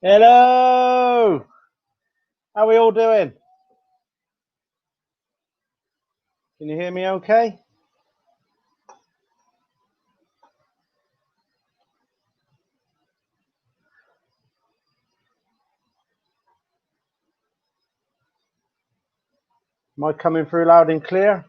Hello! How are we all doing? Can you hear me okay? Am I coming through loud and clear?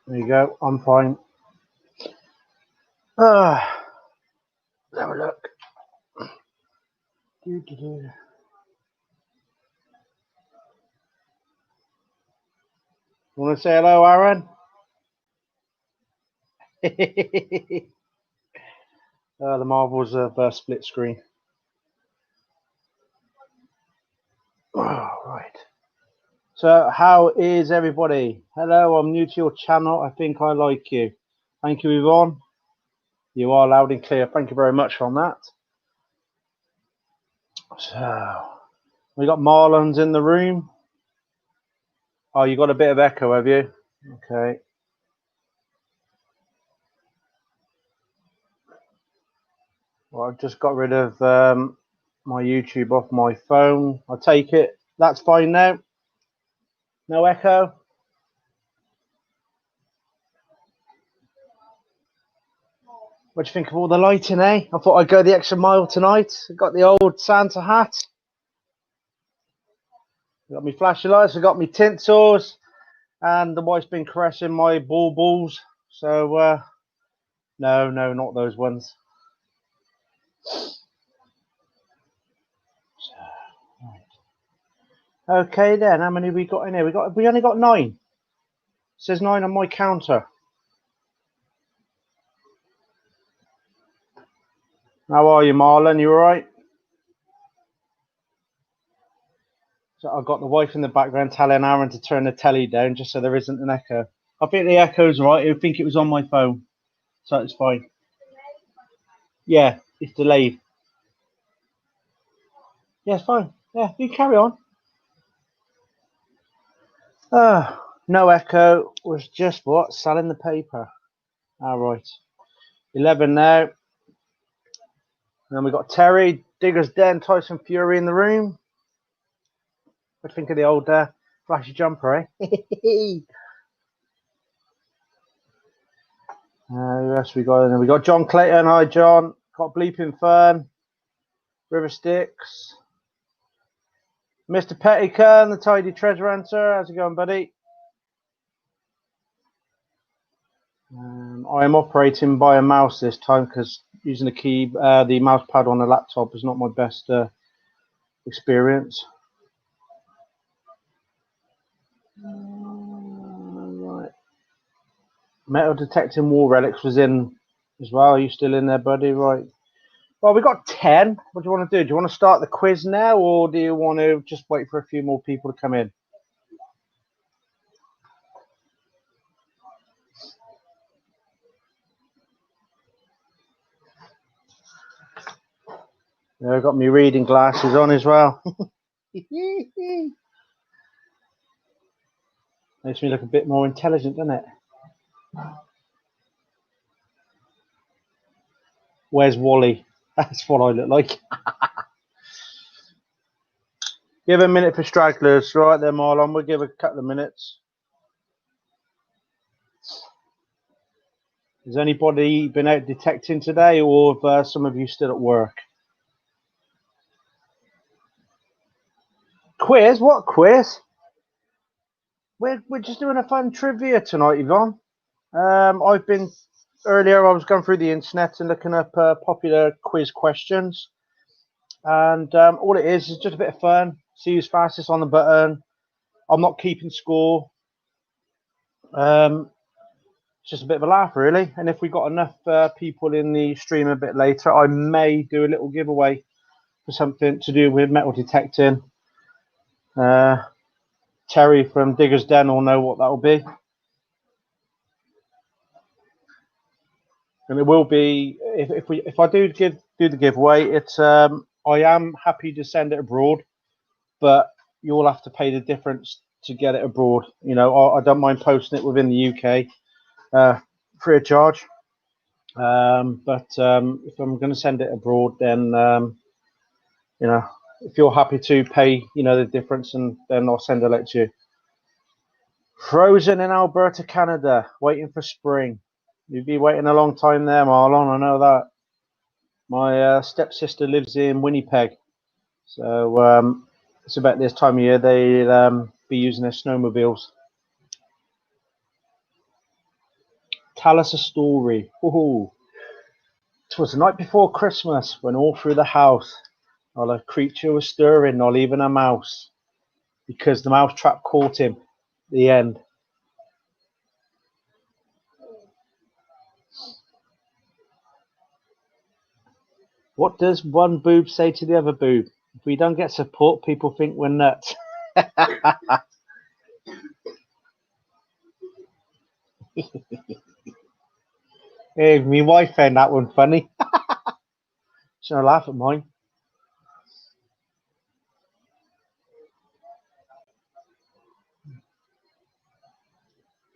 There you go, I'm fine. Let's have a look. Want to say hello, Aaron? The marvels of split screen. Right. So, how is everybody? Hello, I'm new to your channel. I think I like you. Thank you, Yvonne. You are loud and clear. Thank you very much on that. So, we got Marlon's in the room. Oh, you got a bit of echo, have you? Okay. Well, I've just got rid of my YouTube off my phone. I take it that's fine now. No echo. What do you think of all the lighting, eh? I thought I'd go the extra mile tonight. I got the old Santa hat. I got me flashing lights. I got me tinsels, and the wife's been caressing my baubles. So no, not those ones. Okay then. How many we got in here? We only got 9. It says 9 on my counter. How are you, Marlon? You all right? So I've got the wife in the background telling Aaron to turn the telly down just so there isn't an echo. I think the echo's right. I think it was on my phone, so it's fine. Yeah, it's delayed. Yeah, it's fine. Yeah, you carry on. No echo. Was just what? Selling the paper. All right. 11 now. And then we got Terry, Digger's Den, Tyson Fury in the room. What do you think of the old flashy jumper, eh? Who else we got? And then we got John Clayton. Hi, John. Got Bleeping Fern. River Sticks. Mr. Pettican, the Tidy Treasure Hunter. How's it going, buddy? I am operating by a mouse this time because using the mouse pad on a laptop is not my best experience. Right. Metal detecting wall relics was in as well. Are you still in there, buddy? Right. Well, we got 10. What do you want to do? Do you want to start the quiz now, or do you want to just wait for a few more people to come in? Yeah, I've got my reading glasses on as well. Makes me look a bit more intelligent, doesn't it? Where's Wally? That's what I look like. Give a minute for stragglers. Right there, Marlon. We'll give a couple of minutes. Has anybody been out detecting today, or have some of you still at work? Quiz? What quiz? We're just doing a fun trivia tonight, Yvonne. I've been earlier. I was going through the internet and looking up popular quiz questions, and all it is just a bit of fun. See who's fastest on the button. I'm not keeping score. It's just a bit of a laugh, really. And if we got enough people in the stream a bit later, I may do a little giveaway for something to do with metal detecting. Terry from Digger's Den will know what that will be. And it will be if I do the giveaway, it's I am happy to send it abroad, but you'll have to pay the difference to get it abroad. You know, I don't mind posting it within the UK free of charge. But if I'm going to send it abroad, then you know, if you're happy to pay, you know, the difference, and then I'll send a letter to you. Frozen in Alberta, Canada, waiting for spring. You'd be waiting a long time there, Marlon. I know that. My stepsister lives in Winnipeg, so it's about this time of year they'll be using their snowmobiles. Tell us a story. Ooh. 'Twas the night before Christmas when all through the house not a creature was stirring, not even a mouse, because the mouse trap caught him. The end. What does one boob say to the other boob? If we don't get support, people think we're nuts. Hey, my wife found that one funny. She'll laugh at mine.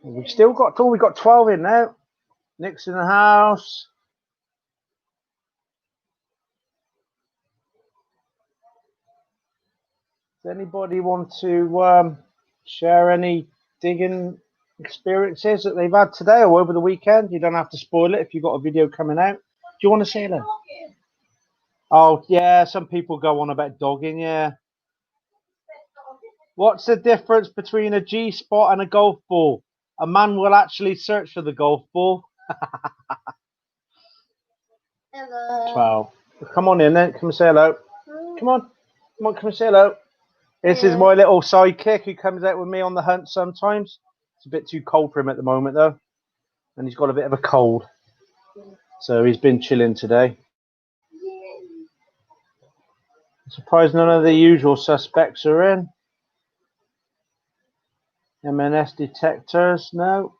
We've still got 12 in now. Nick's in the house. Does anybody want to share any digging experiences that they've had today or over the weekend? You don't have to spoil it if you've got a video coming out. Do you want to say that? Oh, yeah, some people go on about dogging, yeah. What's the difference between a G-spot and a golf ball? A man will actually search for the golf ball. Hello. 12. Come on in then. Come and say hello. Come on. Come and say hello. This is my little sidekick who comes out with me on the hunt sometimes. It's a bit too cold for him at the moment, though. And he's got a bit of a cold. So he's been chilling today. I'm surprised none of the usual suspects are in. M&S detectors, no.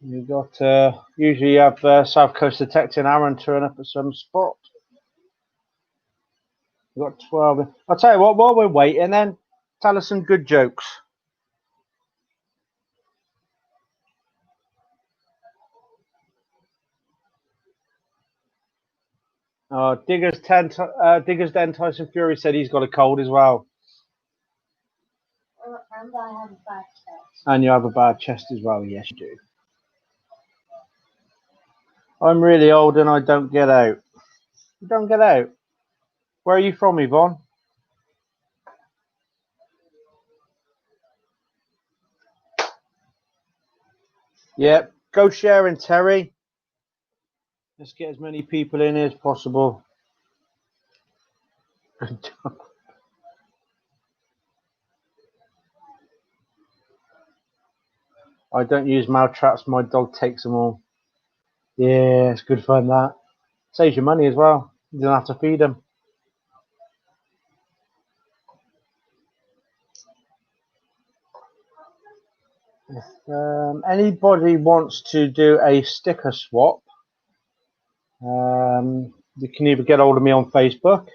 You got usually you have South Coast Detective Aaron turn up at some spot. You got 12. I'll tell you what. While we're waiting, then tell us some good jokes. Diggers Den Tyson Fury said he's got a cold as well. And I have a bad chest. And you have a bad chest as well. Yes, you do. I'm really old and I don't get out. You don't get out. Where are you from, Yvonne? Yep. Go sharing, Terry. Let's get as many people in as possible. I don't use mouth traps. My dog takes them all. Yeah, it's good fun, that. Saves you money as well. You don't have to feed them. If anybody wants to do a sticker swap, you can either get hold of me on Facebook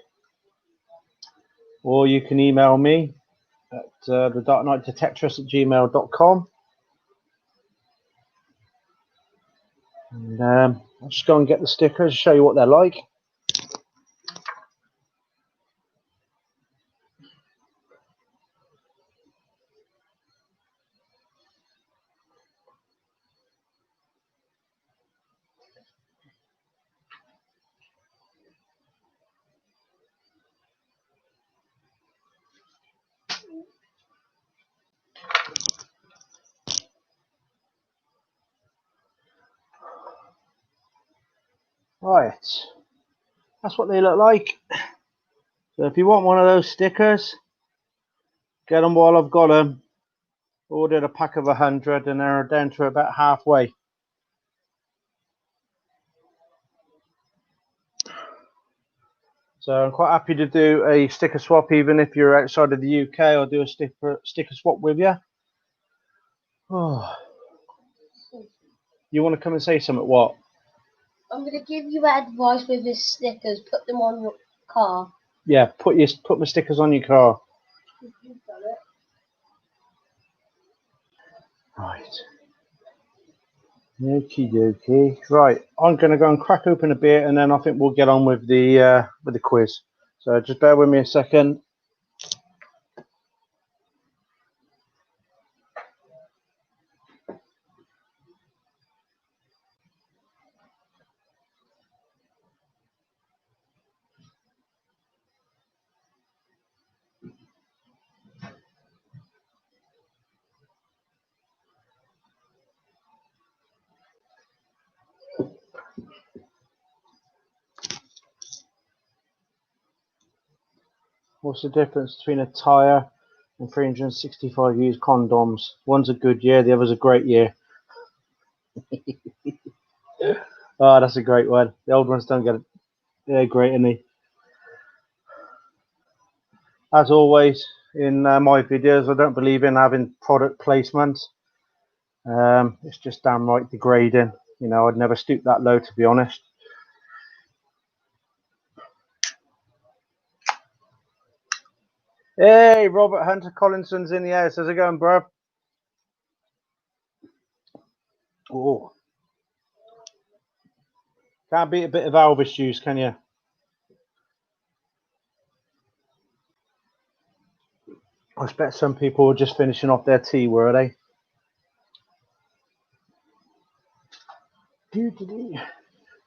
or you can email me at thedarknightdetectress@gmail.com. And I'll just go and get the stickers, show you what they're like. Right, that's what they look like. So if you want one of those stickers, get them while I've got them. Ordered a pack of 100 and they're down to about halfway. So I'm quite happy to do a sticker swap, even if you're outside of the UK. I'll do a sticker swap with you. Oh. You want to come and say something? What? I'm going to give you advice with his stickers. Put them on your car. Yeah, put my stickers on your car. You've done it. Right. Okie dokie. Right, I'm going to go and crack open a beer, and then I think we'll get on with the quiz. So just bear with me a second. What's the difference between a tyre and 365 used condoms? One's a good year, the other's a great year. Oh, that's a great one. The old ones don't get it. They're great, aren't they? As always, in my videos, I don't believe in having product placement. It's just damn right degrading. You know, I'd never stoop that low, to be honest. Hey, Robert Hunter Collinson's in the house. How's it going, bro? Oh, can't beat a bit of Albus juice, can you? I expect some people were just finishing off their tea, were they?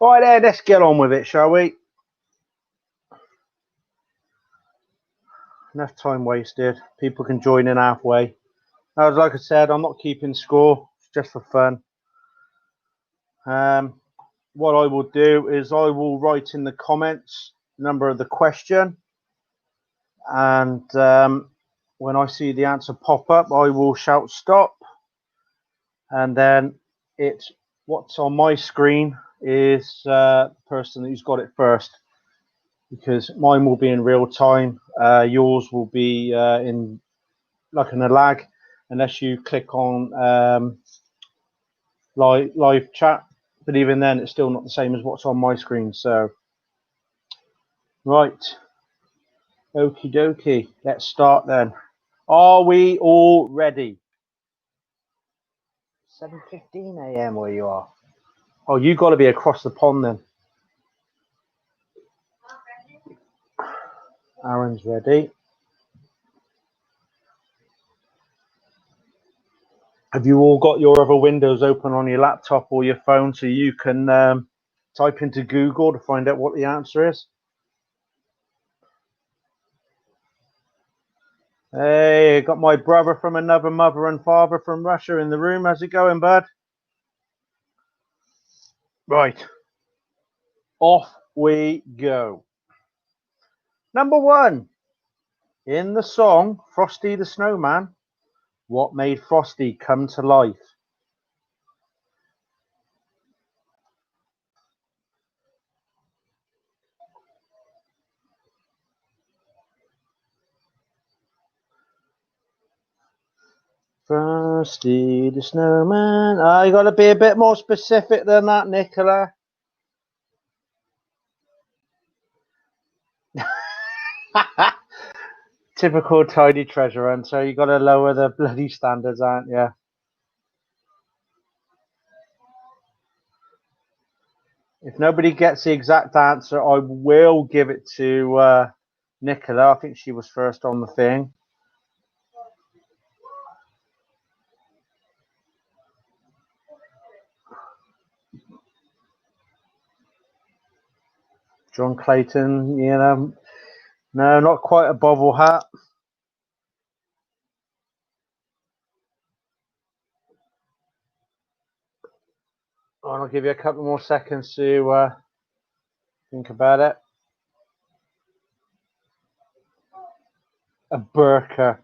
Right there, let's get on with it, shall we? Enough time wasted. People can join in halfway. As like I said, I'm not keeping score. It's just for fun. What I will do is I will write in the comments the number of the question, and when I see the answer pop up, I will shout stop, and then it's what's on my screen is the person who's got it first, because mine will be in real time. Yours will be in like in a lag, unless you click on live chat. But even then, it's still not the same as what's on my screen. So, right, okie dokie, let's start then. Are we all ready? 7:15 a.m. where you are. Oh, you got to be across the pond then. Aaron's ready. Have you all got your other windows open on your laptop or your phone so you can type into Google to find out what the answer is? Hey, got my brother from another mother and father from Russia in the room. How's it going, bud? Right. Off we go. Number one. In the song Frosty the Snowman, what made Frosty come to life? Frosty the Snowman. Oh, you got to be a bit more specific than that, Nicola. Typical tidy treasure hunt. So you got to lower the bloody standards, aren't you? If nobody gets the exact answer, I will give it to Nicola. I think she was first on the thing. John Clayton, you know, no, not quite a bobble hat. I'll give you a couple more seconds to think about it. A burqa.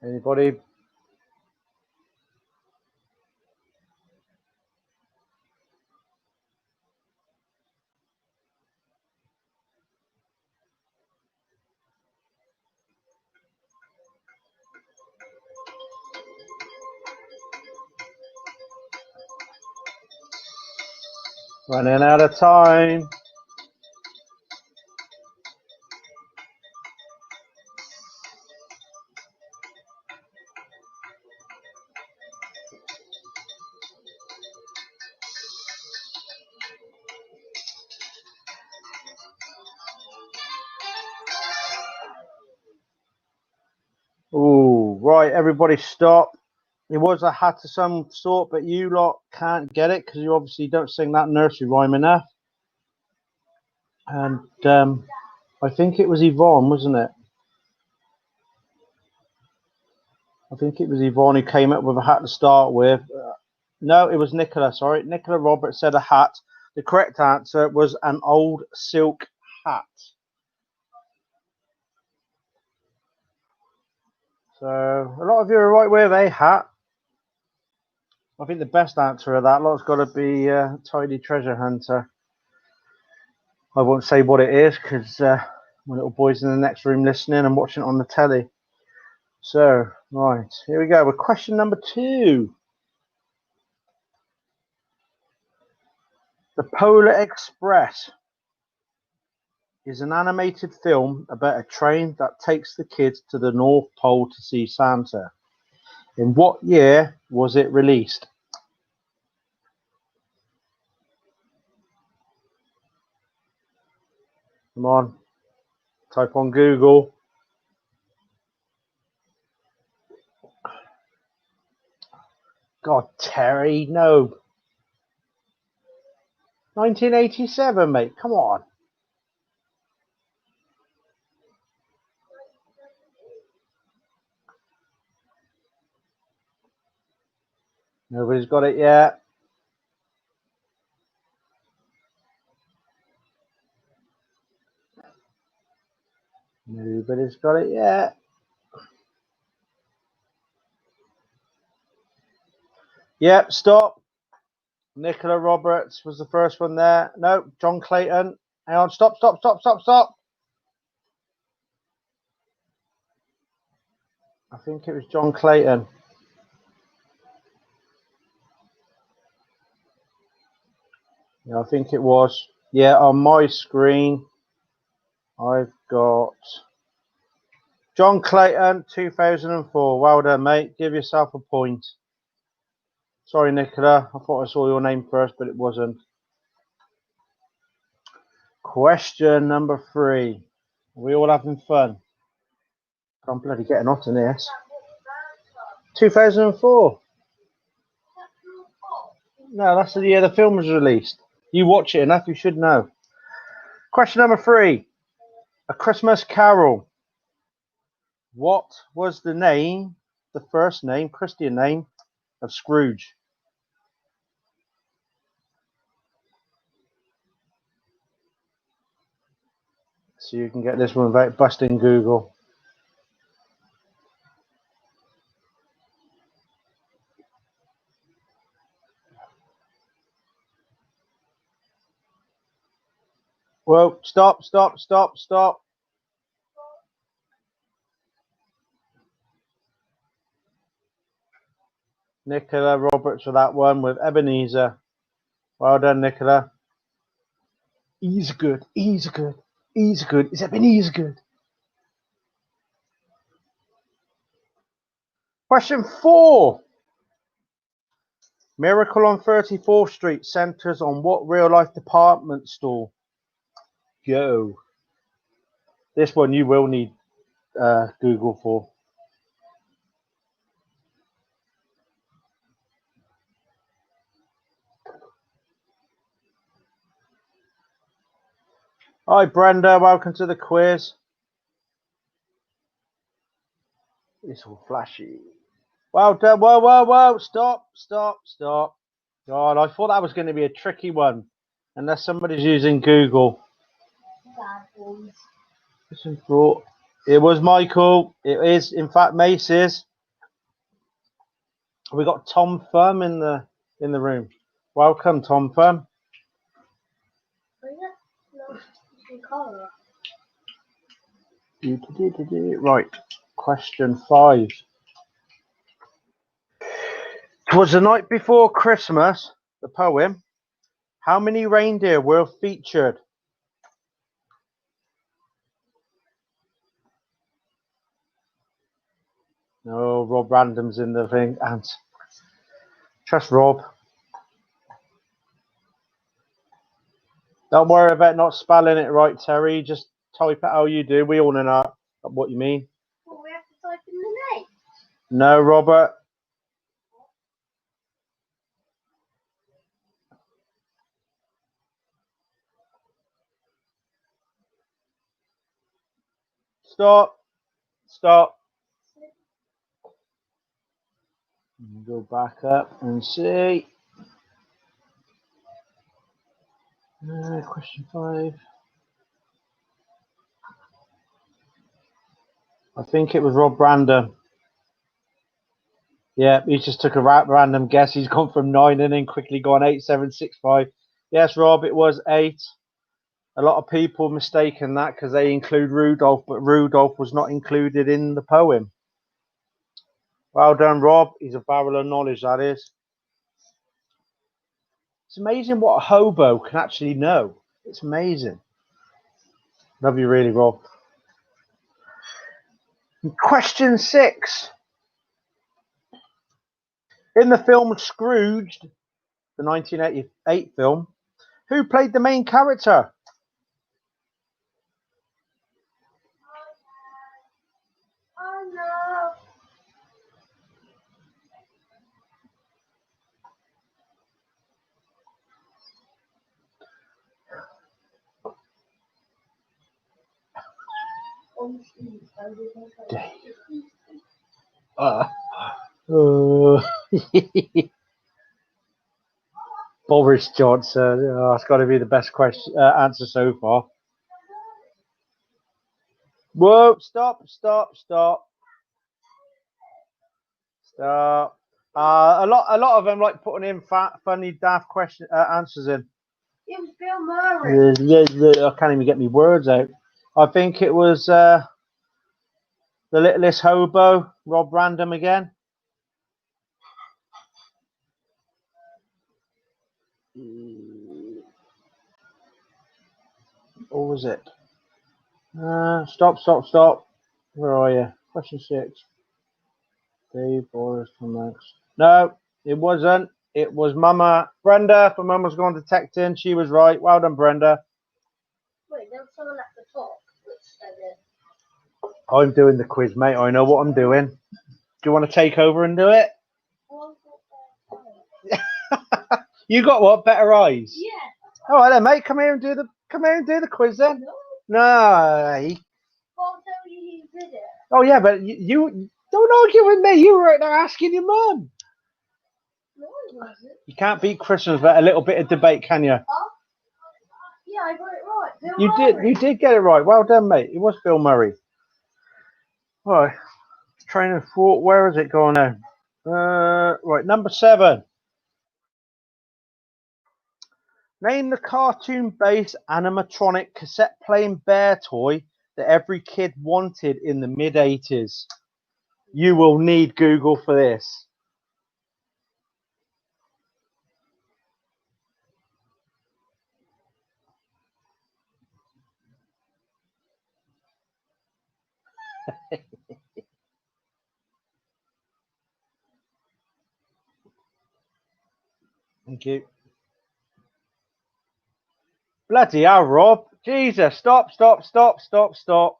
Anybody? Running out of time. Oh, right, everybody stop. It was a hat of some sort, but you lot can't get it because you obviously don't sing that nursery rhyme enough. And I think it was Yvonne, wasn't it? I think it was Yvonne who came up with a hat to start with. No, it was Nicola, sorry. Nicola Roberts said a hat. The correct answer was an old silk hat. So a lot of you are right with a hat. I think the best answer of that lot's got to be Tidy Treasure Hunter. I won't say what it is because my little boy's in the next room listening and watching it on the telly. So, right, here we go with question number 2. The Polar Express is an animated film about a train that takes the kids to the North Pole to see Santa. In what year was it released? Come on, type on Google. God, Terry, no. 1987, mate, come on. Nobody's got it yet. Nobody's got it yet. Yep, stop. Nicola Roberts was the first one there. No, John Clayton. Hang on, stop. I think it was John Clayton. Yeah, I think it was. Yeah, on my screen, I've got John Clayton, 2004. Well done, mate. Give yourself a point. Sorry, Nicola. I thought I saw your name first, but it wasn't. Question number 3. Are we all having fun? I'm bloody getting hot in this. 2004. No, that's the year the film was released. You watch it enough, you should know. Question number 3. A Christmas Carol. What was the name, the first name, Christian name of Scrooge? So you can get this one without busting Google. Whoa, stop. Nicola Roberts for that one with Ebenezer. Well done, Nicola. He's good. It's Ebenezer good. Question 4. Miracle on 34th Street centers on what real-life department store? Go. This one you will need Google for. Hi, Brenda. Welcome to the quiz. It's all flashy. Well done. Whoa. Stop. God, I thought that was going to be a tricky one. Unless somebody's using Google. It was Michael. It is, in fact, Macy's. We got Tom Thumb in the room. Welcome, Tom Thumb. Right. Question 5. "'Twas the night before Christmas," the poem, How many reindeer were featured? No, Rob Random's in the thing. And trust Rob. Don't worry about not spelling it right, Terry. Just type it how you do. We all know what you mean. Well, we have to type in the name. No, Robert. Stop. Stop. Go back up and see. Question 5. I think it was Rob Random. Yeah, he just took a random guess. He's gone from 9 and then quickly gone 8, 7, 6, 5. Yes, Rob, it was 8. A lot of people mistaken that because they include Rudolph, but Rudolph was not included in the poem. Well done, Rob. He's a barrel of knowledge, that is. It's amazing what a hobo can actually know. It's amazing. Love you really, Rob. Question 6. In the film Scrooged, the 1988 film, who played the main character? Oh no. Boris Johnson. Oh, it's got to be the best question answer so far. Whoa! Stop! Stop! Stop! Stop! A lot of them like putting in funny, daft question answers in. It was Bill Murray. I can't even get my words out. I think it was the littlest hobo, Rob Random again. Or was it? Stop, stop, stop. Where are you? Question 6. Dave, Boris, Max. No, it wasn't. It was Mama Brenda from Mama's Gone Detecting. She was right. Well done, Brenda. Wait, there was someone at the top which said it. I'm doing the quiz, mate. I know what I'm doing. Do you want to take over and do it? You got what? Better eyes? Yeah. All right then, mate. Come here and do the quiz then. No. I'll tell you who did it. Oh yeah, but you don't argue with me. You were right there asking your mum. No, it wasn't. You can't beat Christmas without a little bit of debate, can you? Oh. Yeah, I got it right. Bill You Murray. did get it right. Well done, mate. It was Bill Murray. Right. Train of thought. Where is it going now? Right, number 7. Name the cartoon-based animatronic cassette-playing bear toy that every kid wanted in the mid-80s. You will need Google for this. Thank you. Bloody hell, Rob. Jesus, stop, stop, stop, stop, stop.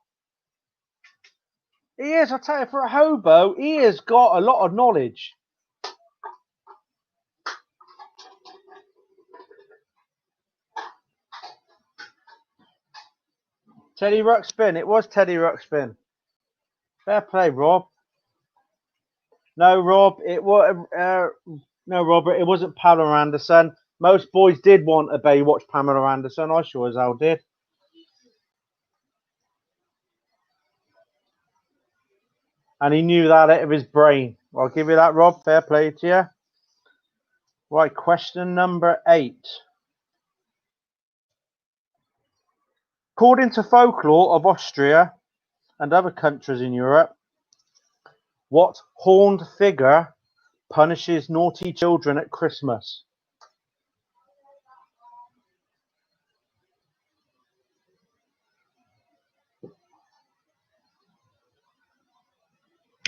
He is, I tell you, for a hobo, he has got a lot of knowledge. Teddy Ruxpin. It was Teddy Ruxpin. Fair play, Rob. No, Rob. It was no, Robert. It wasn't Pamela Anderson. Most boys did want a Baywatch Pamela Anderson. I sure as hell did. And he knew that out of his brain. I'll give you that, Rob. Fair play to you. Right, question number 8. According to folklore of Austria and other countries in Europe, what horned figure punishes naughty children at Christmas?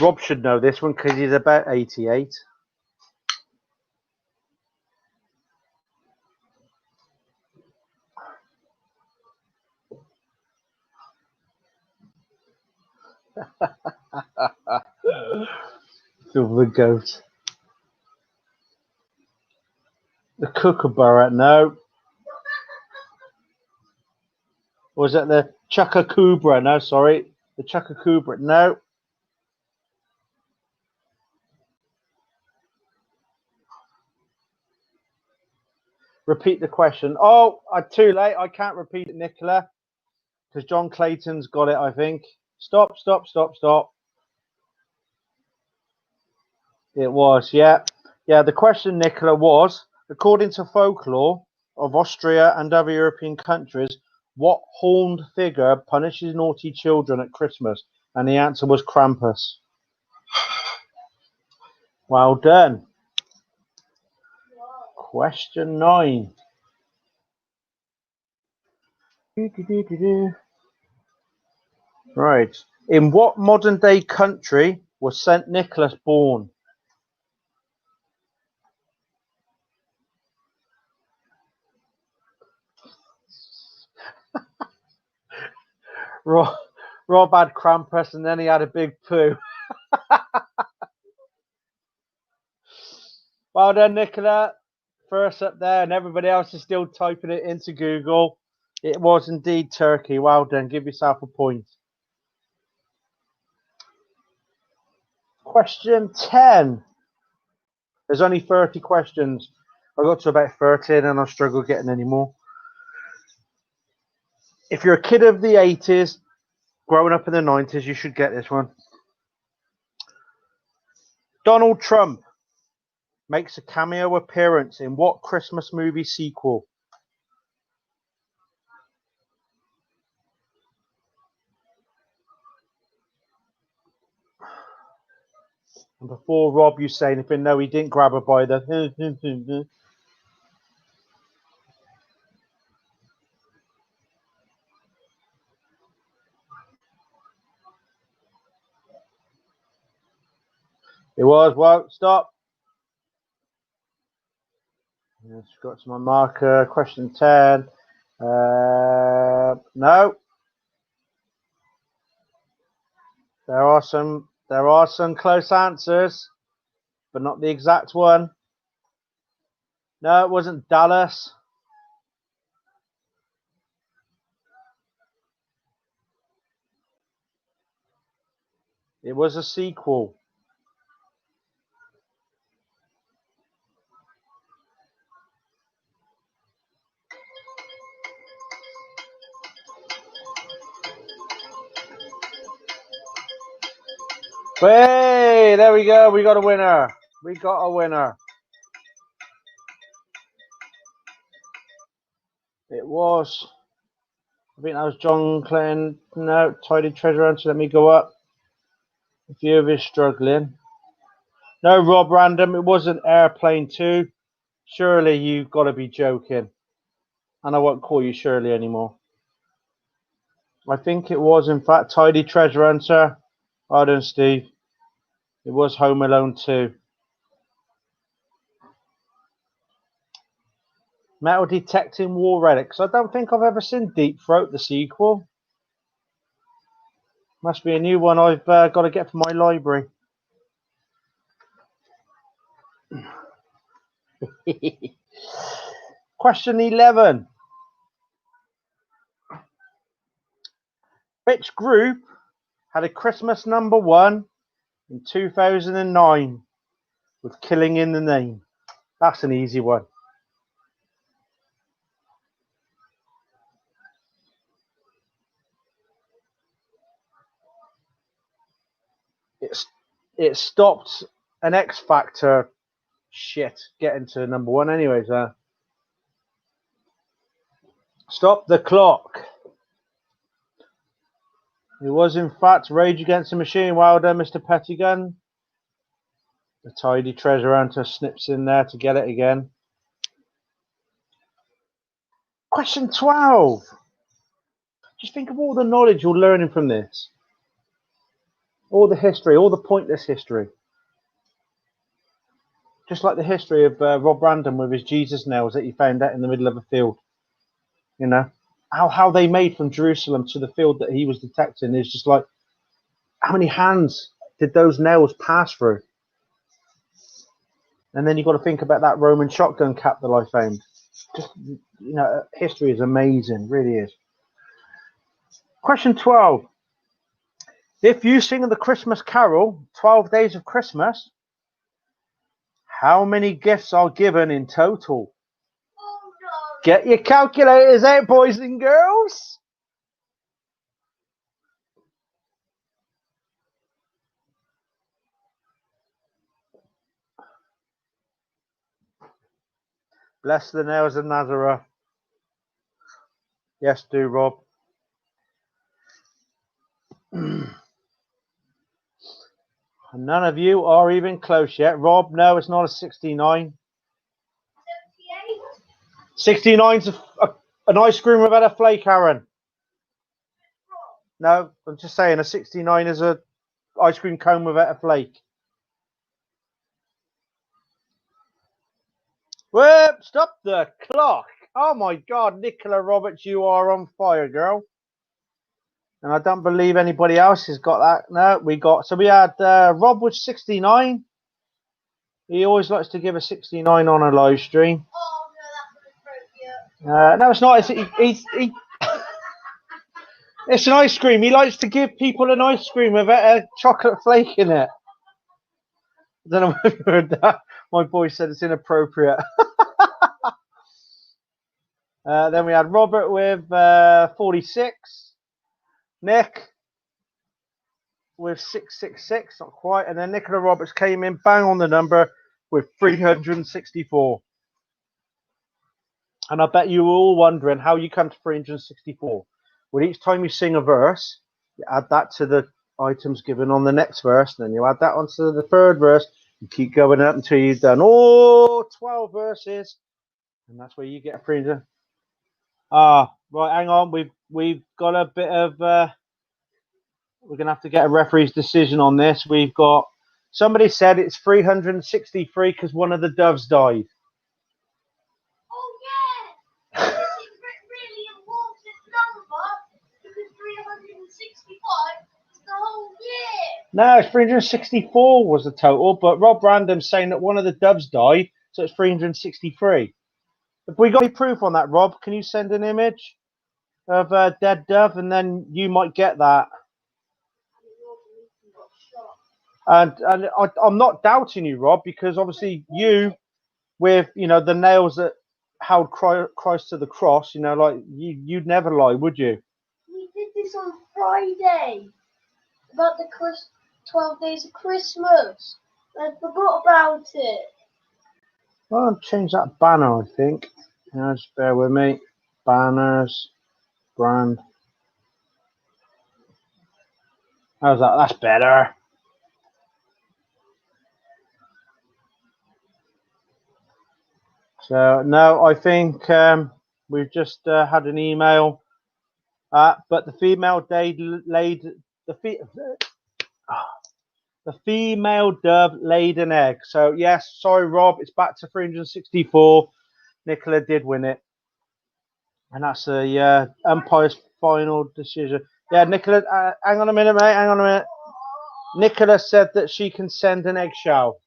Rob should know this one because he's about 88. The goat. The kookaburra, no. Or was that the chuckakubra? No, sorry. The chuckakubra, no. Repeat the question. Oh, too late. I can't repeat it, Nicola. Because John Clayton's got it, I think. Stop. It was, yeah. Yeah, the question, Nicola, was, according to folklore of Austria and other European countries, what horned figure punishes naughty children at Christmas? And the answer was Krampus. Well done. Question 9. Right. In what modern day country was St. Nicholas born? Rob had Krampus and then he had a big poo. Well done, Nicola. First up there, and everybody else is still typing it into Google. It was indeed Turkey. Well done. Give yourself a point. Question 10. There's only 30 questions. I got to about 13 and I struggle getting any more. If you're a kid of the 80s, growing up in the 90s, you should get this one. Donald Trump makes a cameo appearance in what Christmas movie sequel? And before Rob, you say anything? No, he didn't grab her by the. It was, well, stop. Yes, got to my marker. Question 10. No. There are some close answers, but not the exact one. No, it wasn't Dallas. It was a sequel. Hey, there we go. We got a winner. We got a winner. It was. I think that was John Clinton. No, Tidy Treasure Hunter. Let me go up. A few of us struggling. No, Rob Random. It wasn't Airplane 2. Surely you've got to be joking. And I won't call you Shirley anymore. I think it was, in fact, Tidy Treasure Hunter. Well done, Steve. It was Home Alone 2. Metal Detecting War Relics. I don't think I've ever seen Deep Throat, the sequel. Must be a new one I've got to get from my library. Question 11. Which group had a Christmas #1 in 2009 with Killing in the Name? That's an easy one. It stopped an X Factor shit getting to #1 anyways. Stop the clock. It was, in fact, Rage Against the Machine. Well done, Mr. Pettigun. The Tidy Treasure Hunter snips in there to get it again. Question 12. Just think of all the knowledge you're learning from this. All the history, all the pointless history. Just like the history of Rob Random with his Jesus nails that he found out in the middle of a field. You know, how they made from Jerusalem to the field that he was detecting is just like, how many hands did those nails pass through? And then you've got to think about that Roman shotgun cap that I found. Just, you know, history is amazing, really is. Question 12. If you sing the Christmas carol, 12 Days of Christmas, how many gifts are given in total? Oh no. Get your calculators out, boys and girls. Bless the nails of Nazareth. Yes, do, Rob. None of you are even close yet. Rob, no, it's not a 69. 78? 69's an ice cream without a flake, Aaron. No, I'm just saying a 69 is a ice cream cone without a flake. Whoop, stop the clock. Oh my God, Nicola Roberts, you are on fire, girl. And I don't believe anybody else has got that. No, we had Rob was 69. He always likes to give a 69 on a live stream. Oh no, that's inappropriate. No, it's not. It's an ice cream. He likes to give people an ice cream with a chocolate flake in it. I don't know if you heard that. My boy said it's inappropriate. Then we had Robert with 46. Nick with 666, not quite. And then Nicola Roberts came in bang on the number with 364. And I bet you were all wondering how you come to 364. Well, each time you sing a verse, you add that to the items given on the next verse, and then you add that onto the third verse. You keep going up until you've done all 12 verses, and that's where you get a 300. Right, hang on. We've got a bit of. We're gonna have to get a referee's decision on this. We've got somebody said it's 363 because one of the doves died. Oh yeah! This is really important number because 365 is the whole year. No, it's 364 was the total, but Rob Random's saying that one of the doves died, so it's 363. Have we got any proof on that, Rob? Can you send an image of a dead dove, and then you might get that. And I'm not doubting you, Rob, because obviously you, with the nails that held Christ to the cross, like you'd never lie, would you? We did this on Friday about the 12 days of Christmas. I forgot about it. Well, I'll change that banner, I think. Just bear with me. Banners, brand. How's that? That's better. So, no, I think we've just had an email. But the female the female dove laid an egg. So, yes, sorry, Rob, it's back to 364. Nicola did win it. And that's the umpire's final decision. Yeah, Nicola, hang on a minute, mate. Hang on a minute. Nicola said that she can send an eggshell.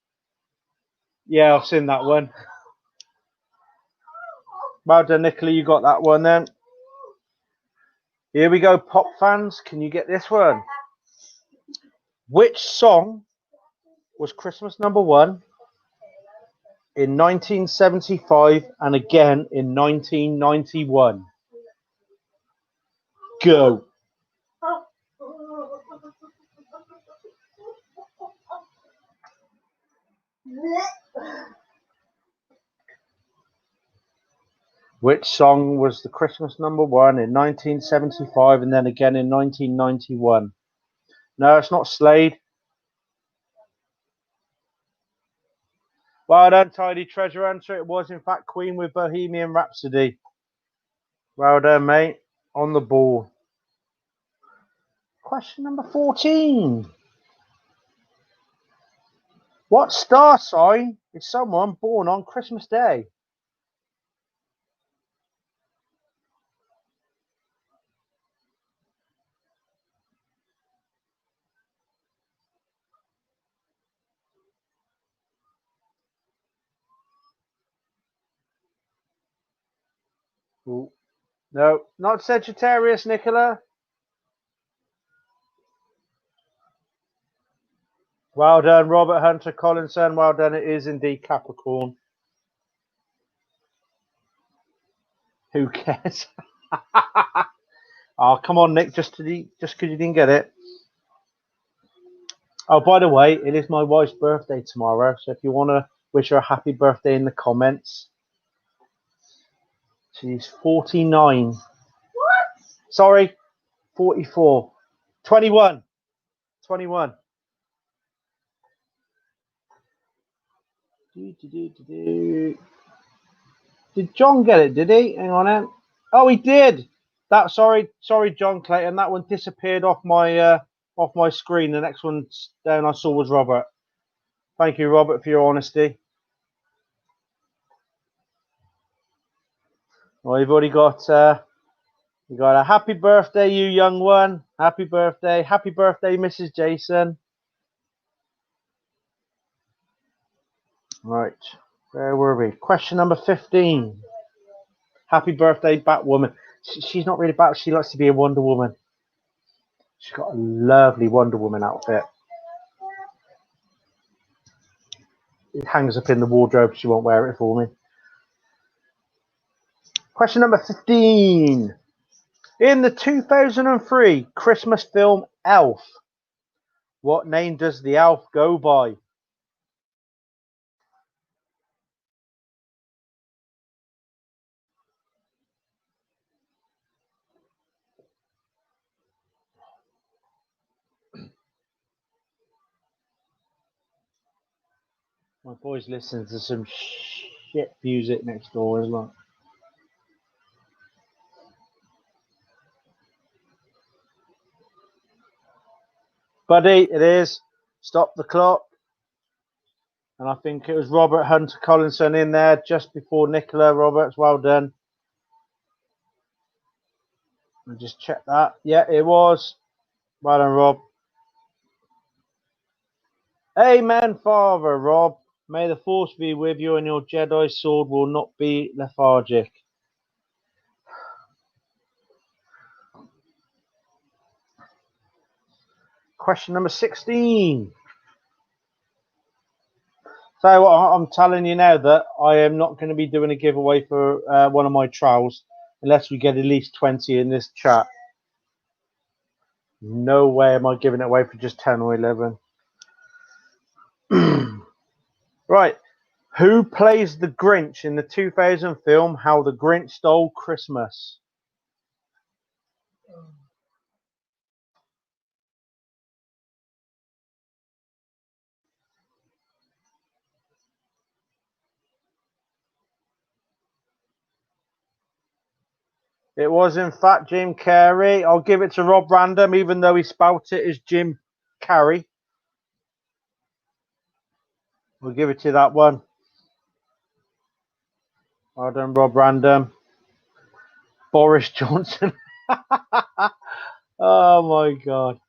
Yeah, I've seen that one. Well done, Nicola. You got that one then. Here we go, pop fans. Can you get this one? Which song was Christmas #1 in 1975 and again in 1991? Go. Which song was the Christmas #1 in 1975 and then again in 1991? No, it's not Slade. Well done, Tidy Treasure Hunter. It was, in fact, Queen with Bohemian Rhapsody. Well done, mate. On the ball. Question number 14. What star sign is someone born on Christmas Day? Ooh. No, not Sagittarius, Nicola. Well done, Robert Hunter Collinson. Well done. It is indeed Capricorn. Who cares? Oh, come on, Nick. Just because you didn't get it. Oh, by the way, it is my wife's birthday tomorrow. So if you want to wish her a happy birthday in the comments. She's 49. What? Sorry, 44. 21. 21. Did John get it? Did he? Hang on then. Oh, he did. Sorry, John Clayton. That one disappeared off my screen. The next one down I saw was Robert. Thank you, Robert, for your honesty. Well, you've already got you got a happy birthday, you young one. Happy birthday, Mrs. Jason. Right, where were we? Question number 15. Happy birthday, Batwoman. She's not really Bat. She likes to be a Wonder Woman. She's got a lovely Wonder Woman outfit. It hangs up in the wardrobe. She won't wear it for me. Question number 15. In the 2003 Christmas film Elf, what name does the elf go by? My boy's listening to some shit music next door as well. Buddy, it is. Stop the clock. And I think it was Robert Hunter Collinson in there just before Nicola Roberts. Well done. I'll just check that. Yeah, it was. Well done, Rob. Amen, Father, Rob. May the force be with you and your Jedi sword will not be lethargic. Question number 16. So I'm telling you now that I am not going to be doing a giveaway for one of my trials unless we get at least 20 in this chat. No way am I giving it away for just 10 or 11. Right. Who plays the Grinch in the 2000 film How the Grinch Stole Christmas? It was, in fact, Jim Carrey. I'll give it to Rob Random, even though he spelt it as Jim Carrey. We'll give it to that one. Well done, Rob Random. Boris Johnson. Oh, my God.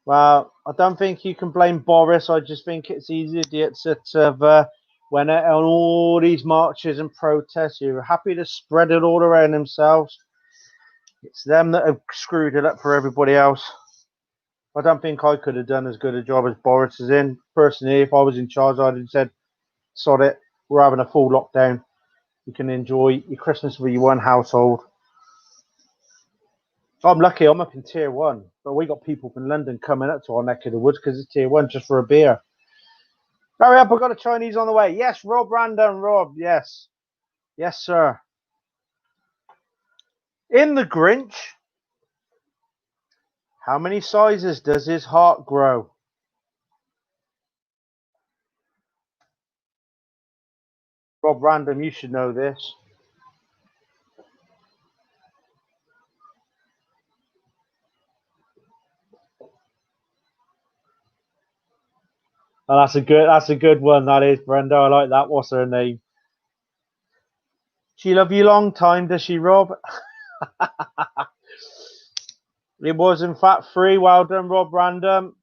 Well, I don't think you can blame Boris. I just think it's these idiots that have went out on all these marches and protests. You're happy to spread it all around themselves. It's them that have screwed it up for everybody else. I don't think I could have done as good a job as Boris is in. Personally, if I was in charge, I'd have said, sod it, we're having a full lockdown. You can enjoy your Christmas with your one household. I'm lucky I'm up in tier 1, but we got people from London coming up to our neck of the woods because it's tier 1 just for a beer. Hurry up, I've got a Chinese on the way. Yes, Rob Random, Rob, yes. Yes, sir. In the Grinch, how many sizes does his heart grow? Rob Random, you should know this. Oh, that's a good one. That is, Brenda. I like that. What's her name? She love you long time, does she, Rob? It was in fact 3. Well done, Rob Random.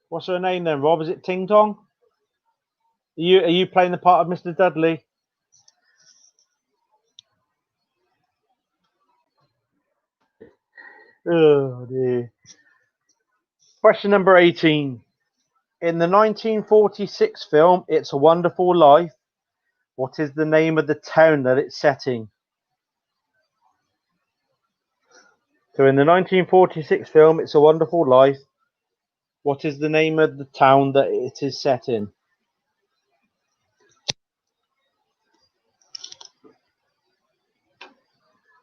What's her name then, Rob? Is it Ting Tong? Are you playing the part of Mr. Dudley? Oh dear. Question number 18. In the 1946 film It's a Wonderful Life, what is the name of the town that it's setting? So in the 1946 film It's a Wonderful Life, what is the name of the town that it is set in?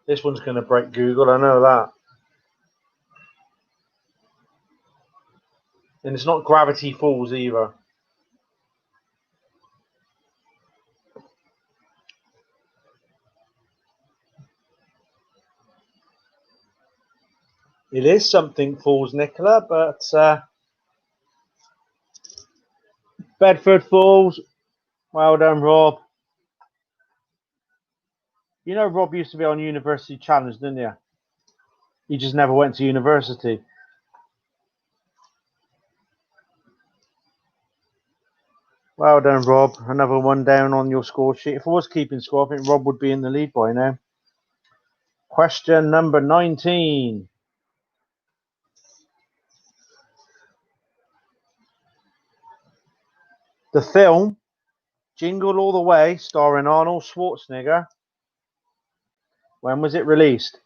This one's going to break Google, I know that. And it's not Gravity Falls either. It is Something Falls, Nicola, but Bedford Falls. Well done, Rob. You know Rob used to be on University Challenge, didn't you? He just never went to university. Well done, Rob. Another one down on your score sheet. If I was keeping score, I think Rob would be in the lead by now. Question number 19. The film Jingle All the Way, starring Arnold Schwarzenegger, when was it released?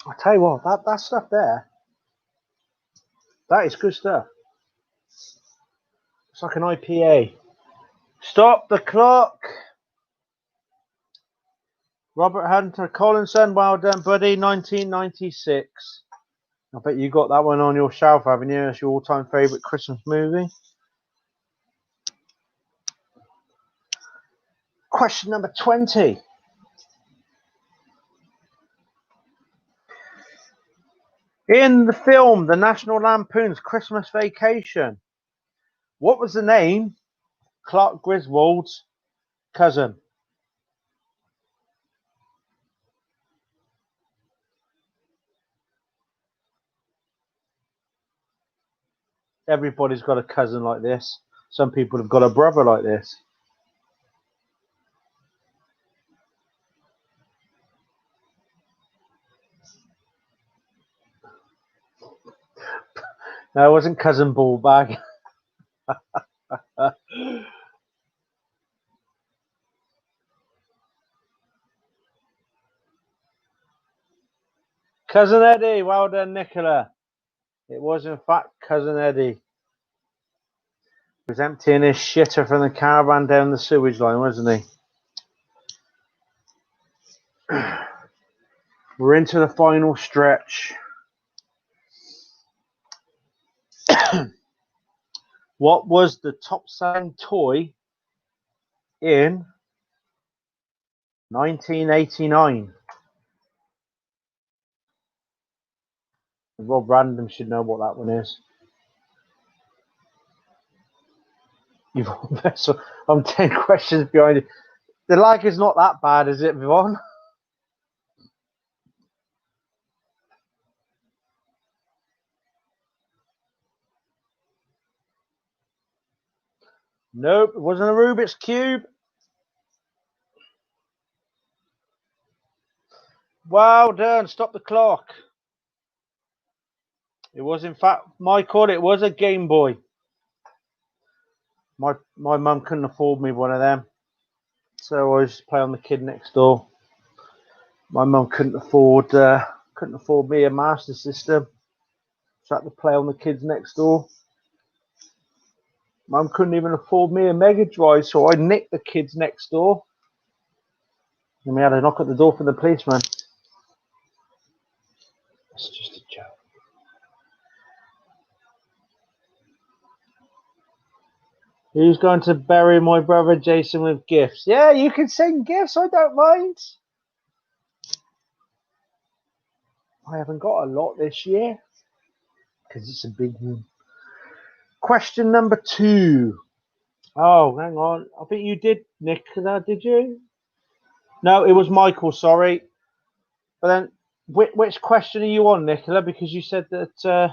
I tell you what, that stuff there, that is good stuff. It's like an IPA. Stop the clock. Robert Hunter Collinson, well done, buddy. 1996. I bet you got that one on your shelf, haven't you? It's your all-time favourite Christmas movie. Question number 20. In the film The National Lampoon's Christmas Vacation, what was the name Clark Griswold's cousin? Everybody's got a cousin like this. Some people have got a brother like this. No, it wasn't Cousin Ballbag. Cousin Eddie, well done, Nicola. It was in fact Cousin Eddie. He was emptying his shitter from the caravan down the sewage line, wasn't he? We're into the final stretch. What was the top selling toy in 1989? Rob Random should know what that one is. I'm 10 questions behind it. The lag is not that bad, is it, Vivon? Nope, it wasn't a Rubik's Cube. Well done, stop the clock. It was in fact, Michael, it was a Game Boy. My mum couldn't afford me one of them, so I used to play on the kid next door. My mum couldn't afford me a Master System, so I had to play on the kids next door. Mum couldn't even afford me a Mega Drive, so I nicked the kids next door. And we had a knock at the door from the policeman. That's just a joke. Who's going to bury my brother Jason with gifts? Yeah, you can send gifts. I don't mind. I haven't got a lot this year because it's a big one. Question number 2. Oh, hang on. I think you did, Nicola, did you? No, it was Michael, sorry. But then, which question are you on, Nicola? Because you said that,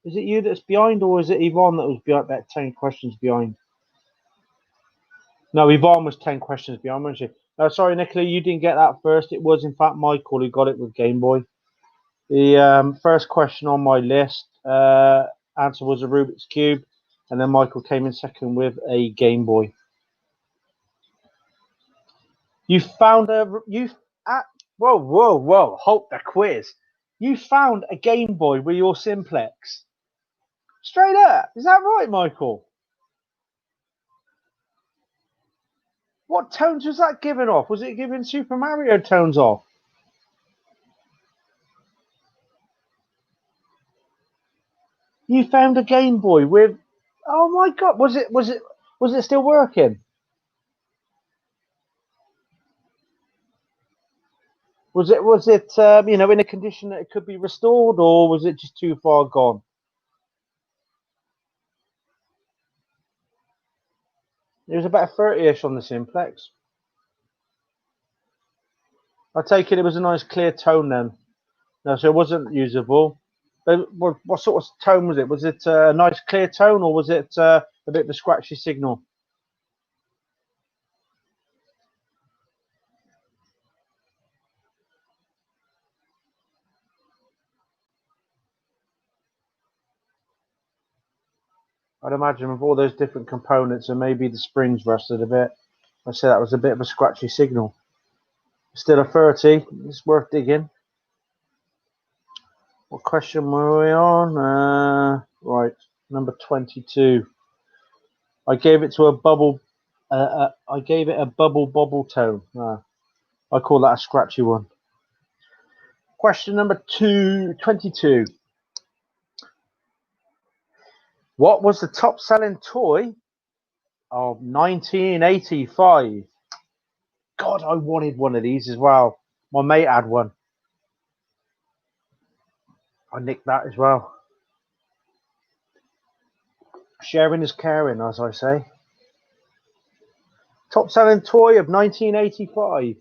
is it you that's behind, or is it Yvonne that was behind, about 10 questions behind? No, Yvonne was 10 questions behind, wasn't she? No, sorry, Nicola, you didn't get that first. It was, in fact, Michael who got it with Game Boy. The first question on my list, answer was a Rubik's Cube, and then Michael came in second with a Game Boy. You found whoa, halt the quiz. You found a Game Boy with your Simplex. Straight up. Is that right, Michael? What tones was that giving off? Was it giving Super Mario tones off? You found a Game Boy with, oh my God, was it still working? Was it in a condition that it could be restored, or was it just too far gone? It was about 30-ish on the Simplex. I take it was a nice clear tone then. No, so it wasn't usable. But what sort of tone was it? Was it a nice clear tone, or was it a bit of a scratchy signal? I'd imagine with all those different components and maybe the springs rusted a bit. I'd say that was a bit of a scratchy signal. Still a 30. It's worth digging. What question were we on? Right, number 22. I gave it to a bubble. I gave it a bubble tone. I call that a scratchy one. Question number 22. What was the top-selling toy of 1985? God, I wanted one of these as well. My mate had one. I nicked that as well. Sharing is caring, as I say. Top-selling toy of 1985.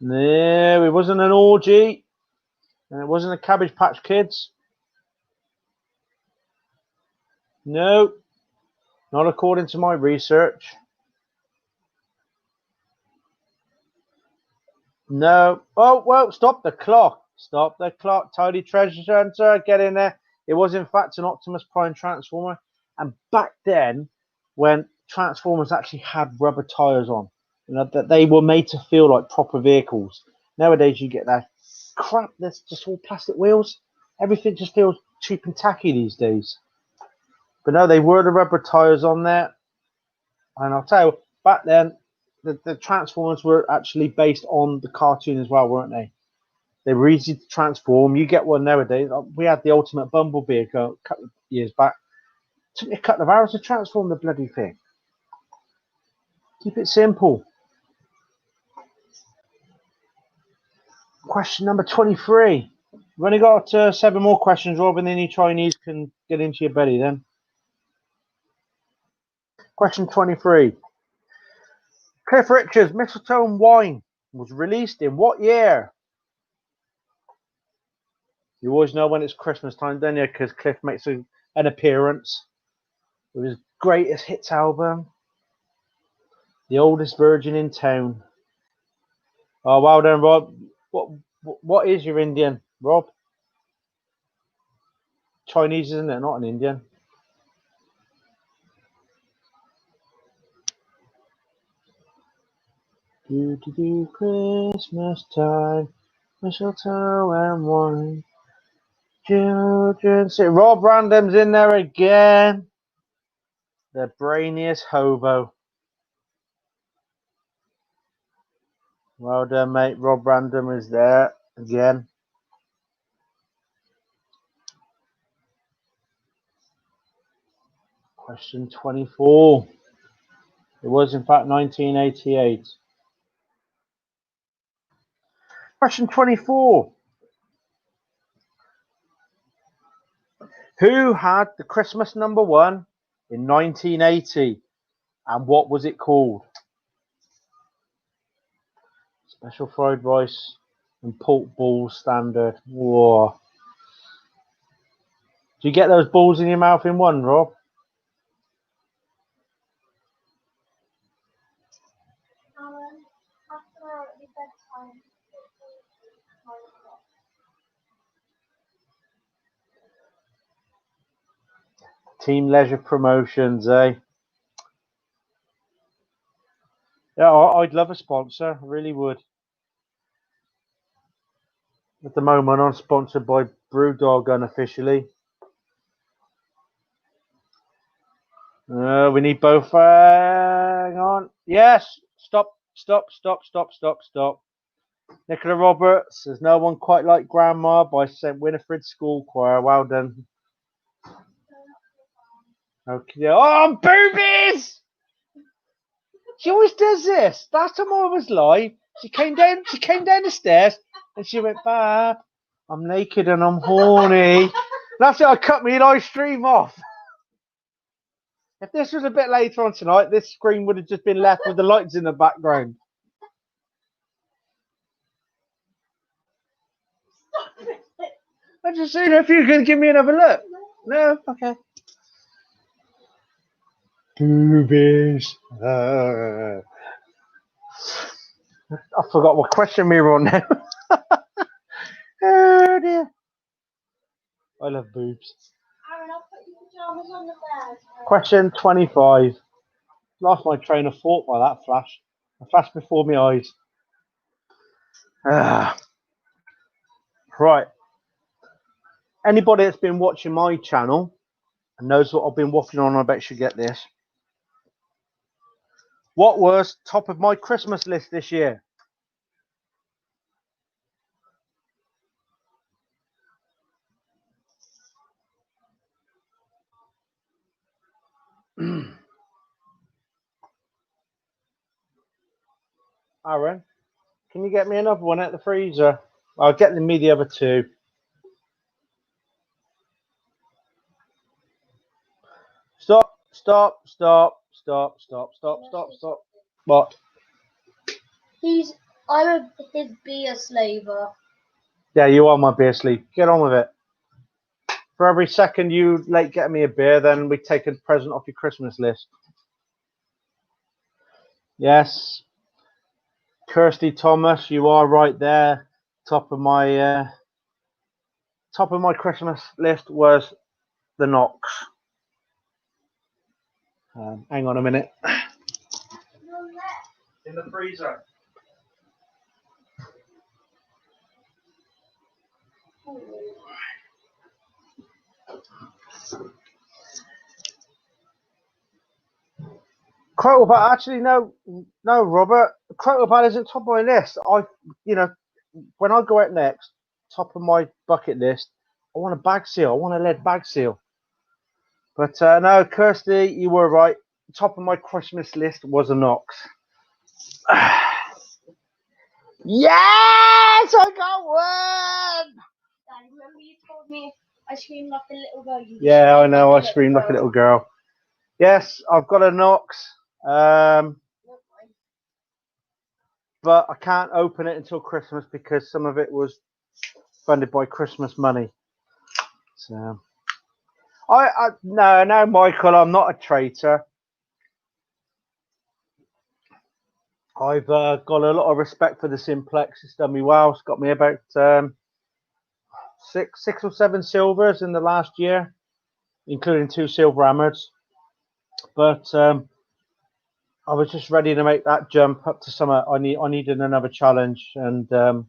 No, it wasn't an orgy. And it wasn't a Cabbage Patch Kids. No, not according to my research. No. Oh, well, stop the clock. Stop the clock. Tidy Treasure Hunter, get in there. It was, in fact, an Optimus Prime Transformer. And back then, when Transformers actually had rubber tyres on, that they were made to feel like proper vehicles. Nowadays, you get that crap that's just all plastic wheels. Everything just feels cheap and tacky these days. But no, they were the rubber tyres on there. And I'll tell you, back then, the Transformers were actually based on the cartoon as well, weren't they? They were easy to transform. You get one nowadays. We had the Ultimate Bumblebee a couple of years back. It took me a couple of hours to transform the bloody thing. Keep it simple. Question number 23. We've only got 7 more questions, Rob, and then you Chinese can get into your belly then. Question 23. Cliff Richard's Mistletoe and Wine was released in what year? You always know when it's Christmas time, don't you? Because Cliff makes an appearance with his greatest hits album, The Oldest Virgin in Town. Oh, well done, Rob. What is your Indian, Rob? Chinese, isn't it? Not an Indian. Do Christmas time, mistletoe and wine. Children say, Rob Random's in there again. The brainiest hobo. Well done, mate. Rob Random is there again. Question 24. It was in fact 1988. Question 24. Who had the Christmas #1 in 1980 and what was it called? Special fried rice and pork balls standard. Whoa. Do you get those balls in your mouth in one, Rob? Team Leisure Promotions, eh? Yeah, I'd love a sponsor. I really would. At the moment, I'm sponsored by Brewdog unofficially. We need both. Hang on. Yes. Stop. Nicola Roberts. There's no one quite like Grandma by St. Winifred School Choir. Well done. Okay. Oh, boobies! She always does this. Last time I was live, she came down the stairs and she went, "Bab, I'm naked and I'm horny." That's it. I cut my live stream off. If this was a bit later on tonight, this screen would have just been left with the lights in the background. I just seen if you could give me another look. No, okay. Boobies. I forgot what question we were on now. Oh dear. I love boobs. Aaron, I'll put your pajamas on the bed. Question 25. Lost my train of thought by that flash. A flash before my eyes. Right. Anybody that's been watching my channel and knows what I've been waffling on, I bet should get this. What was top of my Christmas list this year? Aaron, can you get me another one at the freezer? I'll get me the other two. Stop. What? I'm his beer slaver. Yeah, you are my beer sleep. Get on with it. For every second you late getting me a beer, then we take a present off your Christmas list. Yes. Kirsty Thomas, you are right there. Top of my Christmas list was the Knox. Hang on a minute. In the freezer. Crotobal, actually, no, Robert. Crotobal isn't top of my list. When I go out next, top of my bucket list, I want a bag seal. I want a lead bag seal. But no, Kirsty, you were right. Top of my Christmas list was a Knox. Yes, I got one. Dad, remember you told me I screamed like a little girl? Yeah, I know. I screamed like a little girl. Yes, I've got a Knox. But I can't open it until Christmas because some of it was funded by Christmas money. So, no, Michael, I'm not a traitor. I've got a lot of respect for the Simplex. It's done me well. It's got me about 6 or 7 silvers in the last year, including 2 silver hammers. But I was just ready to make that jump up to summer. I needed another challenge, and the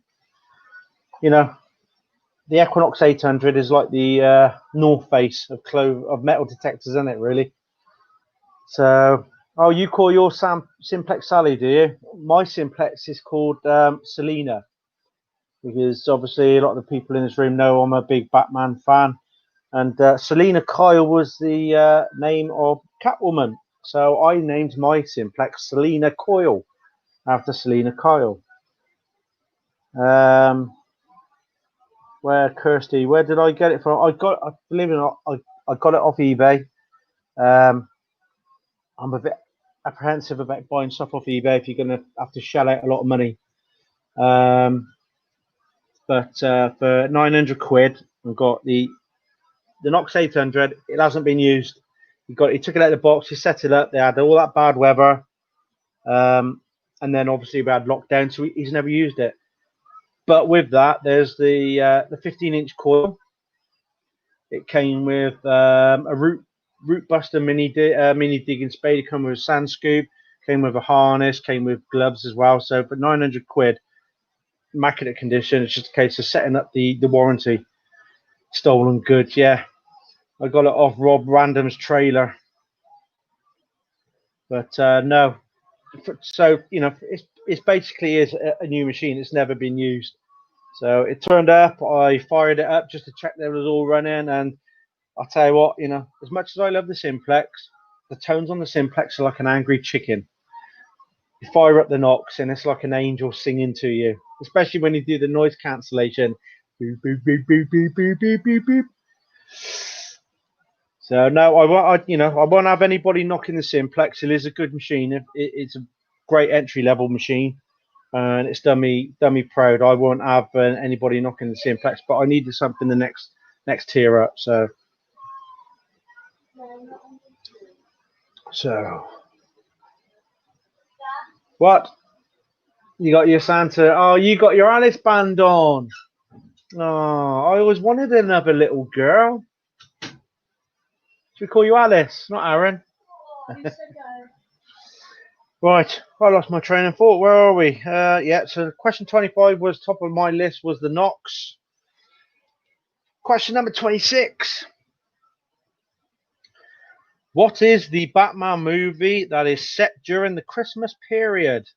Equinox 800 is like the North Face of metal detectors, isn't it? Really. So, you call your Simplex Sally, do you? My Simplex is called Selena, because obviously a lot of the people in this room know I'm a big Batman fan, And Selina Kyle was the name of Catwoman. So I named my simplex Selina Coyle after Selina Kyle. Where Kirsty? Where did I get it from? Believe it or not, I got it off eBay. I'm a bit apprehensive about buying stuff off eBay if you're going to have to shell out a lot of money. But for 900 quid, I've got the Knox 800. It hasn't been used. He took it out of the box. He set it up. They had all that bad weather, and then obviously we had lockdown, so he's never used it. But with that, there's the 15-inch coil. It came with a root buster mini digging spade. It came with a sand scoop. Came with a harness. Came with gloves as well. So for 900 quid, immaculate condition. It's just a case of setting up the warranty. Stolen goods, yeah. I got it off Rob Random's trailer. But no. So, you know, it's basically is a new machine. It's never been used. So it turned up. I fired it up just to check that it was all running. And I'll tell you what, you know, as much as I love the simplex, the tones on the simplex are like an angry chicken. You fire up the Knox and it's like an angel singing to you, especially when you do the noise cancellation. Beep, beep, beep, beep, beep, beep, beep, beep, beep. So no, I won't have anybody knocking the simplex. It is a good machine. It's a great entry level machine, and it's done me proud. I won't have anybody knocking the simplex, but I needed something the next tier up. So what? You got your Santa? Oh, you got your Alice band on. Oh, I always wanted another little girl. Should we call you Alice, not Aaron? Right, I lost my train of thought. Where are we? Yeah, so question 25 was top of my list, was the Knox. Question number 26. What is the Batman movie that is set during the Christmas period?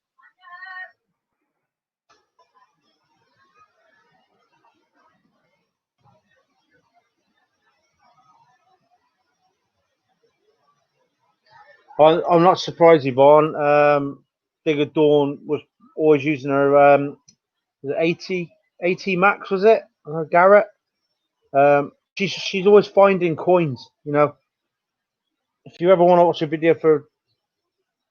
I'm not surprised, Yvonne. Digger Dawn was always using her was it 80 Max, was it? Garrett. She's always finding coins. You know, if you ever want to watch a video for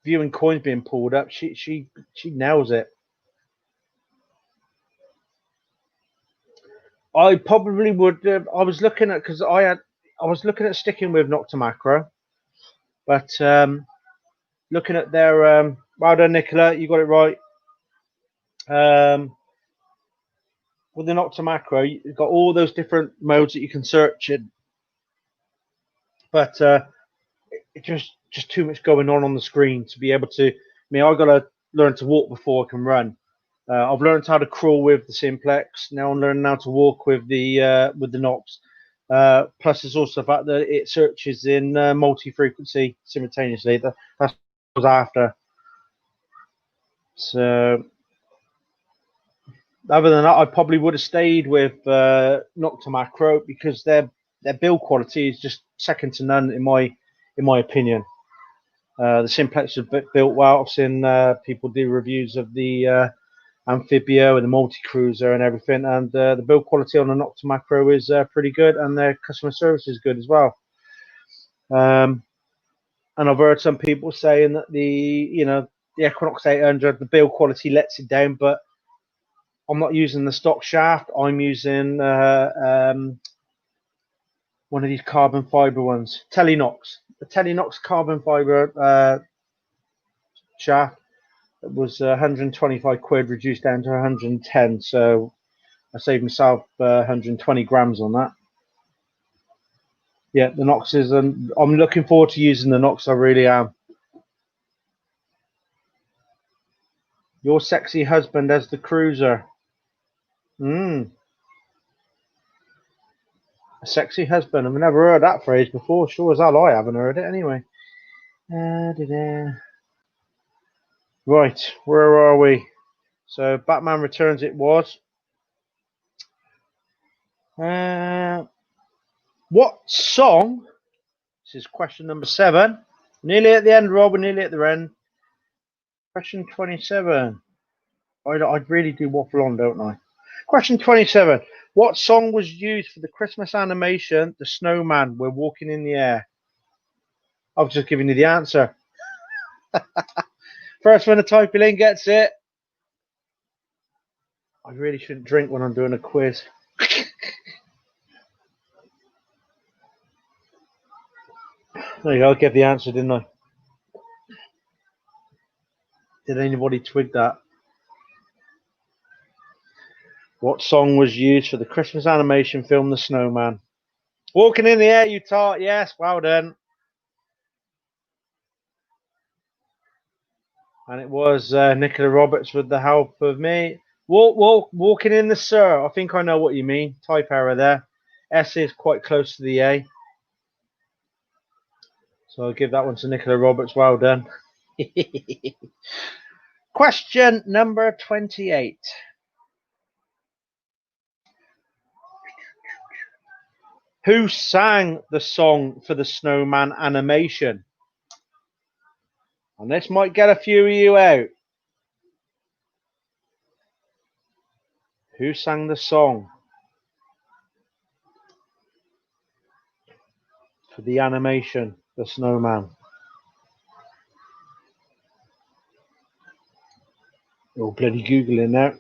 viewing coins being pulled up, she nails it. I probably would. I was looking at sticking with Nocta Macro, but looking at their well done, Nicola, you got it right. With the Nocta Macro, you've got all those different modes that you can search in, but it's just too much going on the screen to be able to. I mean, I've got to learn to walk before I can run. I've learned how to crawl with the simplex. Now I'm learning how to walk with the Knox. Plus, there's also the fact that it searches in multi-frequency simultaneously. That's what I was after. So, other than that, I probably would have stayed with Nocta Macro because their build quality is just second to none in my opinion. The simplex is built well. I've seen people do reviews of the Amphibio and the multi-cruiser and everything, and the build quality on the Nocta Macro is pretty good, and their customer service is good as well. And I've heard some people saying that the Equinox 800, the build quality lets it down, but I'm not using the stock shaft. I'm using one of these carbon fiber ones, Telenox. The Telenox carbon fiber shaft. It was 125 quid, reduced down to 110. So I saved myself 120 grams on that. Yeah, the Knox is. I'm looking forward to using the Knox. I really am. Your sexy husband as the cruiser. A sexy husband. I've never heard that phrase before. Sure as hell I haven't heard it anyway. Right, where are we? So Batman Returns it was. What What song? This is question number 7. Nearly at the end, Rob. We're nearly at the end. Question 27. I really do waffle on, don't I? Question 27. What song was used for the Christmas animation, The Snowman, We're Walking in the Air? I was just giving you the answer. First one to type it in gets it. I really shouldn't drink when I'm doing a quiz. There you go, I gave the answer, didn't I? Did anybody twig that? What song was used for the Christmas animation film The Snowman? Walking in the Air, you tart. Yes, well done. And it was Nicola Roberts with the help of me. Walking in the Sir. I think I know what you mean. Type error there. S is quite close to the A. So I'll give that one to Nicola Roberts. Well done. Question number 28. Who sang the song for the Snowman animation? And this might get a few of you out. Who sang the song for the animation, The Snowman? Oh, bloody Googling now.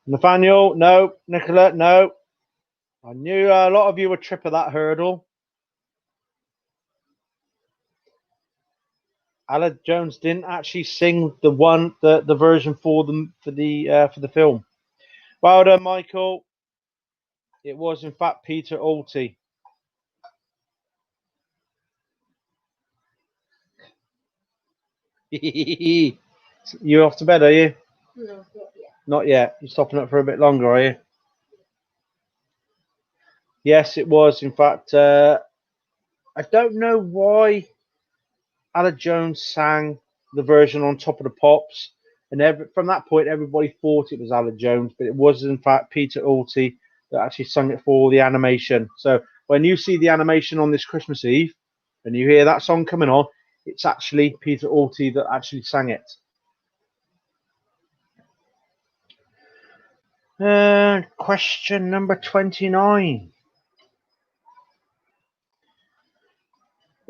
Nathaniel, no. Nicola, no. I knew a lot of you would trip at that hurdle. Alan Jones didn't actually sing the version for the film. Well done, Michael. It was in fact Peter Alty. You off to bed, are you? No, not yet. Not yet. You're stopping up for a bit longer, are you? Yes, it was. In fact, I don't know why Alan Jones sang the version on Top of the Pops, and from that point, everybody thought it was Alan Jones, but it was in fact Peter Alty that actually sung it for the animation. So when you see the animation on this Christmas Eve, and you hear that song coming on, it's actually Peter Alty that actually sang it. Question number 29.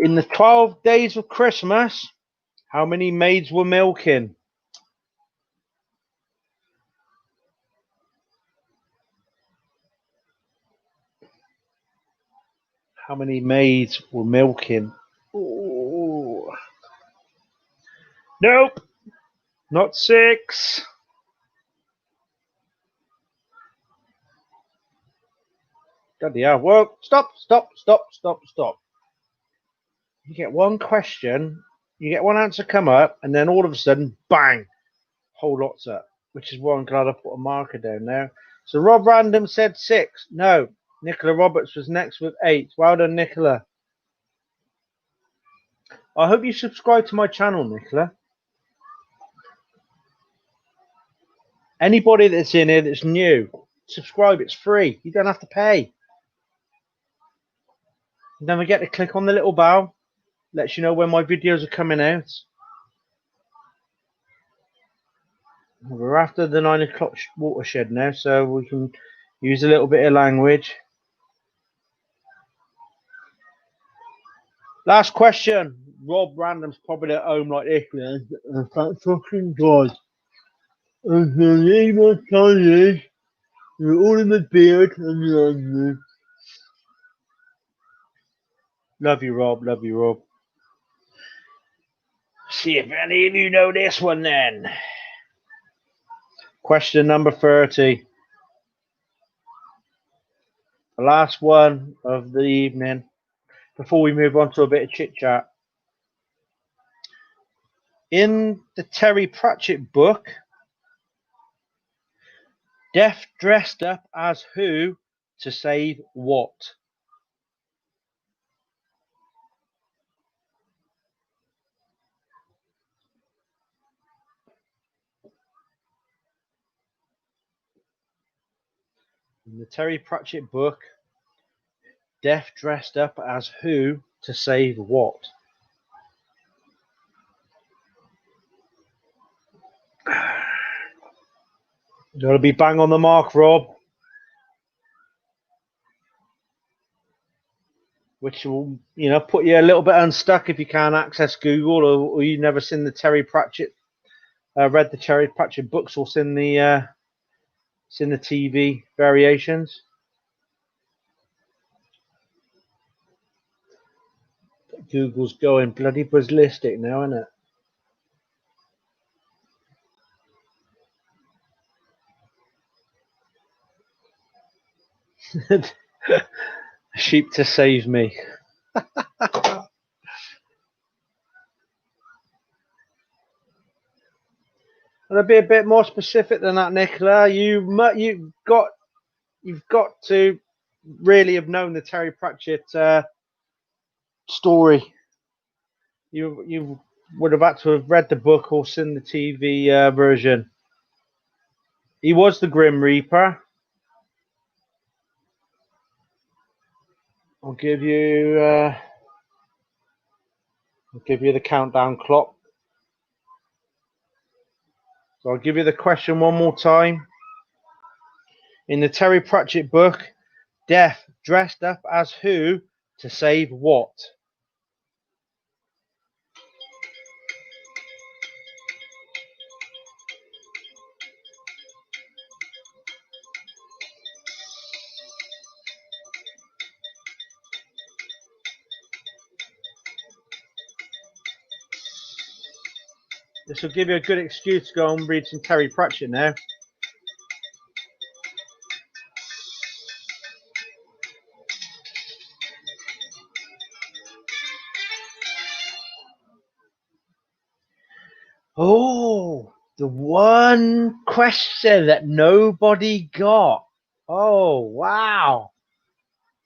In the 12 days of Christmas, how many maids were milking? How many maids were milking? Ooh. Nope, not 6. Bloody hell. Well, stop. You get one question, you get one answer come up, and then all of a sudden, bang, whole lots up. Which is why I'm glad I put a marker down there. So Rob Random said 6. No, Nicola Roberts was next with 8. Well done, Nicola. I hope you subscribe to my channel, Nicola. Anybody that's in here that's new, subscribe. It's free. You don't have to pay. Don't forget to click on the little bell. Lets you know when my videos are coming out. We're after the 9 o'clock watershed now, so we can use a little bit of language. Last question. Rob Random's probably at home like this. Thank fucking God. I'm going to leave my Chinese. You're all in the beard and love you. Love you, Rob. Love you, Rob. See if any of you know this one then. Question number 30. The last one of the evening. Before we move on to a bit of chit chat. In the Terry Pratchett book, Death dressed up as who to save what? In the Terry Pratchett book, Death dressed up as who to save what? Gotta be bang on the mark, Rob. Which will, put you a little bit unstuck if you can't access Google, or you've never seen the Terry Pratchett, read the Terry Pratchett books, or seen the TV variations. Google's going bloody ballistic now, isn't it? Sheep to save me. I'll be a bit more specific than that, Nicola. You've got to really have known the Terry Pratchett story. You would have had to have read the book or seen the TV version. He was the Grim Reaper. I'll give you the countdown clock. So I'll give you the question one more time. In the Terry Pratchett book, Death dressed up as who to save what? This will give you a good excuse to go and read some Terry Pratchett now. Oh, the one question that nobody got. Oh, wow.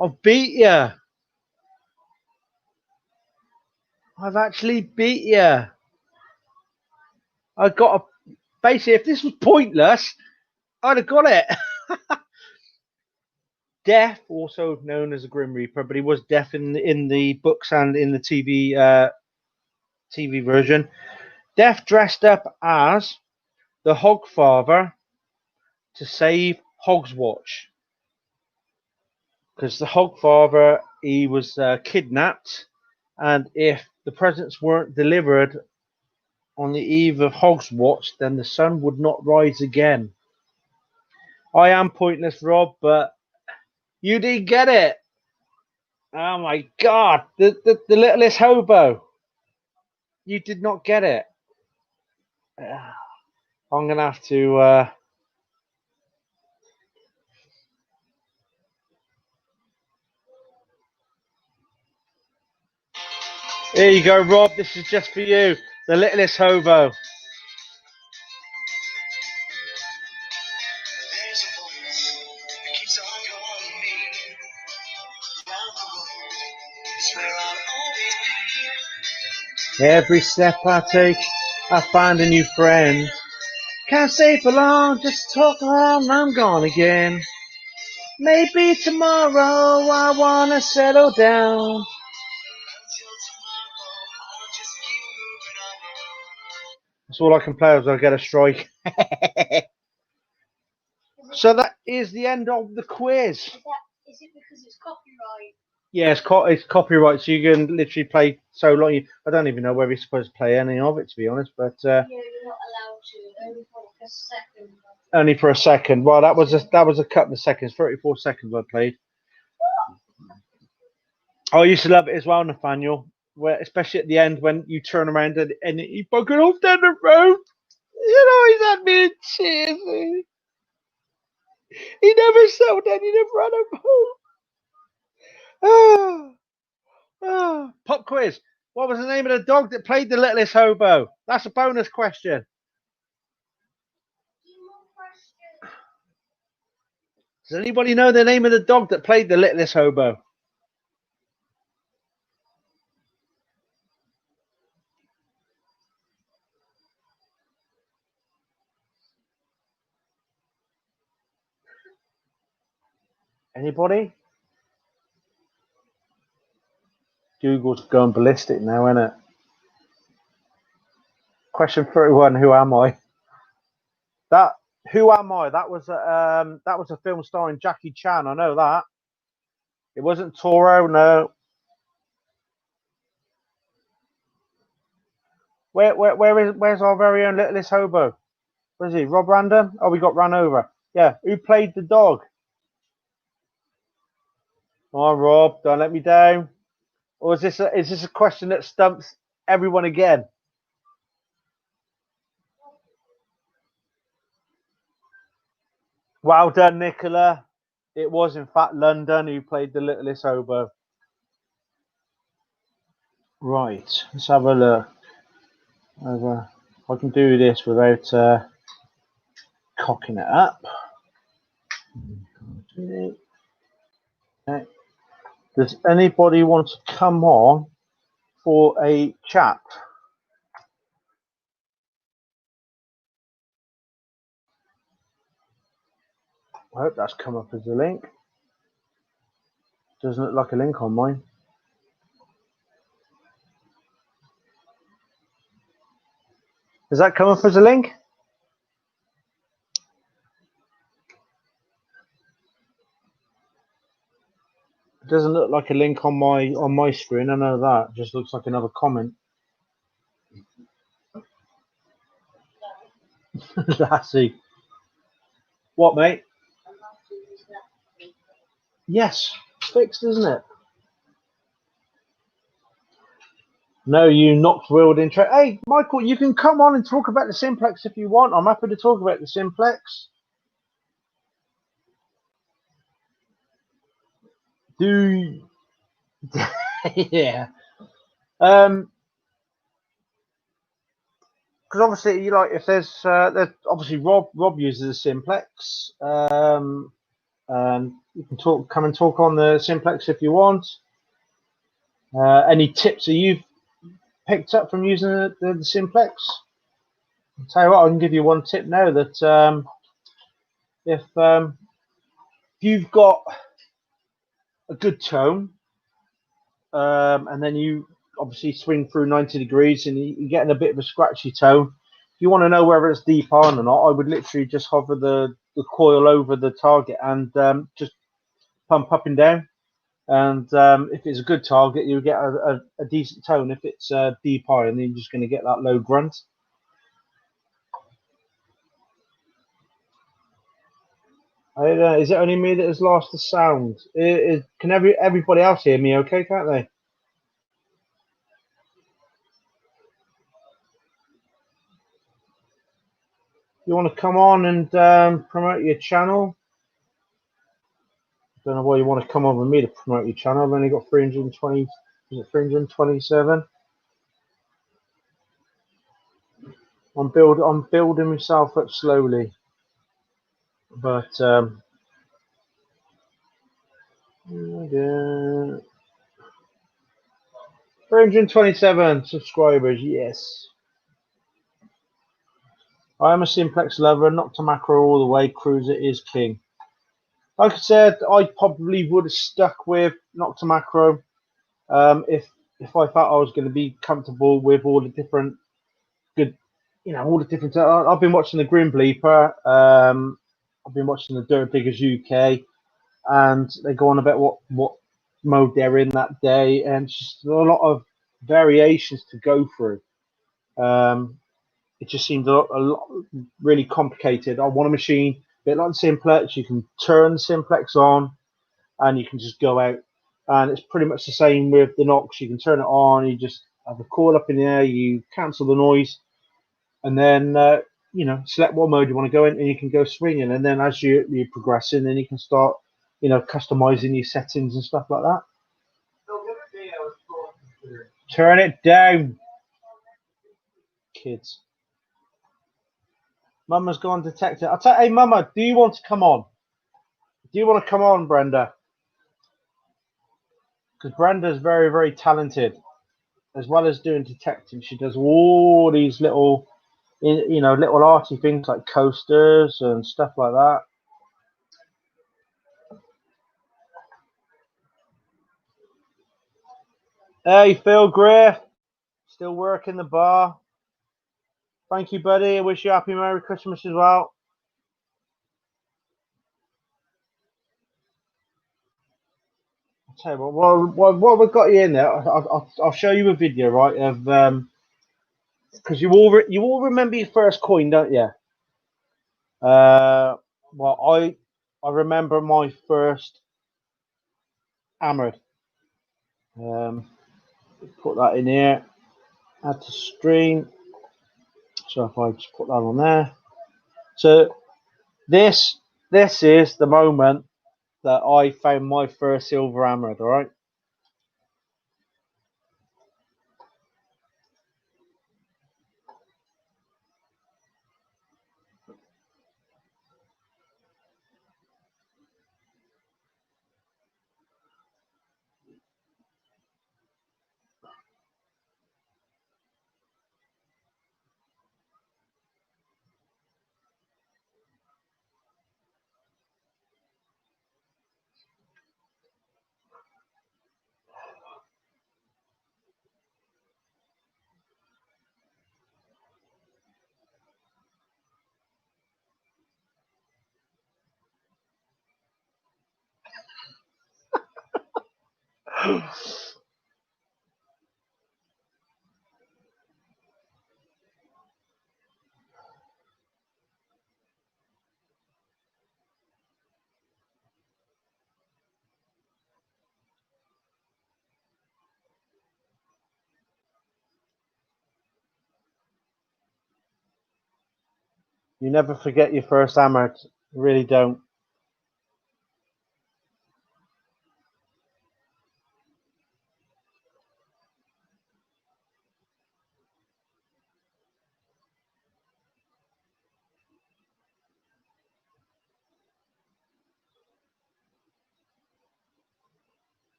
I've beat you. I've actually beat you. I got basically, if this was pointless, I'd have got it. Death, also known as a Grim Reaper, but he was deaf in the books and in the TV version. Death dressed up as the Hogfather to save Hogswatch, because the Hogfather, he was kidnapped, and if the presents weren't delivered on the eve of Hogswatch, then the sun would not rise again. I am pointless, Rob, but you did get it. Oh my God, the littlest hobo. You did not get it. I'm gonna have to. Here you go, Rob. This is just for you. The littlest hobo. Every step I take, I find a new friend. Can't stay for long, just talk around, I'm gone again. Maybe tomorrow I wanna settle down. That's all I can play as I get a strike. So that is the end of the quiz. Is it because it's copyright? Yeah, it's copyright, so you can literally play so long. I don't even know whether you're supposed to play any of it, to be honest. But yeah, you're not allowed to. Only for like a second. Only for a second. Well, that was a couple of seconds. 34 seconds I played. I used to love it as well, Nathaniel. Where, especially at the end when you turn around and he bugging off down the road. He's had me in tears. He never settled down. He never ran home. Pop quiz. What was the name of the dog that played the littlest hobo? That's a bonus question. Does anybody know the name of the dog that played the littlest hobo? Anybody? Google's going ballistic now, isn't it? Question 31, who am I? Who am I? That was a film starring Jackie Chan. I know that. It wasn't Toro, no. Where's our very own littlest hobo? Where's he? Rob Random? Oh, we got run over. Yeah, who played the dog? Oh, Rob, don't let me down. Or is this a question that stumps everyone again? Well done, Nicola. It was, in fact, London who played the littlest hobo. Right, let's have a look. If I can do this without cocking it up. Okay. Does anybody want to come on for a chat? I hope that's come up as a link. Doesn't look like a link on mine. Does that come up as a link? It doesn't look like a link on my screen. I know that. It just looks like another comment. Lassie. What, mate? Yes, it's fixed, isn't it? No, you knocked Willed in. Hey, Michael, you can come on and talk about the simplex if you want. I'm happy to talk about the simplex. Yeah. Because obviously, if there's obviously Rob uses a simplex. And you can come and talk on the simplex if you want. Any tips that you've picked up from using the simplex? I'll tell you what, I can give you one tip now that if you've got a good tone, and then you obviously swing through 90 degrees and you're getting a bit of a scratchy tone, if you want to know whether it's deep on or not, I would literally just hover the coil over the target and just pump up and down. And if it's a good target, you'll get a decent tone. If it's deep iron, then you're just going to get that low grunt. Is it only me that has lost the sound? Can everybody else hear me okay, can't they? You want to come on and promote your channel? Don't know why you want to come on with me to promote your channel. I've only got 320, is it 327? I'm building myself up slowly, but 327 subscribers. Yes, I am a simplex lover. Not to macro all the way. Cruiser is king. Like I said, I probably would have stuck with Nocta Macro if I felt I was going to be comfortable with all the different good, all the different. I've been watching the Grim Bleeper. I've been watching the Dirt Diggers UK, and they go on about what mode they're in that day, and just a lot of variations to go through. It just seemed a lot really complicated. I want a machine a bit like the simplex. You can turn the simplex on, and you can just go out. And it's pretty much the same with the Nox. You can turn it on. You just have the coil up in the air. You cancel the noise, and then select what mode you want to go in, and you can go swinging. And then as you're progressing, then you can start customizing your settings and stuff like that. Turn it down, kids. Mama's gone detective. Hey, Mama, do you want to come on? Do you want to come on, Brenda? Because Brenda's very, very talented. As well as doing detecting, she does all these little, little arty things like coasters and stuff like that. Hey, Phil Griff, still working the bar. Thank you, buddy. I wish you a happy Merry Christmas as well. I'll tell you what we've got you in there. I'll show you a video, right? Of because you all remember your first coin, don't you? Well, I remember my first hammered. Put that in here. Add to stream. So if I just put that on there. So this is the moment that I found my first silver hammered. All right. You never forget your first hammered. You really don't.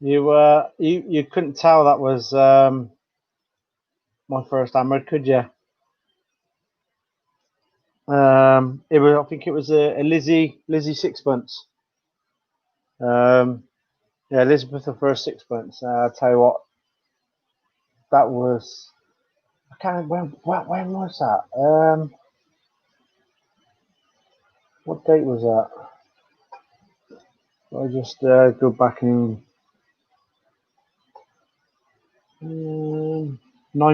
You couldn't tell that was my first hammered, could you? It was. I think it was a Lizzie sixpence. Yeah, Elizabeth the first sixpence. I'll tell you what, that was. I can't. When was that? What date was that? I just go back in 9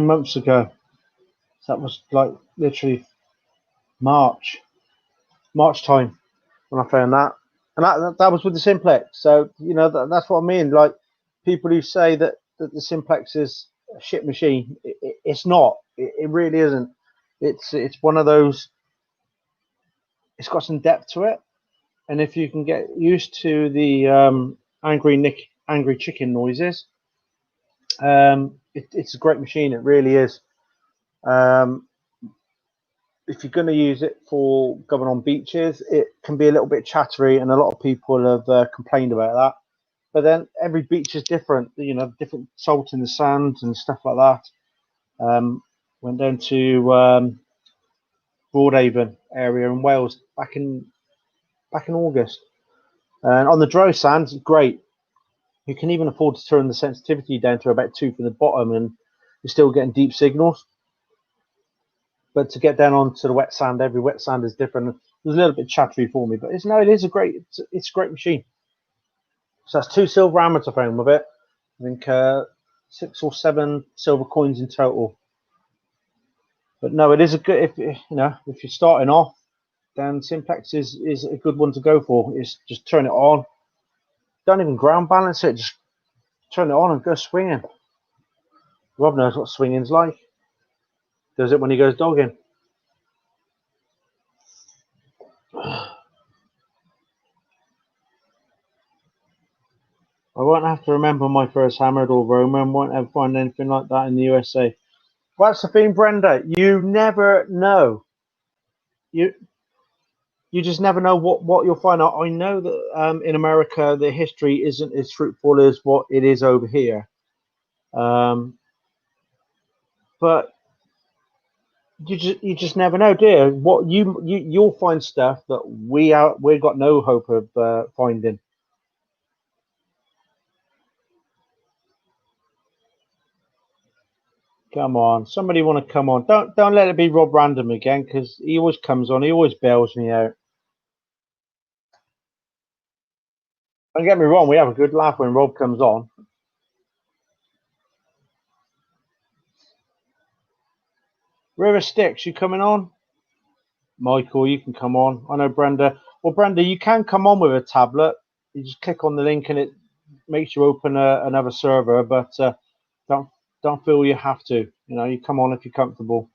months ago. So that was like literally March time when I found that, and that was with the simplex. So that's what I mean. Like people who say that the simplex is a shit machine, it's not. It really isn't. It's one of those. It's got some depth to it, and if you can get used to the angry chicken noises, it's a great machine. It really is. Um, if you're going to use it for going on beaches, it can be a little bit chattery, and a lot of people have complained about that. But then every beach is different, different salt in the sand and stuff like that. Went down to Broadhaven area in Wales back in August, and on the dry sands, great. You can even afford to turn the sensitivity down to about 2 for the bottom, and you're still getting deep signals. But to get down onto the wet sand, every wet sand is different. It was a little bit chattery for me, but it's a great machine. So that's 2 silver hammers I found with it. I think 6 or 7 silver coins in total. But no, it is a good if you're starting off, then simplex is a good one to go for. It's just turn it on. Don't even ground balance it. Just turn it on and go swinging. Rob knows what swinging's like. Does it when he goes dogging. I won't have to remember my first hammered or Roman. Won't ever find anything like that in the USA. Well, that's the thing, Brenda. You never know. you you just never know what you'll find out. I know that in America the history isn't as fruitful as what it is over here, but you just never know, dear. What you'll find stuff that we've got no hope of finding. Come on, somebody want to come on? Don't let it be Rob Random again, because he always comes on. He always bails me out. Don't get me wrong, we have a good laugh when Rob comes on. River Sticks, you coming on? Michael, you can come on. I know Brenda. Well, Brenda, you can come on with a tablet. You just click on the link and it makes you open another server, but don't feel you have to. You know, you come on if you're comfortable.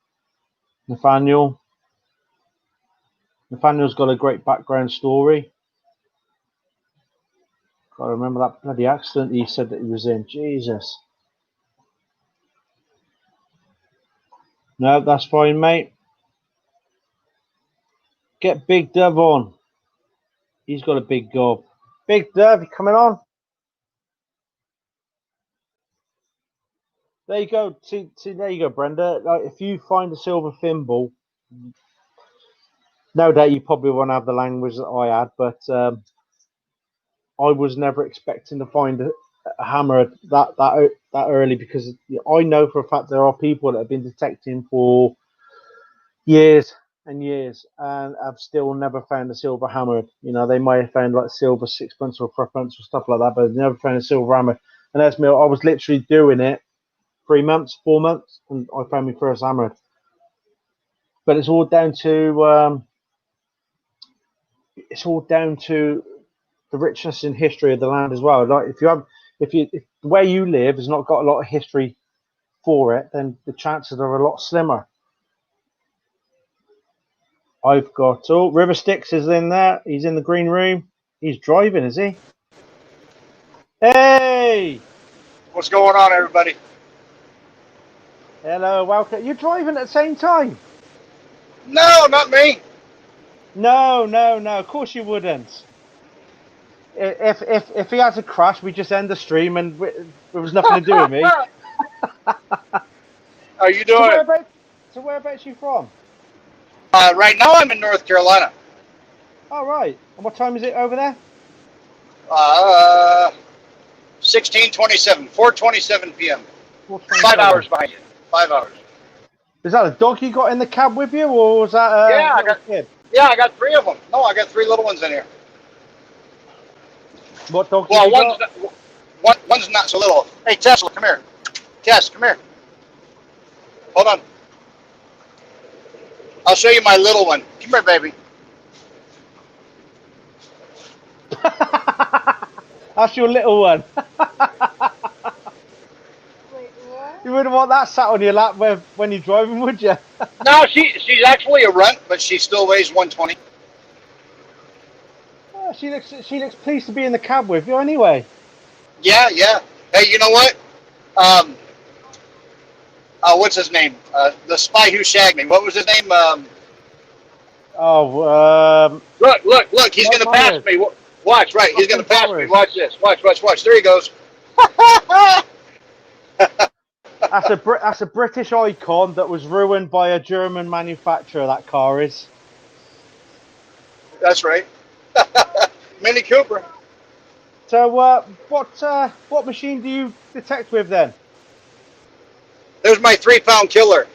Nathaniel's got a great background story. I remember that bloody accident he said that he was in. Jesus. No, that's fine, mate. Get Big Dove on. He's got a big gob. Big Dove, you coming on? There you go. See, there you go, Brenda. Like, if you find a silver thimble, no doubt you probably won't have the language that I had, but I was never expecting to find a hammer that early, because I know for a fact there are people that have been detecting for years and years and have still never found a silver hammer. You know, they might have found like silver sixpence or threepence or stuff like that, but they've never found a silver hammer. And that's me. I was literally doing it 3 months, 4 months, and I found my first hammer. But it's all down to the richness in history of the land as well. Like if where you live has not got a lot of history for it, then the chances are a lot slimmer. I've got River Sticks is in there. He's in the green room. He's driving, is he? Hey! What's going on, everybody? Hello, welcome. You're driving at the same time? No, not me. No. Of course you wouldn't. If he has a crash, we just end the stream, and there was nothing to do with me. How you doing? So whereabouts are you from? Right now I'm in North Carolina. All right. And what time is it over there? 16:27, 4:27 p.m. 4:27. 5 hours behind you. 5 hours. Is that a dog you got in the cab with you, or was that a kid? Yeah, I got 3 of them. No, I got 3 little ones in here. What dog? Well, one's not so little. Hey, Tesla, come here. Tess, come here. Hold on. I'll show you my little one. Come here, baby. That's your little one. Wait, what? You wouldn't want that sat on your lap when you're driving, would you? No, she's actually a runt, but she still weighs 120. Oh, she looks pleased to be in the cab with you anyway. Yeah. Hey, you know what? What's his name? The spy who shagged me. What was his name? Look. He's going to pass me. Watch, right. He's going to pass me. Watch this. Watch. There he goes. That's a British icon that was ruined by a German manufacturer, that car is. That's right. Mini Cooper. So what machine do you detect with then? There's my 3-pound killer.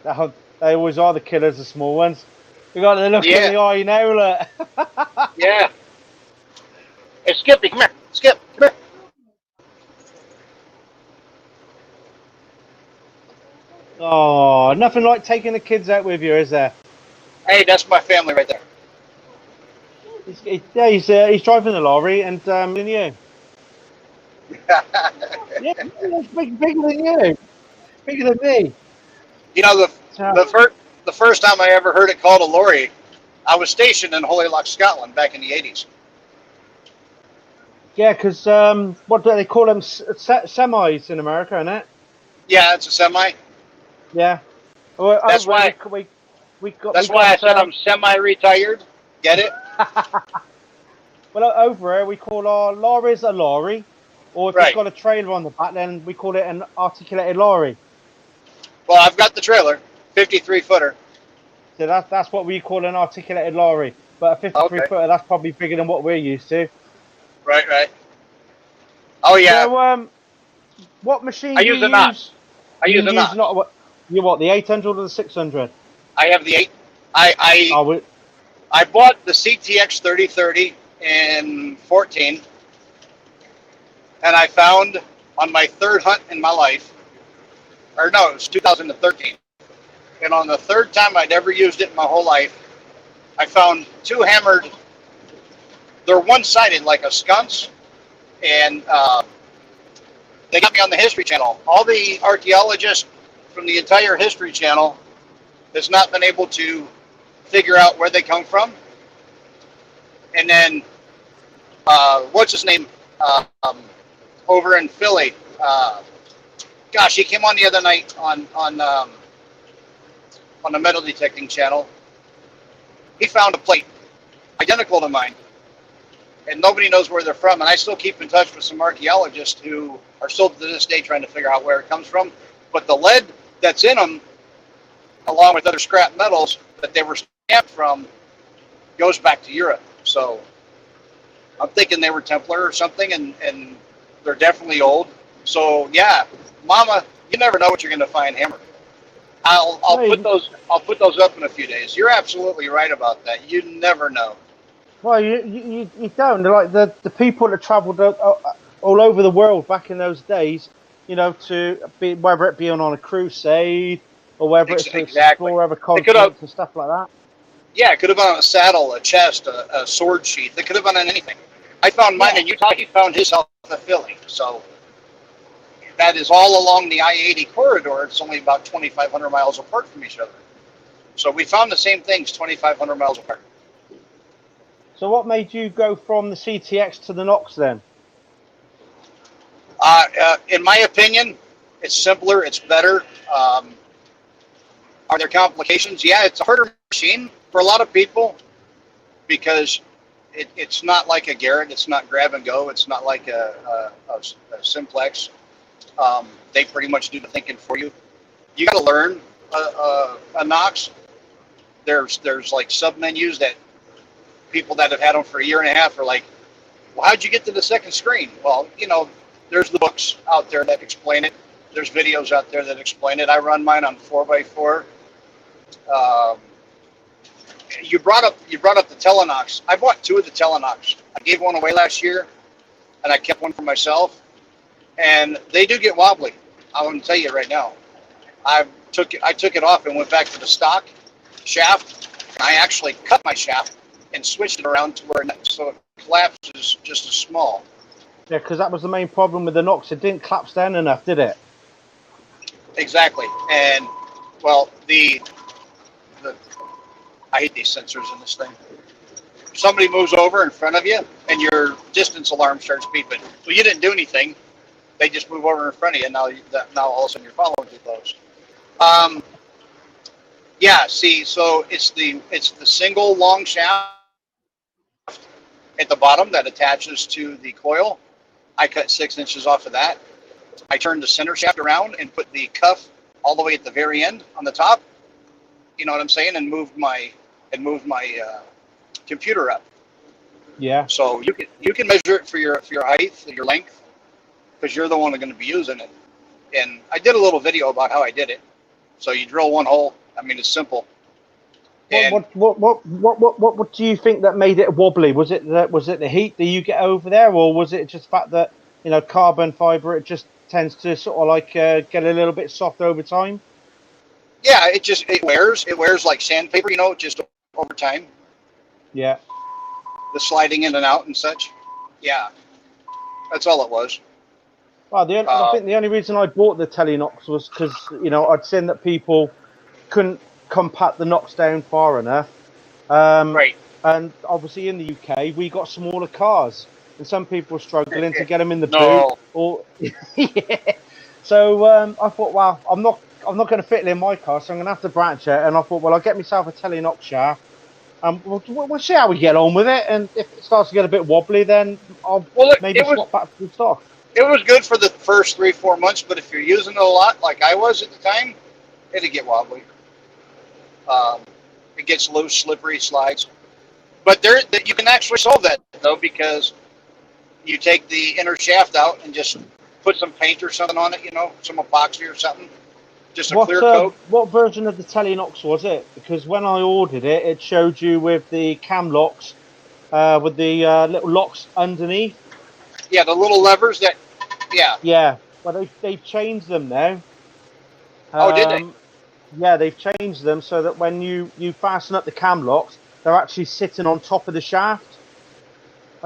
They always are the killers, the small ones. We got the look in the eye now, look. Yeah. Hey, Skippy, come here. Skip, come here. Oh, nothing like taking the kids out with you, is there? Hey, that's my family right there. He's driving the lorry and you. Yeah, he's bigger than you. Bigger than me. You know, the first time I ever heard it called a lorry, I was stationed in Holyloch, Scotland back in the 80s. Yeah, because what do they call them? Semis in America, isn't it? Yeah, it's a semi. Yeah. Well, That's why. That's why I said I'm semi-retired. Get it? Well, over here we call our lorries a lorry, or if Right. it's got a trailer on the back, then we call it an articulated lorry. Well, I've got the trailer, 53-footer. So that's what we call an articulated lorry. But a 53 Okay. footer, that's probably bigger than what we're used to. Right. Oh yeah. So what machine I do use you a knot. use? I use a use knot. not what? You what? The 800 or the 600? I have the 8. I bought the CTX 3030 in 14, and I found on my third hunt in my life, or no, it was 2013, and on the third time I'd ever used it in my whole life, I found 2 hammered. They're one-sided like a sconce, and they got me on the History Channel. All the archaeologists from the entire History Channel has not been able to figure out where they come from. And then, what's his name? Over in Philly. Gosh, he came on the other night on the metal detecting channel. He found a plate identical to mine, and nobody knows where they're from. And I still keep in touch with some archaeologists who are still to this day trying to figure out where it comes from. But the lead that's in them, along with other scrap metals that they were stamped from, goes back to Europe. So I'm thinking they were Templar or something, and they're definitely old. So yeah, Mama, you never know what you're going to find hammered. I'll put those up in a few days. You're absolutely right about that. You never know. Well, you don't. They're like the people that travelled all over the world back in those days, to be, whether it be on a crusade or whether it's to explore other continents and stuff like that. Yeah, it could have been on a saddle, a chest, a sword sheath. It could have been on anything. I found mine in Utah. He found his out in Philly. So that is all along the I-80 corridor. It's only about 2,500 miles apart from each other. So we found the same things 2,500 miles apart. So what made you go from the CTX to the Nox then? In my opinion, it's simpler. It's better. Are there complications? Yeah, it's a harder machine for a lot of people because it's not like a Garrett. It's not grab and go. It's not like a Simplex. They pretty much do the thinking for you. You got to learn a Nox. There's like sub menus that people that have had them for a year and a half are like, well, how'd you get to the second screen? Well, there's the books out there that explain it. There's videos out there that explain it. I run mine on 4x4. You brought up the Telenox. I bought 2 of the Telenox. I gave one away last year, and I kept one for myself. And they do get wobbly. I'm going to tell you right now. I took it off and went back to the stock shaft. I actually cut my shaft and switched it around to where so it collapses just as small. Yeah, because that was the main problem with the Nox. It didn't collapse down enough, did it? Exactly. And well, I hate these sensors in this thing. Somebody moves over in front of you, and your distance alarm starts beeping. Well, you didn't do anything. They just move over in front of you, and now all of a sudden you're following too close. Yeah. See, so it's the single long shaft at the bottom that attaches to the coil. I cut 6 inches off of that. I turned the center shaft around and put the cuff all the way at the very end on the top. You know what I'm saying? And moved my computer up. Yeah. So you can measure it for your height, your length, because you're the one that's going to be using it. And I did a little video about how I did it. So you drill one hole. I mean, it's simple. What do you think that made it wobbly? Was it the heat that you get over there, or was it just the fact that carbon fiber, it just tends to sort of like get a little bit soft over time? Yeah, it wears like sandpaper, just over time. Yeah. The sliding in and out and such. Yeah, that's all it was. Well, I think the only reason I bought the Telenox was because I'd seen that people couldn't compact the Nox down far enough. Right. And obviously in the UK we got smaller cars, and some people are struggling to get them in the boot. Or yeah. So I thought, well, I'm not going to fit it in my car, so I'm going to have to branch it. And I thought, well, I'll get myself a Telenox shaft. We'll see how we get on with it. And if it starts to get a bit wobbly, then I'll maybe swap back to the stock. It was good for the first 3-4 months, but if you're using it a lot, like I was at the time, it'd get wobbly. It gets loose, slippery, slides. But you can actually solve that, though, because you take the inner shaft out and just put some paint or something on it, some epoxy or something. Just a clear coat. What version of the Telenox was it? Because when I ordered it, it showed you with the cam locks, with the little locks underneath. Yeah, the little levers that, yeah. Yeah, well, they've changed them now. Oh, did they? Yeah, they've changed them so that when you fasten up the cam locks, they're actually sitting on top of the shaft.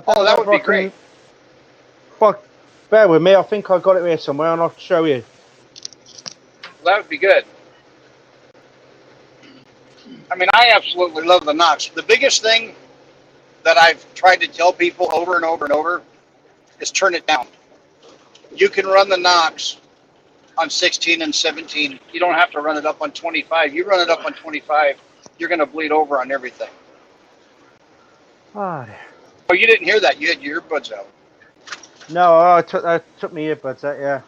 Oh, that would be great. But bear with me, I think I got it here somewhere, and I'll show you. Well, that would be good. I mean, I absolutely love the Nox. The biggest thing that I've tried to tell people over and over and over is turn it down. You can run the Nox on 16 and 17. You don't have to run it up on 25. You run it up on 25, you're going to bleed over on everything. Oh, you didn't hear that. You had your earbuds out. No, I took my earbuds out, yeah.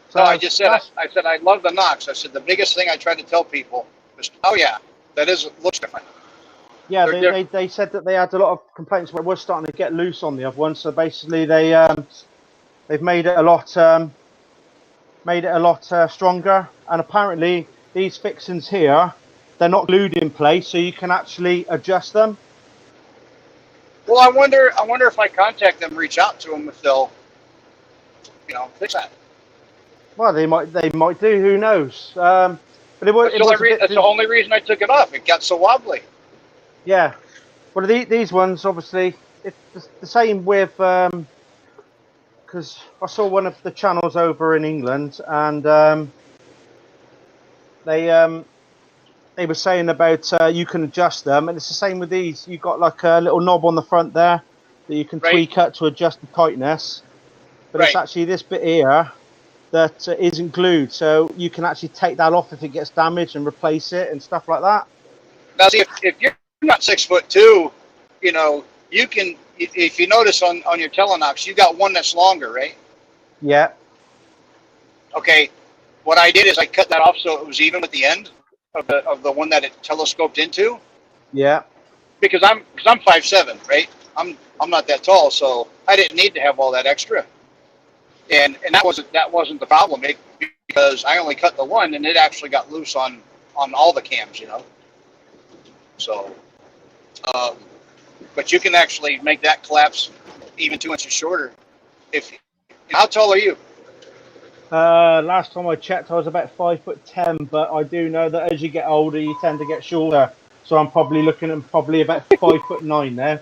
So no, I just said, I said I love the Nox. I said the biggest thing I tried to tell people was, oh yeah, looks different. Yeah, they said that they had a lot of complaints where it was starting to get loose on the other one. So basically, they've made it a lot stronger. And apparently, these fixings here, they're not glued in place, so you can actually adjust them. Well, I wonder if I contact them, reach out to them, if they'll, fix that. Well, they might do. Who knows? But that's the only reason I took it off. It got so wobbly. Yeah. Well, these ones, obviously, it's the same with, because I saw one of the channels over in England, and they were saying about you can adjust them, and it's the same with these. You've got like a little knob on the front there that you can tweak up to adjust the tightness, but it's actually this bit here that isn't glued, so you can actually take that off if it gets damaged and replace it and stuff like that. Now, see, if you're not 6'2", you can. If you notice on your Telenox, you got one that's longer, right? Yeah. Okay. What I did is I cut that off so it was even with the end of the one that it telescoped into. Yeah. Because I'm 5'7", right? I'm not that tall, so I didn't need to have all that extra. And that wasn't the problem, because I only cut the one, and it actually got loose on all the cams, So, but you can actually make that collapse even 2 inches shorter. How tall are you? Last time I checked, I was about 5'10", but I do know that as you get older, you tend to get shorter. So I'm probably looking at about 5'9" now.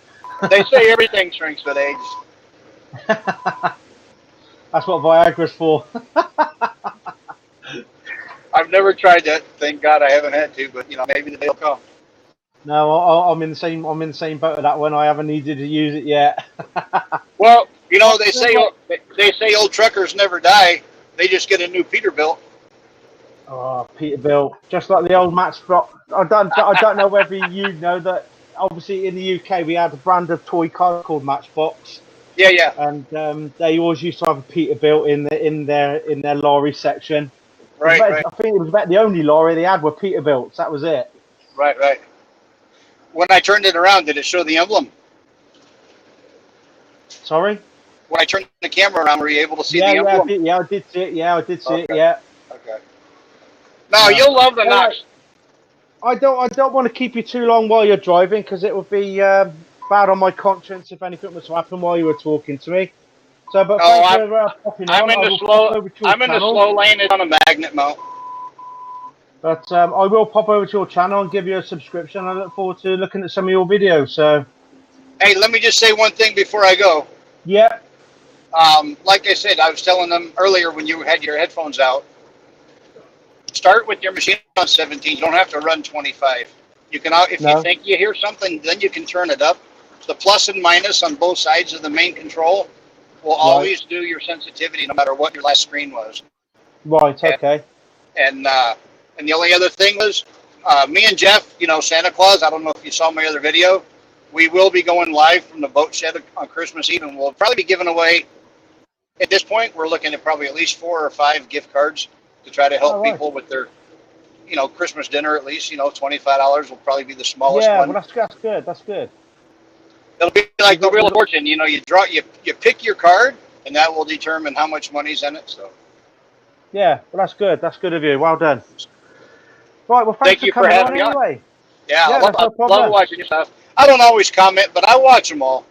They say everything shrinks with age. That's what Viagra's for. I've never tried that. Thank God I haven't had to, but maybe the day will come. No, I'm in the same boat with that one. I haven't needed to use it yet. Well, they say old truckers never die. They just get a new Peterbilt. Oh, Peterbilt, just like the old Matchbox. I don't know whether you know that. Obviously, in the UK, we had a brand of toy car called Matchbox. Yeah, yeah. And they always used to have a Peterbilt in their lorry section. Right. I think it was about the only lorry they had were Peterbilts. That was it. Right. When I turned it around, did it show the emblem? Sorry? When I turned the camera around, were you able to see the emblem? I did see it. Yeah, I did see it. Yeah. Okay. Now you'll love the Nox. I don't want to keep you too long while you're driving, because it would be bad on my conscience if anything was to happen while you were talking to me. So, but I'm in the slow lane. It's on a magnet mount. But I will pop over to your channel and give you a subscription. I look forward to looking at some of your videos. So, hey, let me just say one thing before I go. Yeah. Like I said, I was telling them earlier when you had your headphones out. Start with your machine on 17. You don't have to run 25. You can, if you think you hear something, then you can turn it up. The plus and minus on both sides of the main control will always do your sensitivity, no matter what your last screen was. Right. Okay. And And the only other thing was, me and Jeff, Santa Claus, I don't know if you saw my other video, we will be going live from the boat shed on Christmas Eve, and we'll probably be giving away, at this point, we're looking at probably at least 4 or 5 gift cards to try to help people with their, Christmas dinner at least. $25 will probably be the smallest one. Yeah, well, that's good. That's good. It'll be like the Wheel of Fortune. You pick your card, and that will determine how much money's in it. So. Yeah, well, that's good. That's good of you. Well done. Right, well, thank for you coming for having on me anyway. On. Yeah, I no problem. love watching your stuff. I don't always comment, but I watch them all.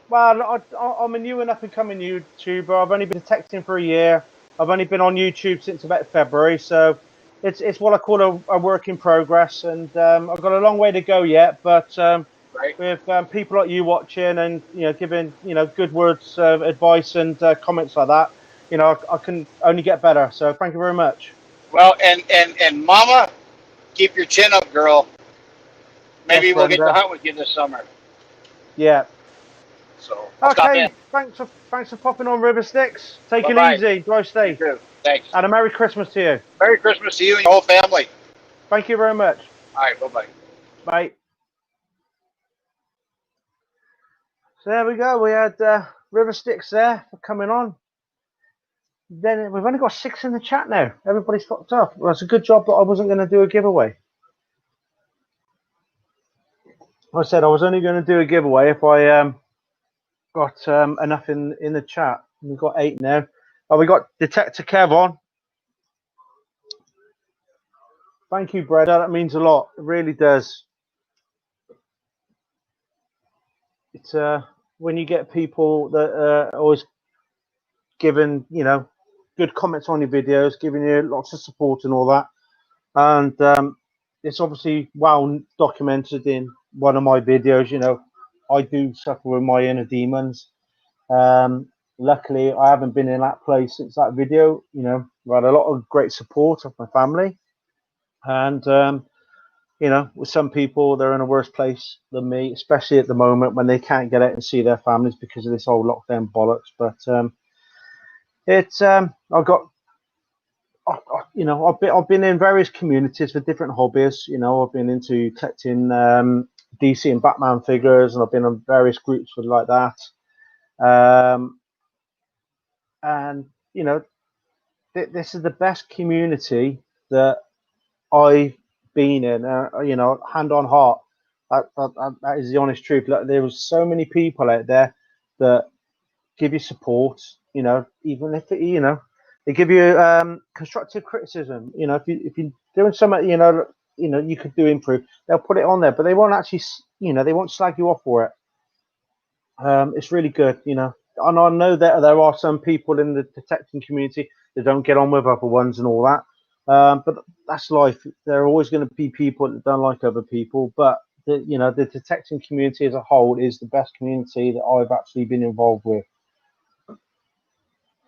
Well, I'm a new and up-and-coming YouTuber. I've only been detecting for a year. I've only been on YouTube since about February, so it's what I call a work in progress, and I've got a long way to go yet. But with people like you watching and giving good words of advice and comments like that, I can only get better. So thank you very much. Well, and Mama, keep your chin up, girl. Maybe we'll get to hunt with you this summer. Yeah. So okay, thanks for popping on, River Sticks. Take it easy, drive safe. You too. Thanks. And a Merry Christmas to you. Merry Christmas to you and your whole family. Thank you very much. All right, bye-bye. Bye. So there we go. We had River Sticks there for coming on. Then we've only got 6 in the chat now. Everybody's fucked up. Well, it's a good job that I wasn't going to do a giveaway. I said I was only going to do a giveaway if I got enough in the chat. We've got 8 now. Oh, we got Detector Kev on. Thank you, Breda. That means a lot. It really does. It's when you get people that are always giving good comments on your videos, giving you lots of support and all that, and it's obviously well documented in one of my videos. I do suffer with my inner demons. Luckily, I haven't been in that place since that video. I had a lot of great support of my family, and with some people, they're in a worse place than me, especially at the moment when they can't get out and see their families because of this whole lockdown bollocks. But I've been in various communities for different hobbies. I've been into collecting DC and Batman figures, and I've been on various groups with like that. And this is the best community that I've been in. Hand on heart, that is the honest truth. There was so many people out there that give you support. Even if they give you constructive criticism. If you're doing something, you could do improve. They'll put it on there, but they won't actually, they won't slag you off for it. It's really good, And I know that there are some people in the detecting community that don't get on with other ones and all that. But that's life. There are always going to be people that don't like other people. But the detecting community as a whole is the best community that I've actually been involved with.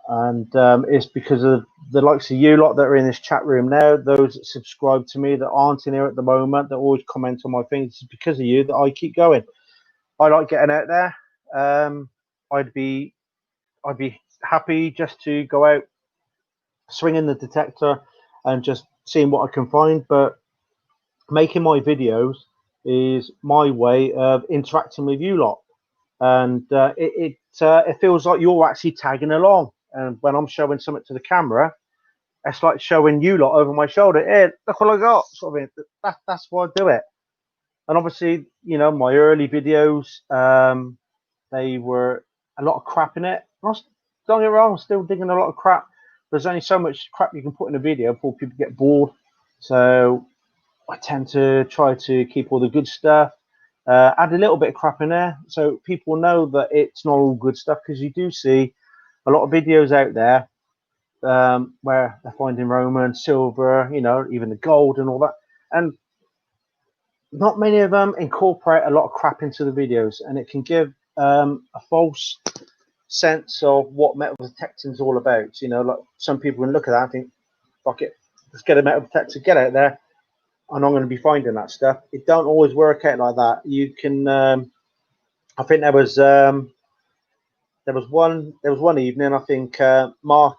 And it's because of the likes of you lot that are in this chat room now, those that subscribe to me that aren't in here at the moment, that always comment on my things. It's because of you that I keep going. I like getting out there. I'd be happy just to go out, swinging the detector, and just seeing what I can find. But making my videos is my way of interacting with you lot, and it feels like you're actually tagging along. And when I'm showing something to the camera, it's like showing you lot over my shoulder. Hey, look what I got. Sort of. That's why I do it. And obviously, my early videos, they were a lot of crap in it. Don't get me wrong, I'm still digging a lot of crap. There's only so much crap you can put in a video before people get bored. So I tend to try to keep all the good stuff, add a little bit of crap in there so people know that it's not all good stuff, because you do see a lot of videos out there where they're finding Roman, silver, even the gold and all that. And not many of them incorporate a lot of crap into the videos, and it can give a false sense of what metal detecting is all about. Like some people can look at that and think, fuck it, let's get a metal detector, get out there, and I'm going to be finding that stuff. It don't always work out like that. You can, I think there was one evening, I think Mark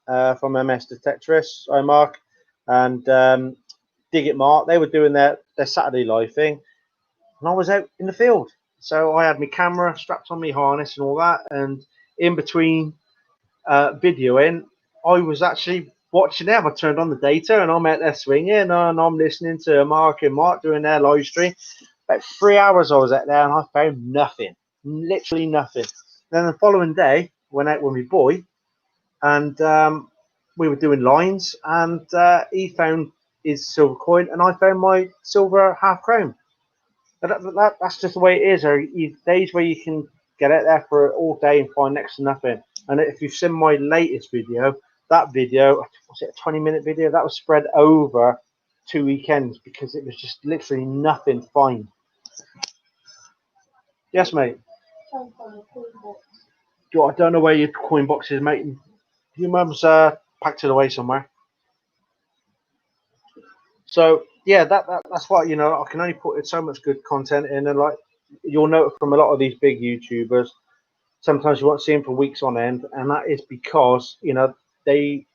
from MS Detectorist, Mark, and Dig It Mark. They were doing their Saturday live thing, and I was out in the field. So I had my camera strapped on my harness and all that, and in between videoing, I was actually watching them. I turned on the data, and I'm out there swinging, and I'm listening to Mark and Mark doing their live stream. About 3 hours I was out there, and I found nothing, literally nothing. Then the following day, went out with my boy, and we were doing lines, and he found his silver coin, and I found my silver half crown. That's just the way it is. There are days where you can get out there for all day and find next to nothing. And if you've seen my latest video, that video, was it a 20-minute video? That was spread over 2 weekends because it was just literally nothing fine. Yes, mate. I don't know where your coin box is, mate. Your mum's packed it away somewhere. So yeah, that's what, I can only put so much good content in, and like you'll note from a lot of these big YouTubers, sometimes you won't see them for weeks on end, and that is because they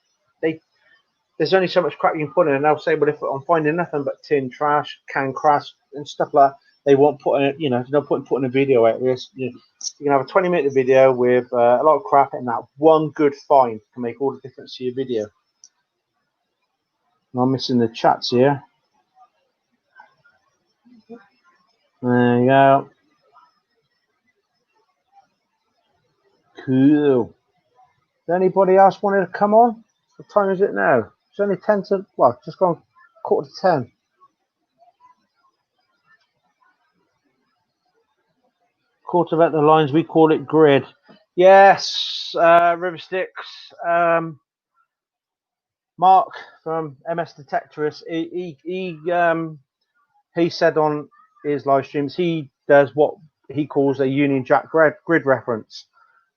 there's only so much crap you can put in, and they'll say, well, if I'm finding nothing but tin trash, can crash, and stuff like that, they won't put in, no point in putting a video out there. You can have a 20-minute video with a lot of crap, and that one good find can make all the difference to your video. I'm missing the chats here. There you go. Cool. Does anybody else want to come on? What time is it now? It's only 10 to, well, just gone 9:45. Quarter about the lines, we call it grid. Yes, River Sticks. Mark from MS Detectorist, he said on his live streams, he does what he calls a Union Jack grid reference.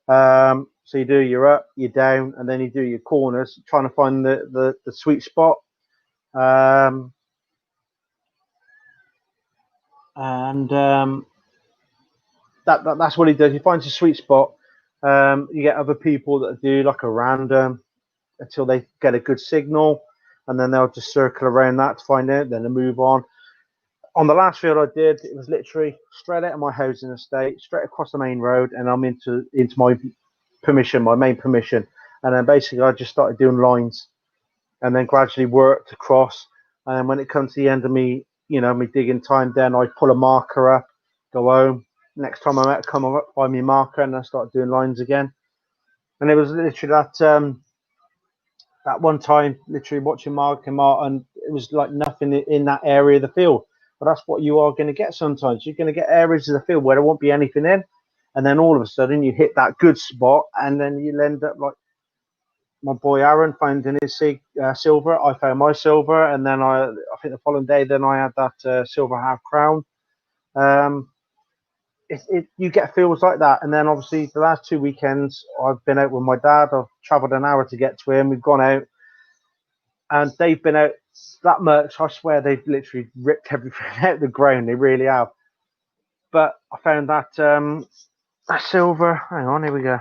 So you do your up, your down, and then you do your corners, trying to find the sweet spot. That's what he does. He finds a sweet spot. You get other people that do like a random until they get a good signal, and then they'll just circle around that to find it, then they move on. On the last field I did, it was literally straight out of my housing estate, straight across the main road, and I'm into my permission, my main permission. And then basically I just started doing lines and then gradually worked across. And then when it comes to the end of me digging time, then I pull a marker up, go home. Next time I'm out, come up by my marker, and I start doing lines again. And it was literally that one time, literally watching Mark, and it was like nothing in that area of the field. But that's what you are going to get sometimes. You're going to get areas of the field where there won't be anything in, and then all of a sudden you hit that good spot, and then you'll end up like my boy Aaron finding his silver. I found my silver, and then I think the following day, then I had that silver half crown. You get fields like that, and then obviously the last 2 weekends I've been out with my dad. I've travelled an hour to get to him. We've gone out, and they've been out that much. I swear they've literally ripped everything out of the ground. They really have. But I found that silver. Hang on, here we go.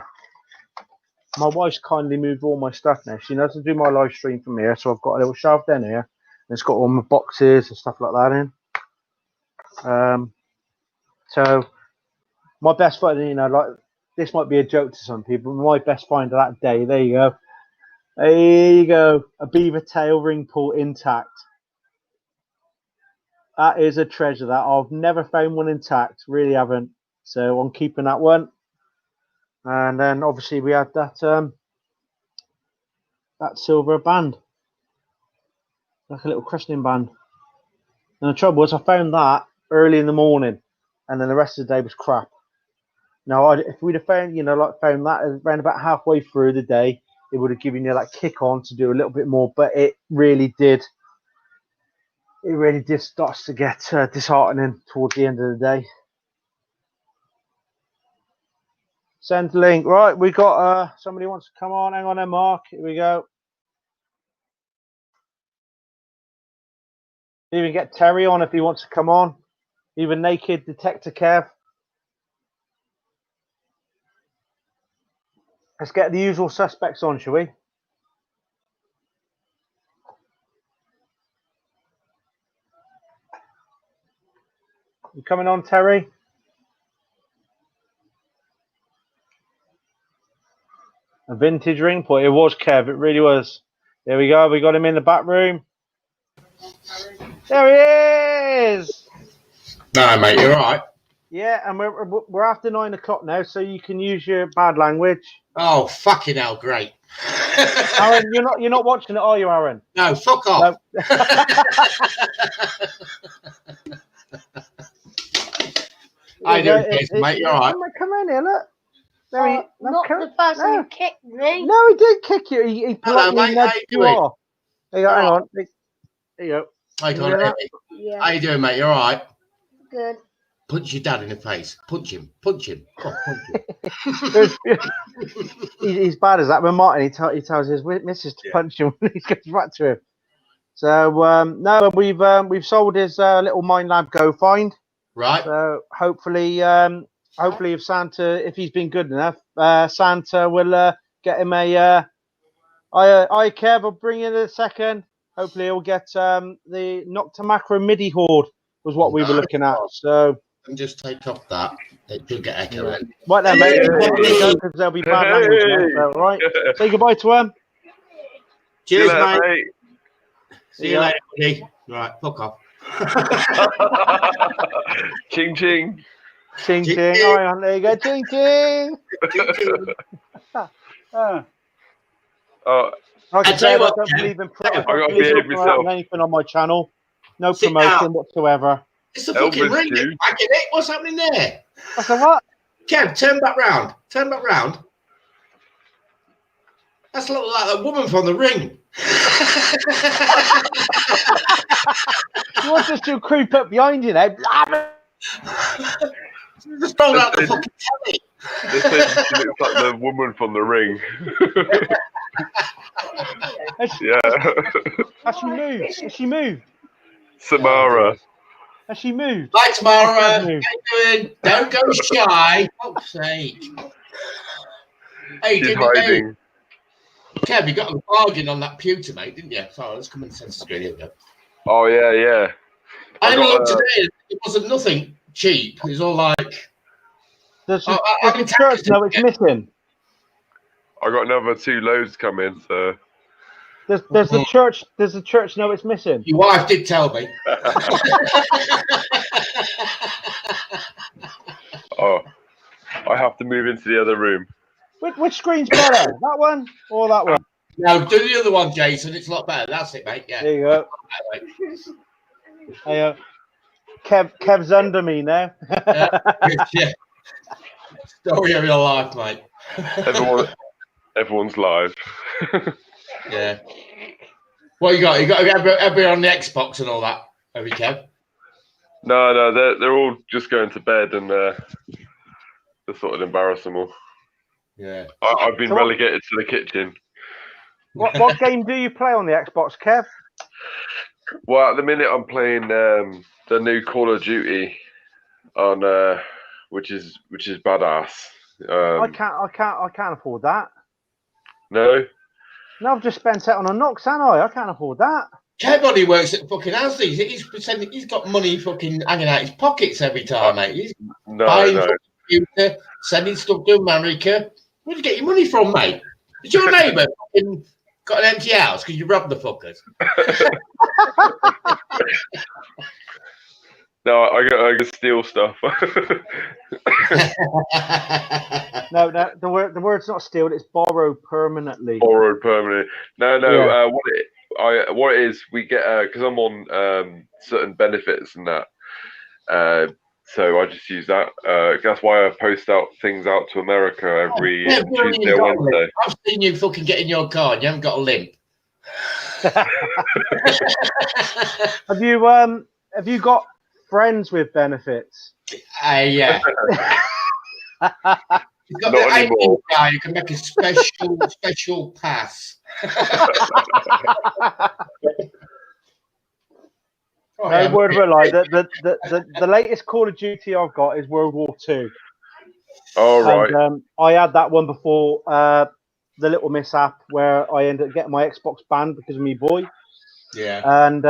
My wife's kindly moved all my stuff now. She knows to do my live stream from here, so I've got a little shelf down here, and it's got all my boxes and stuff like that in. So my best find, like this might be a joke to some people. My best find of that day. There you go. There you go. A beaver tail ring pull intact. That is a treasure. That I've never found one intact. Really haven't. So I'm keeping that one. And then obviously we had that silver band, like a little christening band. And the trouble was, I found that early in the morning, and then the rest of the day was crap. Now, if we'd have found, found that around about halfway through the day, it would have given you that kick on to do a little bit more. But it really did. It really did start to get disheartening towards the end of the day. Send link. Right, we got somebody wants to come on. Hang on there, Mark. Here we go. Even get Terry on if he wants to come on. Even Naked Detector Kev. Let's get the usual suspects on, shall we? You coming on, Terry? A vintage ring point. It was Kev. It really was. There we go. We got him in the back room. There he is. No, mate, you're all right. Yeah, and we're after 9 o'clock now, so you can use your bad language. Oh, fucking hell, great. Aaron, you're not watching it, are you, Aaron? No, fuck off. No. How you doing, Jason, mate? You all right? Come in here, look. There Not the person who kicked me. No, he did kick you. He politely nudged you off. There you go, hang on. There you go. Hey, Yeah. how you doing, mate? You all right? Good. Punch your dad in the face. Punch him. Punch him. Come on, punch him. He's bad as that. When Martin, he tells his missus to punch him when he goes back to him. So no, we've sold his little Mind Lab Go find. Right. So hopefully if Santa, if he's been good enough, Santa will get him a. I Kev will bring in a second. Hopefully he'll get the Noctamacro MIDI Horde was what we were looking at. So. And just take off that. It could get echoing. Right then, mate. Because there'll be bad language there. So, all right. Say goodbye to him. Cheers, mate. See you later, buddy. Right, fuck off. Ching ching. Ching ching. All right, there you go. Ching ching. Oh, Like I said, I don't believe in anything on my channel. No promotion whatsoever. It's the fucking ring. Back in it. What's happening there? I said what? Kev, turn back round. Turn back round. That's like that woman from the ring. You want us to creep up behind you now? Just roll out the fucking telly. They say she looks like the woman from the ring. Yeah. Has she moved? Has she moved? Samara. Has she moved? Bye, Tamara. How you doing? Don't go shy. For fuck's sake. Hey, She's hiding. Kev, you got a bargain on that pewter, mate, didn't you? Sorry, let's come in the centre screen. Here we go. Oh, yeah. I had a look today. It wasn't nothing cheap. It was all like... Does the church know it's missing? I got another 2 loads coming, so... Does the church know it's missing? Your wife did tell me. Oh, I have to move into the other room. Which screen's better? That one or that one? No, do the other one, Jason. It's a lot better. That's it, mate. Yeah. There you go. Hey, Kev's under me now. Yeah. Story of your life, mate. Everyone's live. Yeah. What you got? You got everybody on the Xbox and all that, have you, Kev? No, they're all just going to bed and they're sort of embarrassable. Yeah. I've been relegated to the kitchen. What game do you play on the Xbox, Kev? Well, at the minute I'm playing the new Call of Duty on which is badass. I can't afford that. No, I've just spent it on a Nox, haven't I? I can't afford that. Kev only works at fucking Ashley's. He's got money fucking hanging out his pockets every time, mate. He's buying computer, sending stuff to America. Where'd you get your money from, mate? Is your neighbour fucking got an empty house because you robbed the fuckers? No, I can steal stuff. No, the word's not steal. It's borrowed permanently. Borrowed permanently. No. Yeah. What it is, we get because I'm on certain benefits and that. So I just use that. That's why I post out things out to America every Tuesday or Wednesday. I've seen you fucking get in your car and you haven't got a limp. Have you got friends with benefits? Yeah. You've got Not anymore. Guy who can make a special pass. No word of a lie. The latest Call of Duty I've got is World War II. Oh, right. And, I had that one before the little mishap where I ended up getting my Xbox banned because of me boy. Yeah. And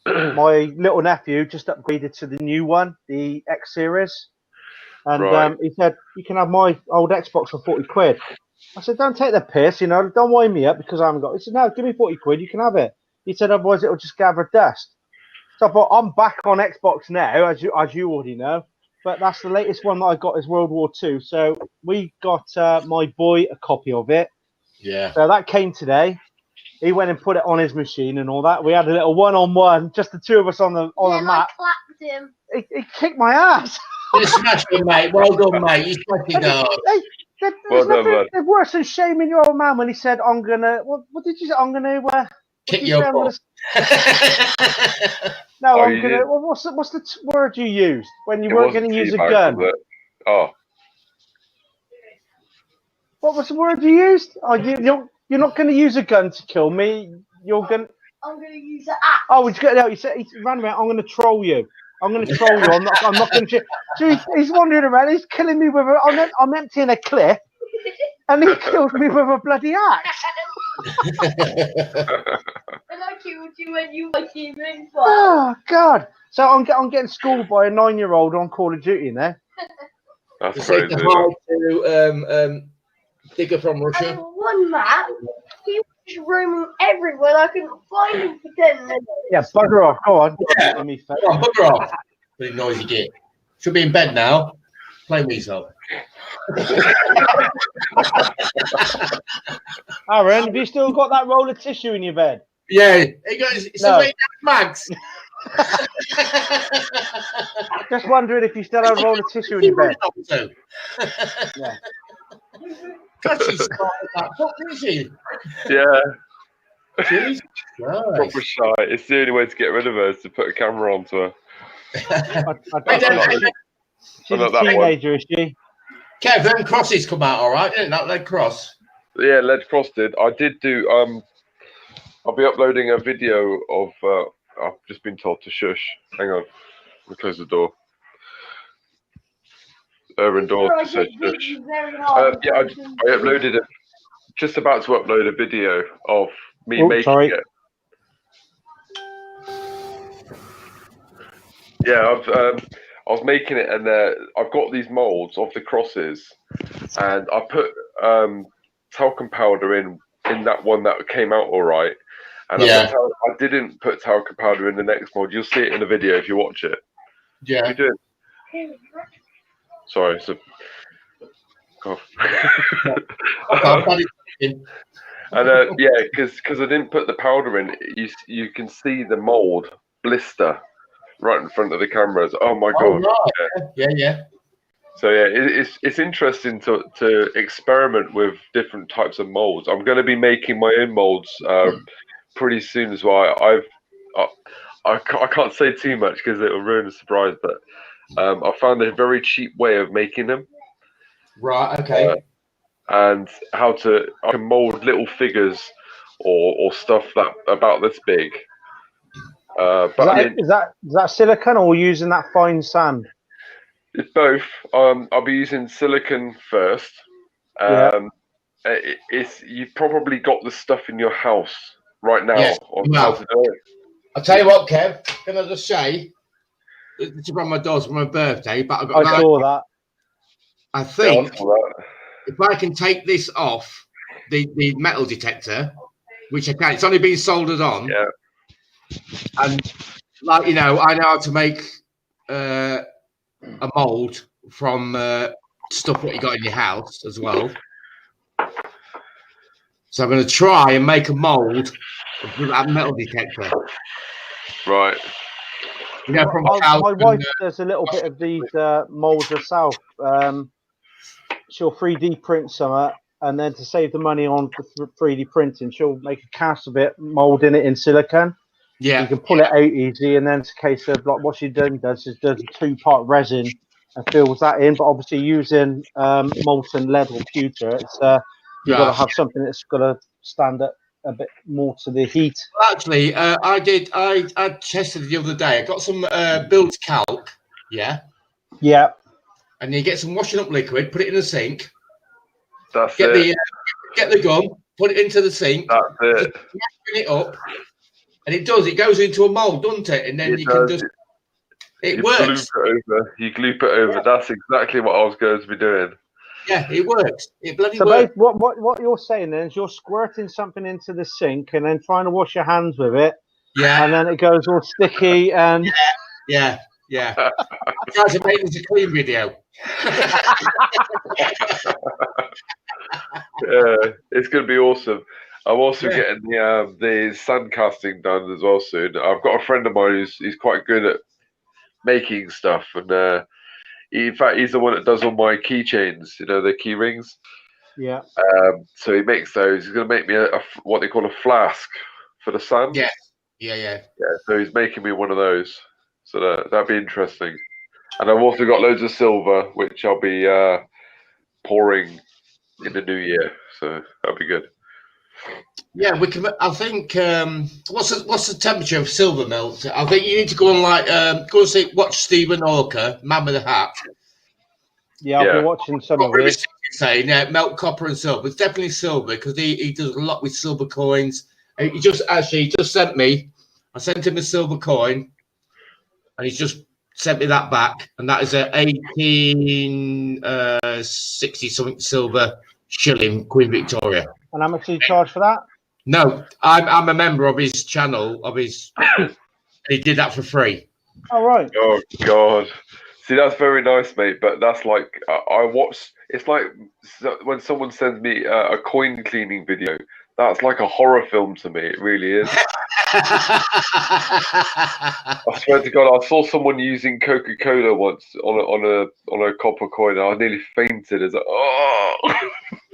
my little nephew just upgraded to the new one, the X series, and he said you can have my old Xbox for 40 quid. I said, don't take the piss, don't wind me up because I haven't got it. He said, no, give me 40 quid, you can have it. He said, otherwise it'll just gather dust. So I thought, I'm back on Xbox now, as you already know. But that's the latest one that I got is World War II. So we got my boy a copy of it. Yeah. So that came today. He went and put it on his machine and all that. We had a little one-on-one, just the two of us on the map. I clapped him. He kicked my ass. You smashed it, mate. Well done, mate. You smashed it hard. There's nothing worse than shaming your old man when he said, I'm going to... What did you say? I'm going to... Kick your butt. No, I'm going to... What's the word you used when you weren't going to use a gun? Oh. What was the word you used? Oh, you're not going to use a gun to kill me. You're going... I'm going to use an axe. Oh, he said, he ran around, I'm going to troll you. I'm going to troll you. I'm not going to... So he's wandering around. He's killing me with a... I'm emptying a clip, and he kills me with a bloody axe. And I killed you when you were human. Oh, God. So I'm getting schooled by a 9-year-old on Call of Duty now. That's crazy. To digger from Russia. And one map, he was just roaming everywhere. I couldn't find him for 10 minutes. Yeah, bugger off. Go on. Yeah. Come on, bugger off. Pretty noisy git. Should be in bed now. Play me yourself. Aaron, have you still got that roll of tissue in your bed? Yeah. It's a mags. Just wondering if you still have a roll of tissue in your bed. Yeah. God, she started that book, didn't she? Yeah. Jesus Proper Christ. shy. It's the only way to get rid of her is to put a camera onto her. She's a teenager, is she? Kev, them crosses come out all right, didn't that lead cross? Yeah, lead cross did. I did do. I'll be uploading a video of. I've just been told to shush. Hang on. I'll close the door. Urban door said shush. Yeah, I uploaded it. Just about to upload a video of me making it. Yeah, I was making it, and I've got these molds of the crosses, and I put talcum powder in that one that came out all right, and I didn't put talcum powder in the next mold. You'll see it in the video if you watch it. Yeah. You did. Sorry. So. God. And yeah, because I didn't put the powder in, you can see the mold blister right in front of the cameras. Oh my God! Right. Yeah. So yeah, it's interesting to experiment with different types of molds. I'm going to be making my own molds pretty soon as well. I can't say too much because it will ruin the surprise, but I found a very cheap way of making them. Right. Okay. And I can mold little figures or stuff that about this big. Is that silicone or using that fine sand? It's both. I'll be using silicone first. You've probably got the stuff in your house right now. Yes, how to do it. I'll tell you what, Kev. Can I just say, it's around my daughter's for my birthday, but I saw that. I think if I can take this off the metal detector, which I can, it's only been soldered on. Yeah. And I know how to make a mold from stuff what you got in your house as well. So I'm going to try and make a mold with that metal detector. Right. From my wife does a little bit of these molds herself. She'll 3D print some, and then to save the money on 3D printing, she'll make a cast of it, molding it in silicone. Yeah, you can pull it out easy, and then it's a case of like what she does is does a 2-part resin and fills that in. But obviously using molten lead or pewter, it's you've got to have something that's got to stand up a bit more to the heat. Well, actually, I tested the other day. I got some built calc. Yeah. And you get some washing up liquid, put it in the sink. Get the gun, put it into the sink. That's it. Bring it up. And it does. It goes into a mold, doesn't it? And then It you does. can just. It works. You gloop it over. Yeah. That's exactly what I was going to be doing. Yeah, it works. It bloody So works. what you're saying then is you're squirting something into the sink and then trying to wash your hands with it. Yeah. And then it goes all sticky and. Yeah. I tried to make this a clean video. Yeah, it's going to be awesome. I'm also getting the sand casting done as well soon. I've got a friend of mine who's quite good at making stuff, and in fact, he's the one that does all my keychains. You know, the key rings. Yeah. So he makes those. He's going to make me what they call a flask for the sand. Yeah. So he's making me one of those. So that'd be interesting. And I've also got loads of silver, which I'll be pouring in the new year. So that'll be good. Yeah, we can. I think. What's the temperature of silver melt? I think you need to go on go and watch Stephen Hawker, Man with a Hat. Yeah, I've been watching some of it. Saying melt copper and silver. It's definitely silver because he does a lot with silver coins. He just sent me. I sent him a silver coin, and he's just sent me that back, and that is a 1860 something silver shilling Queen Victoria. And how much do you charge for that? No, I'm a member of his channel. He did that for free. Oh right. Oh God. See, that's very nice, mate. But that's like I watch. It's like when someone sends me a coin cleaning video. That's like a horror film to me. It really is. I swear to God, I saw someone using Coca-Cola once on a copper coin. And I nearly fainted. It's like, oh.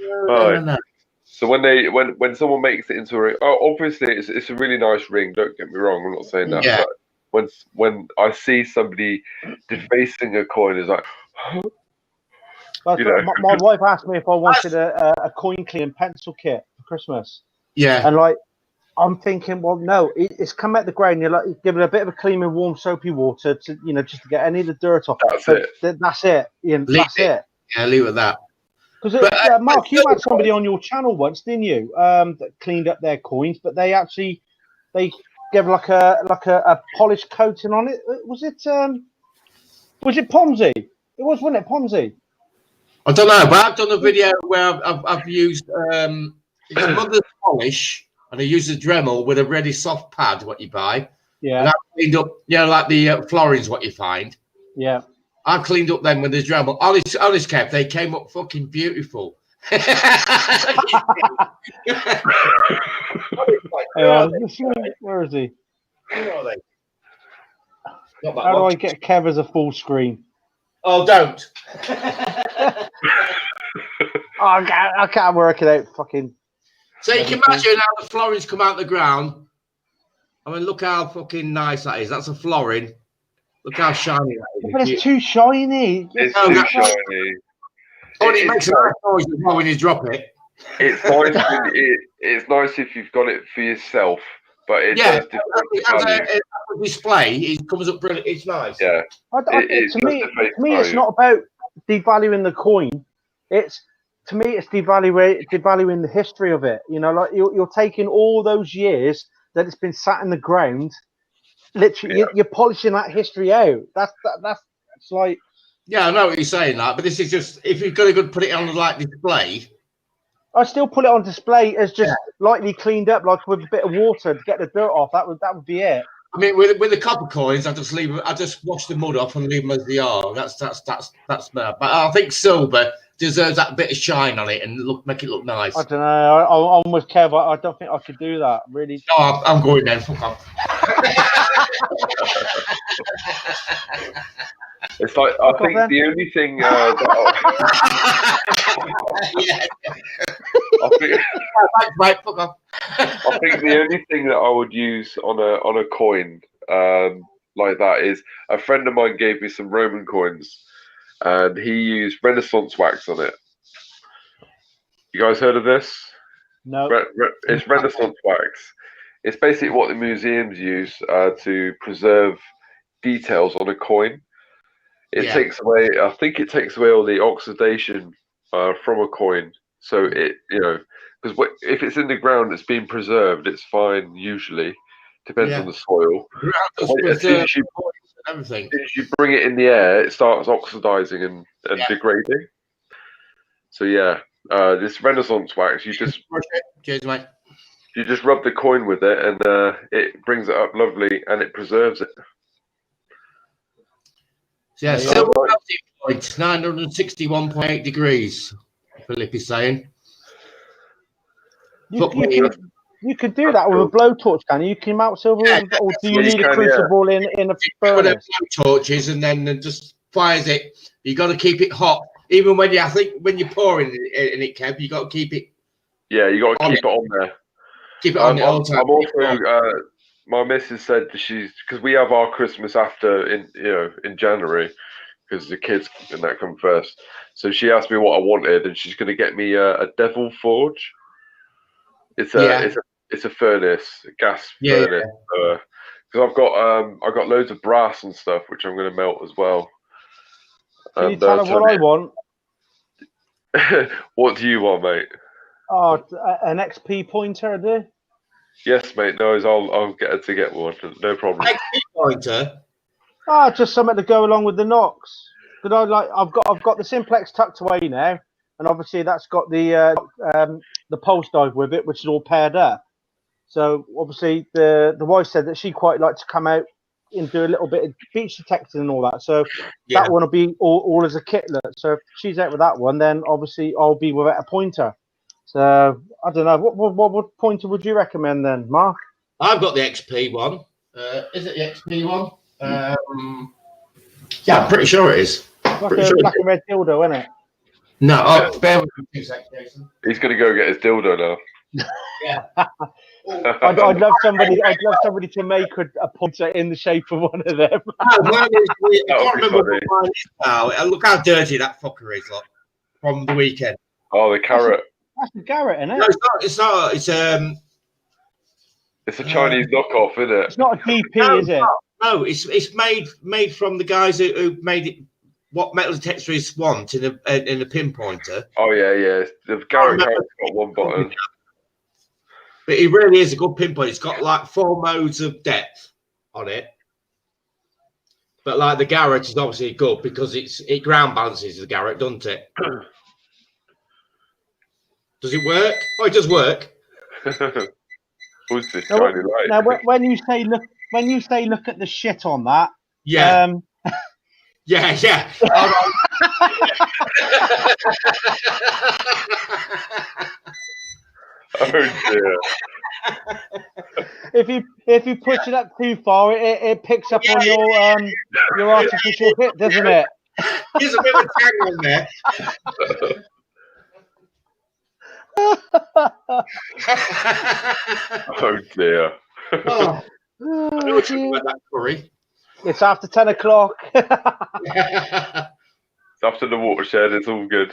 No. So when someone makes it into a ring, obviously it's a really nice ring. Don't get me wrong. I'm not saying that. Yeah. But when I see somebody defacing a coin, it's like. My wife asked me if I wanted a coin cleaning pencil kit for Christmas. Yeah. And like, I'm thinking, well, no, it's come out the ground. You give it a bit of a clean with warm soapy water to just to get any of the dirt off. That's it. That's it. That's it. Yeah, leave it at that. Because Mark, you had somebody on your channel once, didn't you? That cleaned up their coins, but they gave like a polished coating on it. Was it Pomsey? It was, wasn't it, Pomsey? I don't know, but I've done a video where I've used it's mother's polish, and I use a Dremel with a really soft pad, what you buy. Yeah. And I've cleaned up, like the florins, what you find. Yeah. I've cleaned up them with the Dremel. Honest, Kev, they came up fucking beautiful. Where is he? Where are they? How do I get Kev as a full screen? Oh, don't. I can't work it out. Fucking. So you can imagine how the florins come out the ground. I mean, look how fucking nice that is. That's a florin. Look how shiny that is. But it's too shiny. It's too shiny. Oh, it makes a nice noise as well when you drop it. It's nice. It's nice if you've got it for yourself, but it does as a display, it comes up brilliant. It's nice. Yeah. To me, it's not about devaluing the coin. It's devaluing the history of it. Like you're taking all those years that it's been sat in the ground. Literally, you're polishing that history out. That's like. Yeah, I know what you're saying, but this is just if you've got to put it on like display. I still put it on display as just lightly cleaned up, like with a bit of water to get the dirt off. That would be it. I mean, with the copper coins, I just wash the mud off and leave them as they are. That's bad. But I think silver deserves that bit of shine on it and make it look nice. I don't know. I'm with Kev. I don't think I could do that. Really. No, I'm going then. Fuck off. It's like I think the only thing that I think the only thing that I would use on a coin like that is a friend of mine gave me some Roman coins, and he used Renaissance wax on it. You guys heard of this? No. It's Renaissance wax. It's basically what the museums use to preserve details on a coin. It takes away. I think it takes away all the oxidation from a coin. So it, because if it's in the ground, it's being preserved. It's fine usually Depends on the soil. As soon as you bring it in the air, it starts oxidizing and degrading. So this Renaissance wax, cheers, mate. You just rub the coin with it, and it brings it up lovely, and it preserves it. Yeah, silver melting point, 961.8 degrees. Philip is saying. You could do that with a blowtorch, can you? You can melt silver, or do you need a crucible in a furnace? Torches and then just fires it. You got to keep it hot, even when you're pouring it, Kev. You got to keep it. Yeah, you got to keep it on there. Keep it on it all the time. I'm also, my missus said because we have our Christmas after in January, because the kids and that come first. So she asked me what I wanted, and she's going to get me a devil forge. It's a furnace, a gas furnace. Because I've got loads of brass and stuff, which I'm going to melt as well. Can you tell her what I want? What do you want, mate? Oh, an XP pointer, I do. Yes, mate. No, I'll get her to get one. No problem. XP pointer. Oh, just something to go along with the Knox. Because I've got the Simplex tucked away now, and obviously that's got the pulse dive with it, which is all paired up. So obviously the wife said that she quite liked to come out and do a little bit of beach detecting and all that. So that one will be all as a kitlet. So if she's out with that one, then obviously I'll be without a pointer. So I don't know. What pointer would you recommend then, Mark? I've got the XP one. Is it the XP one? Yeah, I'm pretty sure it is. Like a black and red dildo, isn't it? No, bear with me 2 seconds, Jason. He's going to go get his dildo now. Yeah. I'd love somebody to make a pointer in the shape of one of them. Mine is, I can't remember what mine is now. Look how dirty that fucker is, like, from the weekend. Oh, the carrot. That's a Garrett, isn't it? No, it's not. It's a Chinese knockoff, isn't it? It's not a GP, is it? No, it's made from the guys who made it. What metal detectorists want in a pinpointer. Oh yeah. The Garrett carrot's got one button. But it really is a good pinpoint. It's got like 4 modes of depth on it. But like the Garrett is obviously good because it ground balances the Garrett, doesn't it? Does it work? Oh, it does work. What's this shiny light? Now, when you say look at the shit on that, yeah. Yeah. Oh dear. If you push it up too far, it picks up on your artificial hip, doesn't it? There's a bit of a tag on there. Oh dear. Oh, about that curry. It's after 10 o'clock. It's after the watershed. It's all good.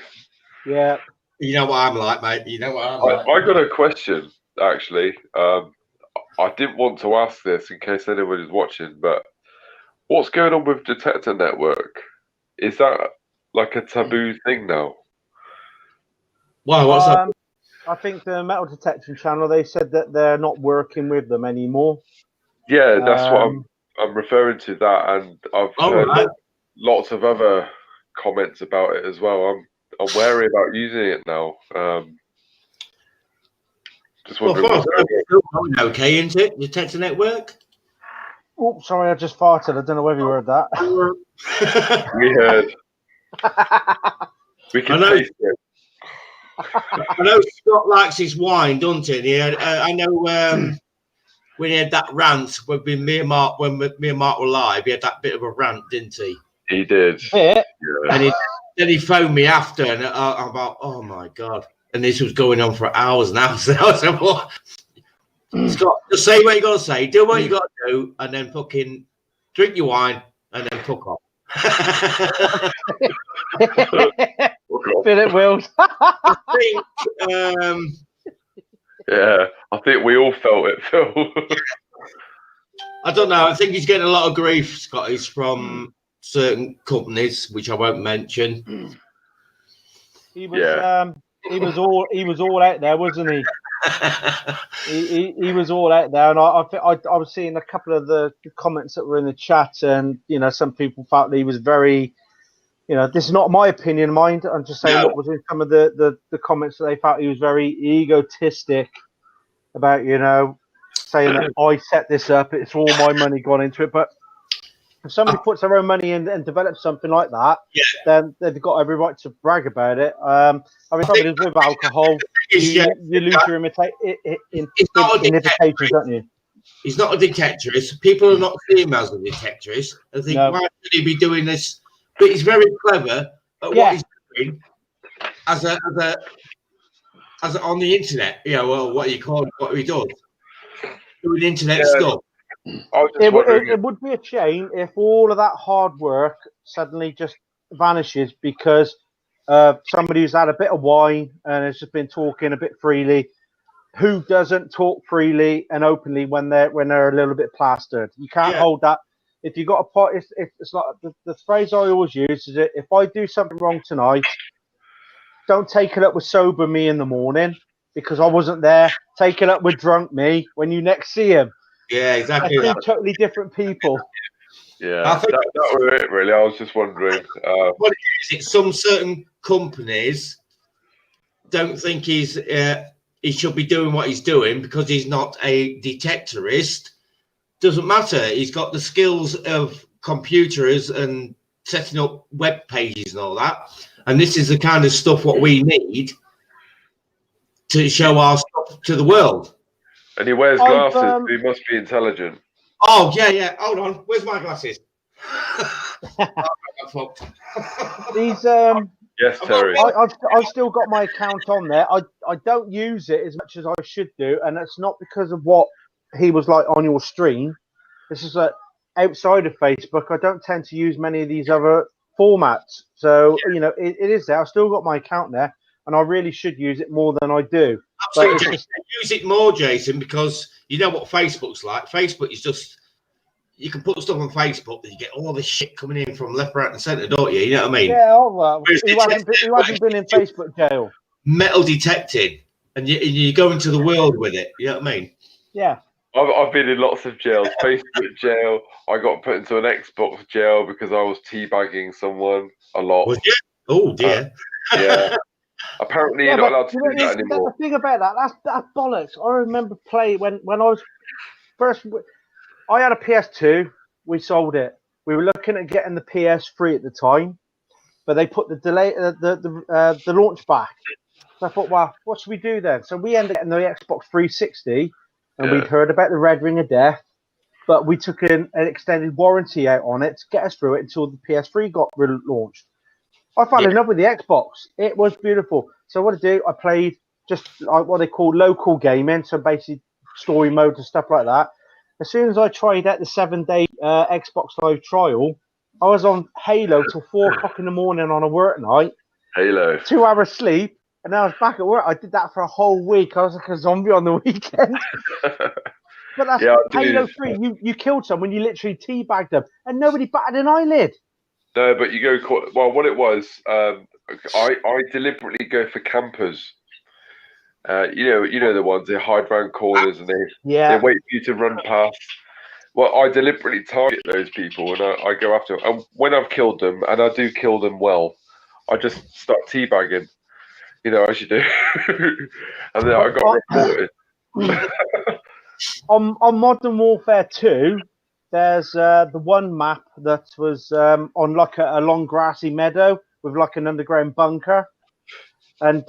Yeah. You know what I'm like, mate. You know what I'm like. I got a question, actually. I didn't want to ask this in case anyone is watching, but what's going on with Detector Network? Is that like a taboo thing now? Why? What's that? I think the metal detection channel, they said that they're not working with them anymore. Yeah, that's what I'm referring to that, and I've heard lots of other comments about it as well. I'm wary about using it now. Just wondering. Okay, isn't it? Detector Network. Oh, sorry, I just farted. I don't know whether you heard that. We heard. We can taste it. I know Scott likes his wine, doesn't he? I know when he had that rant when me and Mark were live, he had that bit of a rant, didn't he? He did. Yeah. And then he phoned me after, and I'm like, oh my god! And this was going on for hours and hours. And I was like, what? Scott, just say what you got to say, do what you got to do, and then fucking drink your wine, and then fuck off. Philip Wills. I think, yeah, I think we all felt it, Phil. I don't know. I think he's getting a lot of grief, Scottish, from certain companies, which I won't mention. He was all out there, wasn't he? He was all out there, and I was seeing a couple of the comments that were in the chat, and some people felt that he was very, this is not my opinion, mind. I'm just saying what was in some of the comments that they felt he was very egotistic about, saying that I set this up, it's all my money gone into it. But if somebody puts their own money in and develops something like that, then they've got every right to brag about it. I mean, somebody with alcohol, you lose your inhibitions, don't you? He's not a detectorist. People are not seeing him as a detectorist. I think, why should he be doing this? But he's very clever at what he's doing as on the internet. What he does. Doing internet stuff. It would be a shame if all of that hard work suddenly just vanishes because somebody who's had a bit of wine and has just been talking a bit freely. Who doesn't talk freely and openly when they're a little bit plastered? You can't hold that. If you got a pot, it's like the phrase I always use is if I do something wrong tonight, don't take it up with sober me in the morning because I wasn't there. Take it up with drunk me when you next see him. Yeah, exactly. They're two totally different people. Yeah, that was it, really. I was just wondering. What it is, some certain companies don't think he should be doing what he's doing because he's not a detectorist. Doesn't matter. He's got the skills of computers and setting up web pages and all that. And this is the kind of stuff what we need to show our stuff to the world. And he wears glasses. He must be intelligent. Oh, yeah. Hold on. Where's my glasses? These Yes, Terry. I've still got my account on there. I don't use it as much as I should do, and it's not because of what he was like on your stream. This is outside of Facebook. I don't tend to use many of these other formats. So, it is there. I've still got my account there, and I really should use it more than I do. Absolutely. But use it more, Jason, because you know what Facebook's like. Facebook is just, you can put stuff on Facebook and you get all this shit coming in from left, right, and centre, don't you? You know what I mean? Yeah, well, who hasn't been in Facebook jail? Metal detecting, and you go into the world with it. You know what I mean? Yeah. I've been in lots of jails. Facebook jail. I got put into an Xbox jail because I was teabagging someone a lot. Was you? Oh, dear. Yeah. Apparently, you're not allowed to do that anymore. The thing about that's bollocks. I remember playing when I was first. I had a PS2. We sold it. We were looking at getting the PS3 at the time, but they put the delay, the launch back. So I thought, well, what should we do then? So we ended up getting the Xbox 360, and we'd heard about the Red Ring of Death, but we took an extended warranty out on it to get us through it until the PS3 got launched. I fell in love with the Xbox. It was beautiful. So what I do, I played just like what they call local gaming, so basically story mode and stuff like that. As soon as I tried out the 7-day Xbox Live trial, I was on Halo till 4 o'clock in the morning on a work night. Halo. 2 hours sleep, and then I was back at work. I did that for a whole week. I was like a zombie on the weekend. But that's Halo 3. You killed someone, you literally teabagged them, and nobody batted an eyelid. No, but you go quite well. What it was, I deliberately go for campers. You know the ones they hide around corners and they wait for you to run past. Well, I deliberately target those people and I go after them. And when I've killed them, and I do kill them well, I just start teabagging. As you do, and then I got reported. On Modern Warfare 2. There's the one map that was on like a long grassy meadow with like an underground bunker. And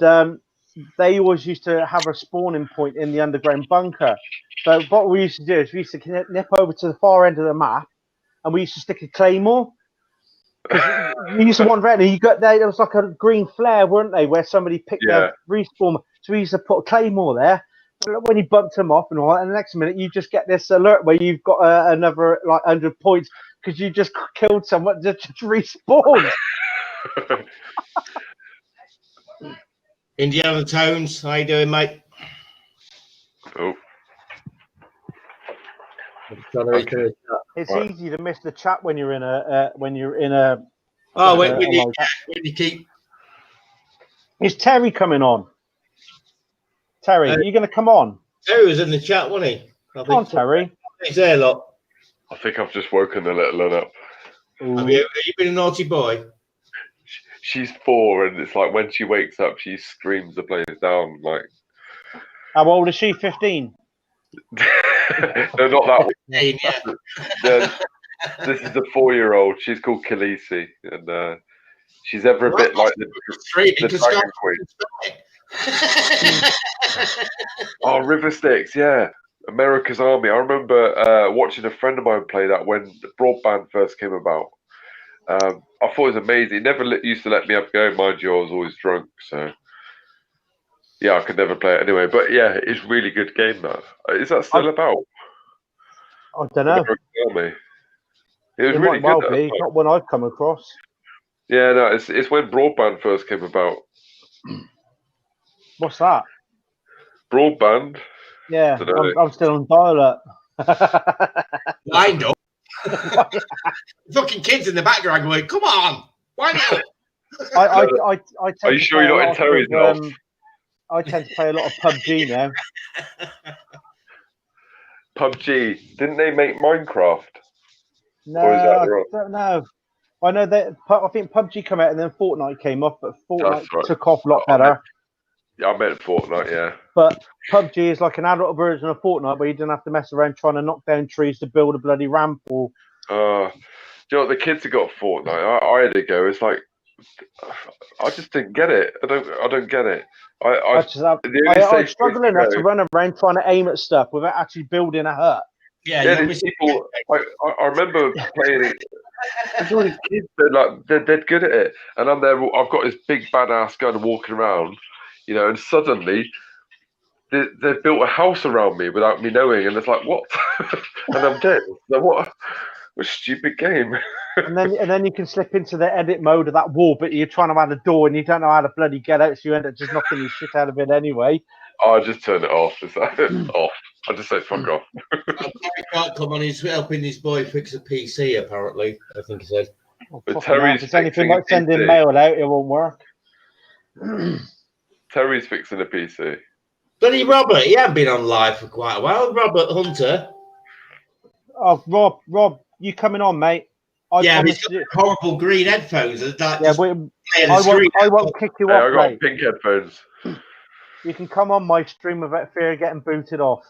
they always used to have a spawning point in the underground bunker. So what we used to do is we used to nip over to the far end of the map and we used to stick a claymore. You used to wander around and you got there was like a green flare, weren't they, where somebody picked their respawn. So we used to put a claymore there. When you bumped them off and all that, and the next minute you just get this alert where you've got another like 100 points because you just killed someone that just respawned. Indiana Tones, how you doing, mate? Oh. It's easy to miss the chat when you're in a when you keep. Is Terry coming on? Terry, are you going to come on? Terry was in the chat, wasn't he? Come on, Terry. He's there, look. I think I've just woken the little one up. Have you been a naughty boy? She's 4, and it's like when she wakes up, she screams the place down. Like, how old is she? 15. no, not that one. Yeah. This is the 4-year-old. She's called Khaleesi, and she's ever a bit like the Dragon Queen. Oh, River Styx, yeah. America's Army. I remember watching a friend of mine play that when broadband first came about. I thought it was amazing. He never used to let me have a go. Mind you, I was always drunk, so yeah, I could never play it anyway. But yeah, it's a really good game. That is that still about? I don't know. Army. It was It really might good. well be. Not one I've come across. Yeah, no, it's when broadband first came about. What's that? Broadband. Yeah, I'm still on dial-up. Lined up. Fucking kids in the background going, "Come on, why not?" Are you sure you're not in Terry's house? I tend to play a lot of PUBG now. PUBG. Didn't they make Minecraft? No, I don't know. I know that. I think PUBG came out and then Fortnite came off, but Fortnite took off a lot better. I meant Fortnite, yeah. But PUBG is like an adult version of Fortnite where you don't have to mess around trying to knock down trees to build a bloody ramp or... Do you know what, the kids have got Fortnite. I had to go. It's like, I just didn't get it. I don't get it. I'm struggling to run around trying to aim at stuff without actually building a hut. Yeah, these people. I remember playing it. All these kids, they're good at it, and I'm there. I've got this big badass gun walking around, you know, and suddenly they've built a house around me without me knowing, and it's like, what? And I'm dead. Like, what a stupid game. And then you can slip into the edit mode of that wall, but you're trying to add a door and you don't know how to bloody get out, so you end up just knocking your shit out of it anyway. I just turn it off. It's like, off. I just say fuck off. Can't come on. He's helping this boy fix a PC. Apparently, I think he said. Oh, if it's anything like sending PC. mail out, it won't work. Terry's fixing a PC. Bloody Robert, he hasn't been on live for quite a while. Robert Hunter. Oh, Rob, you coming on, mate? He's got horrible green headphones. I won't kick you off, I got mate. pink headphones. You can come on my stream without fear of getting booted off.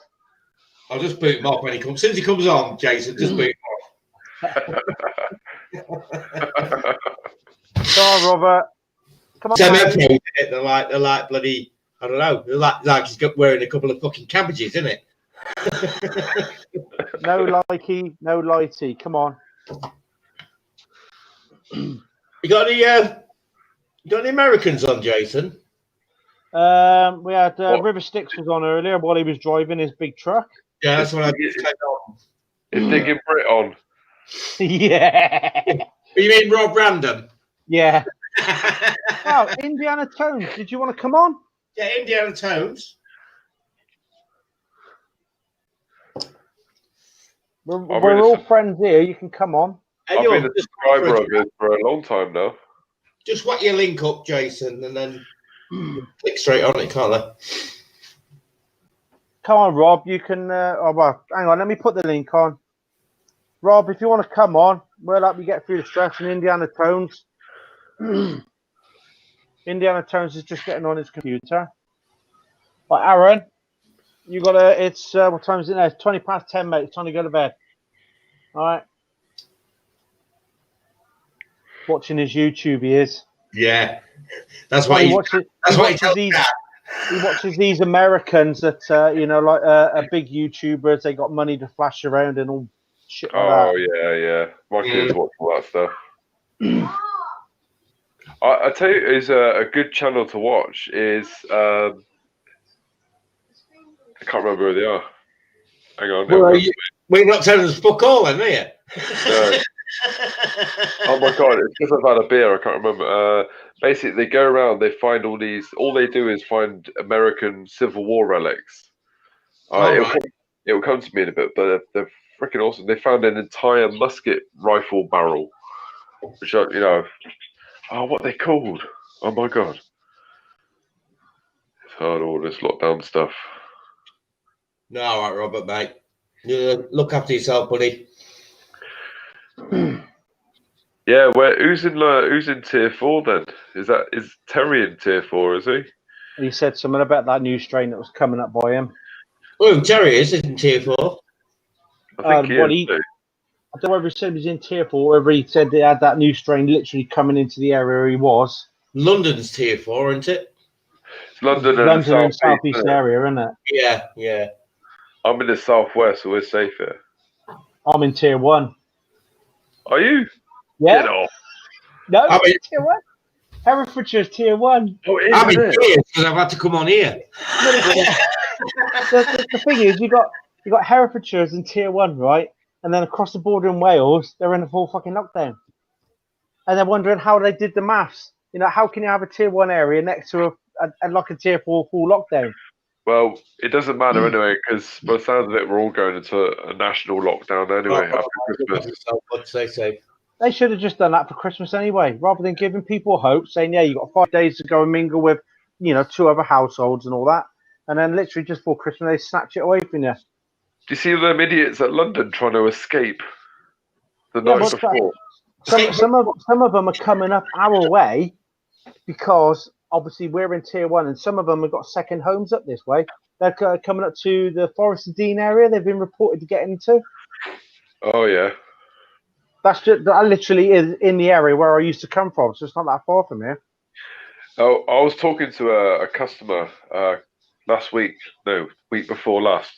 I'll just boot him off when he comes. As soon as he comes on, Jason, just boot him off. Come on, Robert. Come on. They're like bloody. I don't know. They're like he's got wearing a couple of fucking cabbages, isn't it? No likey, no lighty. Come on. You got any Americans on, Jason? We had River Styx was on earlier while he was driving his big truck. Yeah, that's what I did. Is Digging Brit on? Yeah. You mean Rob Random? Yeah. Oh, Indiana Tones. Did you want to come on? Yeah, Indiana Tones. We're all friends here. You can come on. I've been a subscriber of it for a long time now. Just whack your link up, Jason, and then click straight on it, can't they? Come on, Rob. You can. Hang on. Let me put the link on. Rob, if you want to come on, we'll help you get through the stress. And Indiana Tones. Indiana Tones is just getting on his computer. Right, Aaron, you got to. It's what time is it now? It's 20 past 10, mate. It's time to go to bed. All right. Watching his YouTube, he is. Yeah, that's why he watches. That's why he watches these Americans that like are big YouTubers. They got money to flash around and all shit like that. Oh yeah. My kids watch all that stuff. I tell you, is a good channel to watch is I can't remember who they are. Hang on. Well, you're not telling us fuck all, then, are you? No. Oh my god! It's because I've had a beer. I can't remember. Basically, they go around. They find all these. All they do is find American Civil War relics. It'll come to me in a bit, but they're freaking awesome. They found an entire musket rifle barrel, which what are they called? Oh my god! on all this lockdown stuff. No, all right, Robert, mate. Look after yourself, buddy. Yeah, who's in tier 4 then? Is Terry in tier 4? Is he? He said something about that new strain that was coming up by him. Oh, Terry is in tier 4. I think he is. Too. I don't know whether he said he was in tier 4 or whether he said they had that new strain literally coming into the area where he was. London's tier 4, isn't it? It's London and southeast area, isn't it? Yeah, yeah. I'm in the southwest, so we're safe here. I'm in tier 1. Are you? Yeah. Get off. No, tier 1. Herefordshire's tier 1. Oh, it is, I'm in tears because I've had to come on here. The thing is, you got Herefordshire's in tier 1, right? And then across the border in Wales, they're in a full fucking lockdown. And they're wondering how they did the maths. You know, how can you have a tier 1 area next to a tier 4 full lockdown? Well, it doesn't matter anyway, because by the sounds of it, we're all going into a national lockdown anyway after Christmas. I'd say so. They should have just done that for Christmas anyway, rather than giving people hope, saying, yeah, you've got 5 days to go and mingle with, 2 other households and all that. And then literally just before Christmas, they snatch it away from you. Do you see them idiots at London trying to escape the night before? Some of them are coming up our way because obviously we're in tier 1, and some of them have got second homes up this way. They're coming up to the Forest of Dean area. They've been reported to get into. Oh yeah, that literally is in the area where I used to come from, so it's not that far from here. Oh, I was talking to a customer week before last.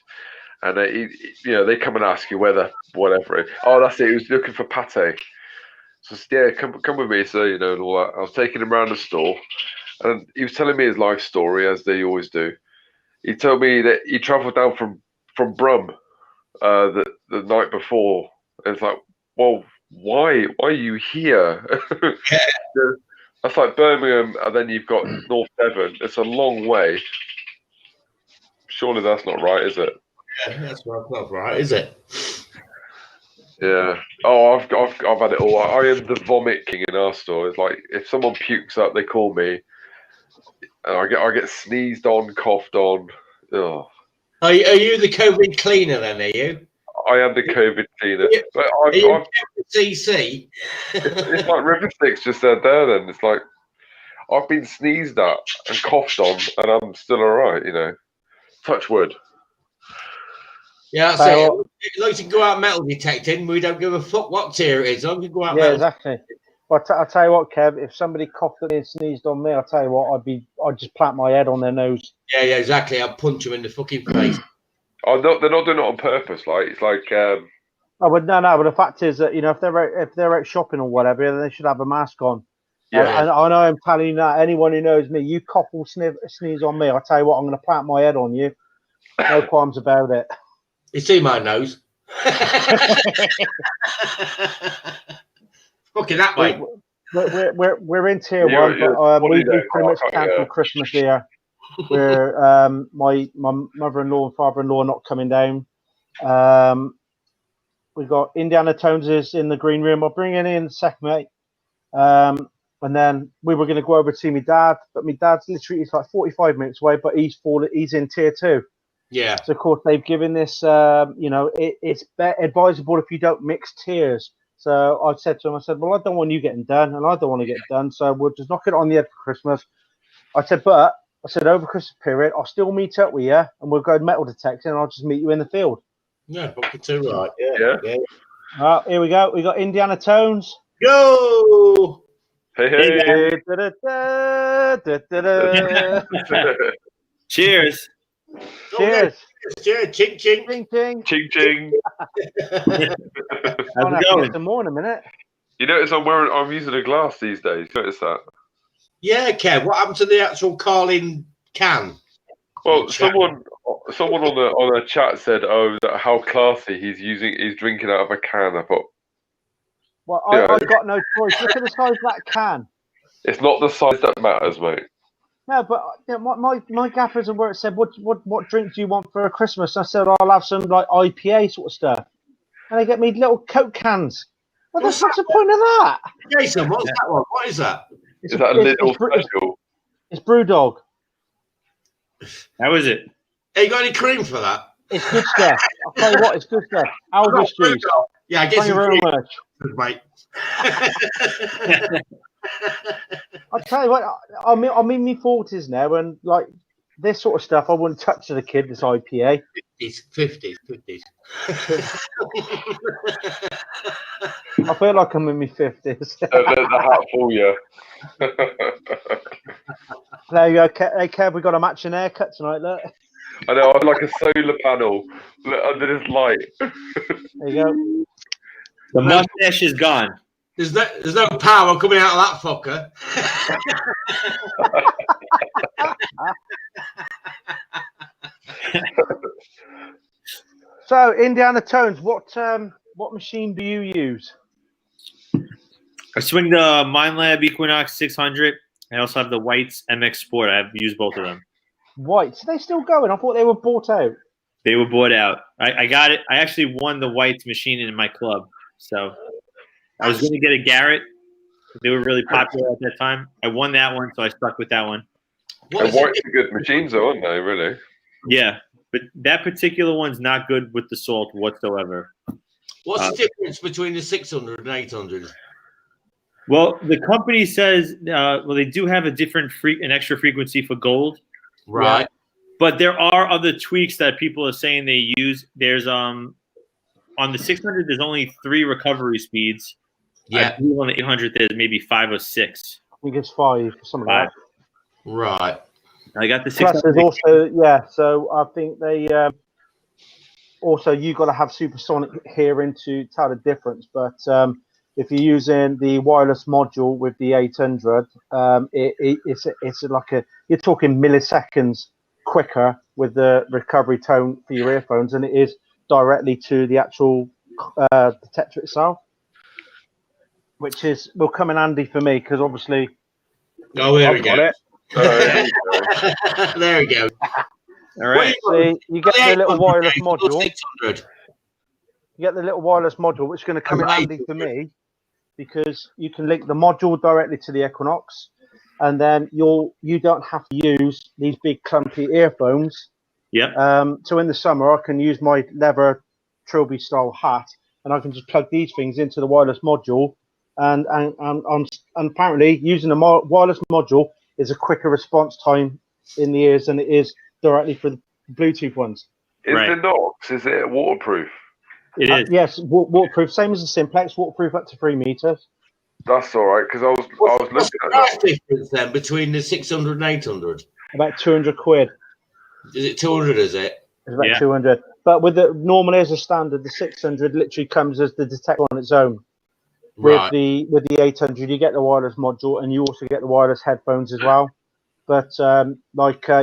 And they come and ask you whether whatever. Oh, that's it. He was looking for pate. So yeah, come with me. So and all that. I was taking him around the store, and he was telling me his life story as they always do. He told me that he travelled down from Brum the night before. And it's like, well, why are you here? That's like Birmingham, and then you've got North Devon. It's a long way. Surely that's not right, is it? Yeah, that's not right, is it? Yeah. Oh, I've had it all. I am the vomit king in our store. It's like if someone pukes up, they call me, and I get sneezed on, coughed on. Oh. Are you the COVID cleaner then? Are you? I am the COVID cleaner. But I've CC. It's like River Styx just said there. Then it's like I've been sneezed at and coughed on, and I'm still alright. Touch wood. Yeah, that's it. As long as you can go out metal detecting, we don't give a fuck what tier it is. As long as you go out metal. Exactly. Well, I'll tell you what, Kev. If somebody coughed at me and sneezed on me, I'll tell you what, I'd just plant my head on their nose. Yeah, exactly. I'd punch them in the fucking face. Oh, no, they're not doing it on purpose. Like it's like. Oh, but no. But the fact is that if they're out shopping or whatever, then they should have a mask on. Yeah. And I know I'm telling you that anyone who knows me, you cough or sneeze on me, I'll tell you what, I'm going to plant my head on you. No qualms about it. You see my nose? Fucking that way. We're in tier 1, but we pretty much cancelled Christmas here. Where my mother-in-law and father-in-law are not coming down. We've got Indiana Tones is in the green room. I'll bring it in a sec, mate. And then we were going to go over to see my dad, but my dad's literally like 45 minutes away, but he's in tier 2. Yeah. So of course they've given this, it's advisable if you don't mix tiers. So I said to him, well, I don't want you getting done, and I don't want to get done, so we'll just knock it on the head for Christmas. I said, over Christmas period, I'll still meet up with you, and we'll go metal detecting, and I'll just meet you in the field. Yeah, fucking too right. Yeah. Here we go. We got Indiana Tones. Yo! Hey. Cheers. Cheers. Cheers. Ching, ching. Ching, ching. Ching, ching. How's it going? Some more in a minute. You notice I'm using a glass these days. You notice that? Yeah, Kev. What happened to the actual Carling can? Well, someone on the chat said, "Oh, how classy he's drinking out of a can." I thought, well, I've got no choice. Look at the size of that can. It's not the size that matters, mate. No, but my gaffers and where it said, what drink do you want for Christmas? I said, I'll have some like IPA sort of stuff. And they get me little Coke cans. Well, what's the point of that? Jason, what's that one? What is that? Is that a little special? It's Brewdog. How is it? Hey, you got any cream for that? It's good stuff. I'll tell you what, it's good stuff. Alvis juice. Yeah, I Thank guess you very much. mate. I'll tell you what, I'm in my 40s now, and like this sort of stuff, I wouldn't touch as a kid. This IPA. 50s. I feel like I'm in my 50s. the hat for you. There you go, hey Kev. We got a matching haircut tonight. Look. I know. I'm like a solar panel under this light. There you go. The mustache is gone. There's no power coming out of that fucker. So, Indiana Tones, what machine do you use? I swing the MindLab Equinox 600. I also have the Whites MX Sport. I've used both of them. Whites, are they still going? I thought they were bought out. They were bought out. I got it. I actually won the Whites machine in my club. So I was going to get a Garrett. They were really popular at that time. I won that one, so I stuck with that one. And Whites are good machines, though, aren't they? Really? Yeah, but that particular one's not good with the salt whatsoever. What's the difference between the 600 and 800? Well, the company says, they do have an extra frequency for gold. Right. But there are other tweaks that people are saying they use. There's on the 600, there's only 3 recovery speeds. Yeah. I believe on the 800, there's maybe 5 or 6. I think it's 5, something like that. Right. I got the Plus, 600. there's also so I think they also you got to have supersonic hearing to tell the difference. But if you're using the wireless module with the 800, it's like you're talking milliseconds quicker with the recovery tone for your earphones than it is directly to the actual detector itself, which will come in handy for me because obviously. Oh, there we go. There we go. All right. See, you get the little wireless module. 600. You get the little wireless module, which is going to come in handy for me because you can link the module directly to the Equinox, and then you don't have to use these big clunky earphones. Yeah. So in the summer, I can use my leather trilby style hat, and I can just plug these things into the wireless module, and apparently using the wireless module is a quicker response time in the ears than it is directly for the Bluetooth ones. Is it Nox? Is it waterproof? It is. Yes, waterproof. Same as the Simplex, waterproof up to 3 meters. That's all right, because I was looking What's the at price that. difference then between the 600 and 800? About 200 quid. Is it 200? Is it? It's about 200. But with the normally as a standard, the 600 literally comes as the detector on its own. Right. With the 800, you get the wireless module, and you also get the wireless headphones as well. But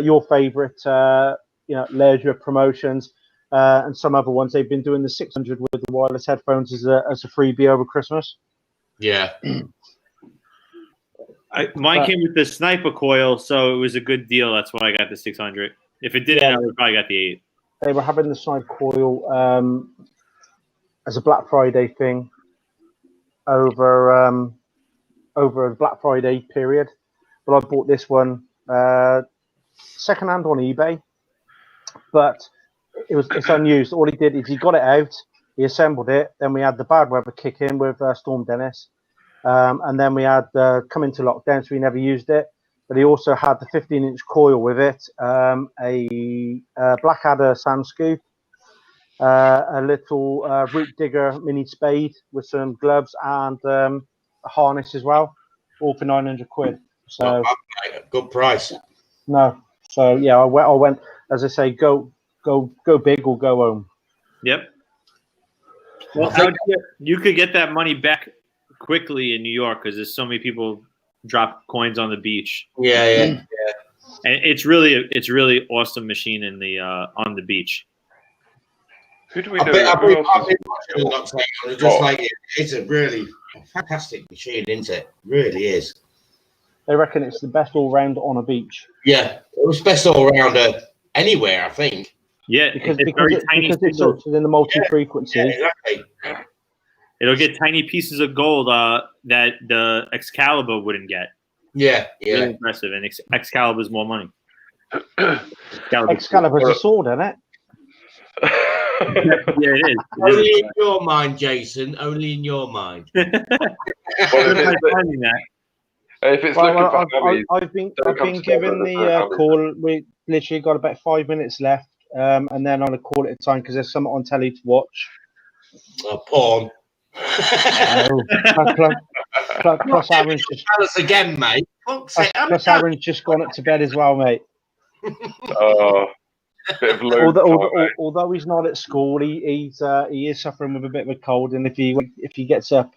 your favourite, Leisure Promotions and some other ones, they've been doing the 600 with the wireless headphones as a freebie over Christmas. Yeah. Mine came with the sniper coil, so it was a good deal. That's why I got the 600. If it didn't, I would probably got the 8. They were having the sniper coil as a Black Friday thing over the Black Friday period. But I bought this one secondhand on eBay, but it's unused. All he did is he got it out, he assembled it, then we had the bad weather kick in with Storm Dennis, and then we had come into lockdown, so we never used it. But he also had the 15-inch coil with it, a Blackadder sand scoop, a little root digger mini spade with some gloves and a harness as well, all for 900 quid. So good price. No, so yeah, I went as I say, go big or go home. Yep. Well, you could get that money back quickly in New York because there's so many people drop coins on the beach. Yeah. And it's really awesome machine in the on the beach. Who do we know? It's a really fantastic machine, isn't it? Really is. They reckon it's the best all round on a beach. Yeah, it was best all rounder anywhere, I think. Yeah, because it's in the multi-frequency. Yeah, exactly. It'll get tiny pieces of gold that the Excalibur wouldn't get. Yeah. Really impressive, and Excalibur's more money. Excalibur's a sword, isn't it? Yeah, it is. Only in your mind, Jason. Only in your mind. Well, if it's looking for hammies, I've been given the call. We literally got about 5 minutes left, and then on a call at a time because there's something on telly to watch. Porn. Plus Aaron's just tell us again, mate. Plus Aaron's just gone up to bed as well, mate. Bit of load although he's not at school, he is suffering with a bit of a cold, and if he gets up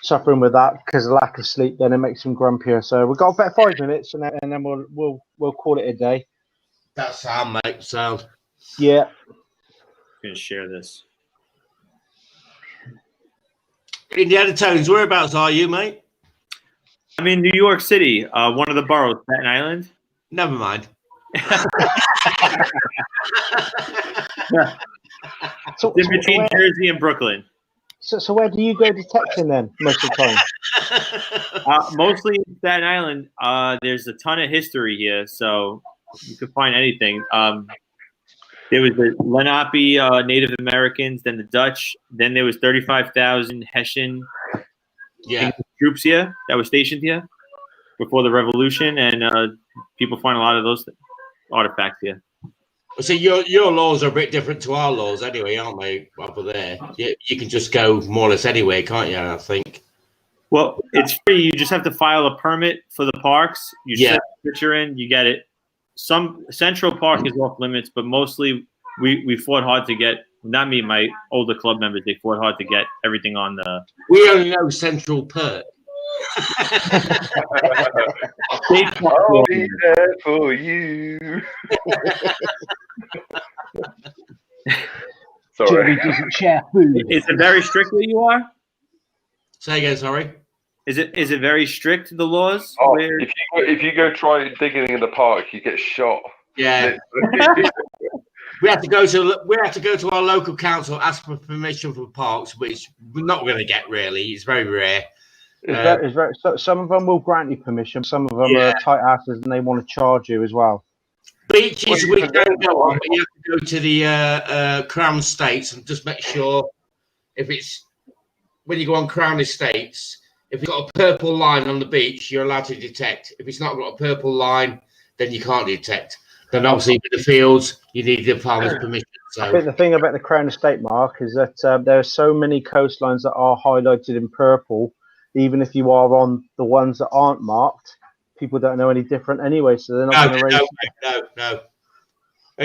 suffering with that because of lack of sleep, then it makes him grumpier. So we've got about 5 minutes, and then we'll call it a day. That's sound, mate. Sound. Yeah. I'm gonna share this. Indiana Tones, whereabouts are you, mate? I'm in New York City, one of the boroughs, Staten Island. Never mind. So in between Jersey and Brooklyn. So where do you go detecting then most of the time? Mostly in Staten Island. There's a ton of history here, so you could find anything. There was the Lenape Native Americans, then the Dutch, then there was 35,000 Hessian troops here that were stationed here before the revolution, and people find a lot of those artifacts here. So your laws are a bit different to our laws anyway, aren't they? Over there, you can just go more or less anywhere, can't you? I think. Well, it's free. You just have to file a permit for the parks. You set the picture in, you get it. Some Central Park is off limits, but mostly we fought hard to get. Not me, my older club members. They fought hard to get everything on the. We only know Central Park. I'll be there for you. Sorry. Is it very strict where you are? Say again, sorry. Is it very strict, the laws? Oh, if you go try digging in the park, you get shot. Yeah. We have to go to our local council, ask for permission for parks, which we're not going to get really. It's very rare. So some of them will grant you permission. Some of them are tight asses and they want to charge you as well. Beaches we don't go on, but you have to go to the Crown Estates and just make sure if it's when you go on Crown Estates, if it's got a purple line on the beach, you're allowed to detect. If it's not got a purple line, then you can't detect. Then obviously in the fields, you need the farmer's permission. So I think the thing about the Crown Estate, Mark, is that there are so many coastlines that are highlighted in purple. Even if you are on the ones that aren't marked, people don't know any different anyway, so they're not going to raise. No.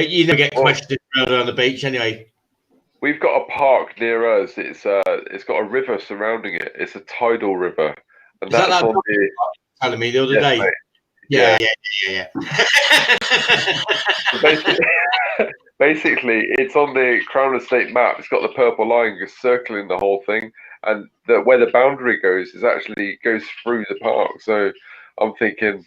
You never get questioned on the beach anyway. We've got a park near us. It's got a river surrounding it. It's a tidal river, and that's on the. Telling me the other day. Mate. Yeah. Basically, it's on the Crown Estate map. It's got the purple line just circling the whole thing, and where the boundary goes goes through the park. So I'm thinking,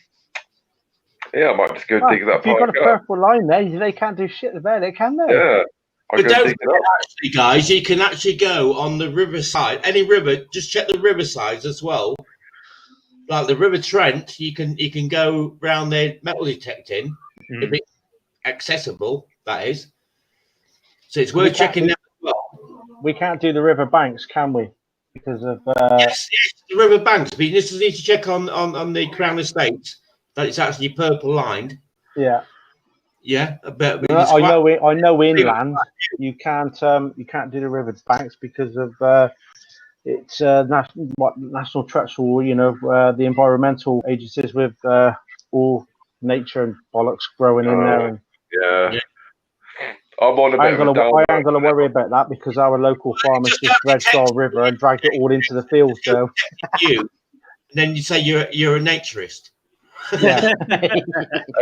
I might just go dig that park. If you've got a purple line there, they can't do shit about it, can they? Yeah. But don't forget, actually, guys, you can actually go on the riverside. Any river, just check the riversides as well. Like the River Trent, you can go round there metal detecting if it's accessible. That is, so it's worth checking that as well. We can't do the river banks, can we? Because of yes, the river banks. But you just need to check on the Crown Estate that it's actually purple lined. Yeah. Yeah, I know inland you can't do the river banks because of it's national trust or the environmental agencies with all nature and bollocks growing in there. And, yeah. I'm on I ain't gonna worry about that because our local farmers just dredged our river and dragged it all into the field. So then you say you're a naturist. Yeah. Hey,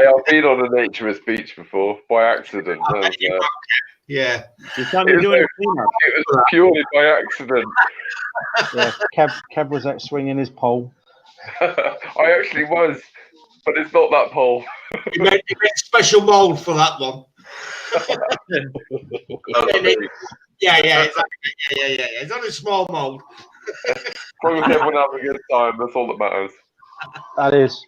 I've been on a naturist beach before by accident. Yeah. It was purely by accident. Yeah, Kev was out swinging his pole. I actually was, but it's not that pole. You made a special mould for that one. Yeah, exactly. Yeah. It's not a small mould. As long as everyone has a good time, that's all that matters. That is.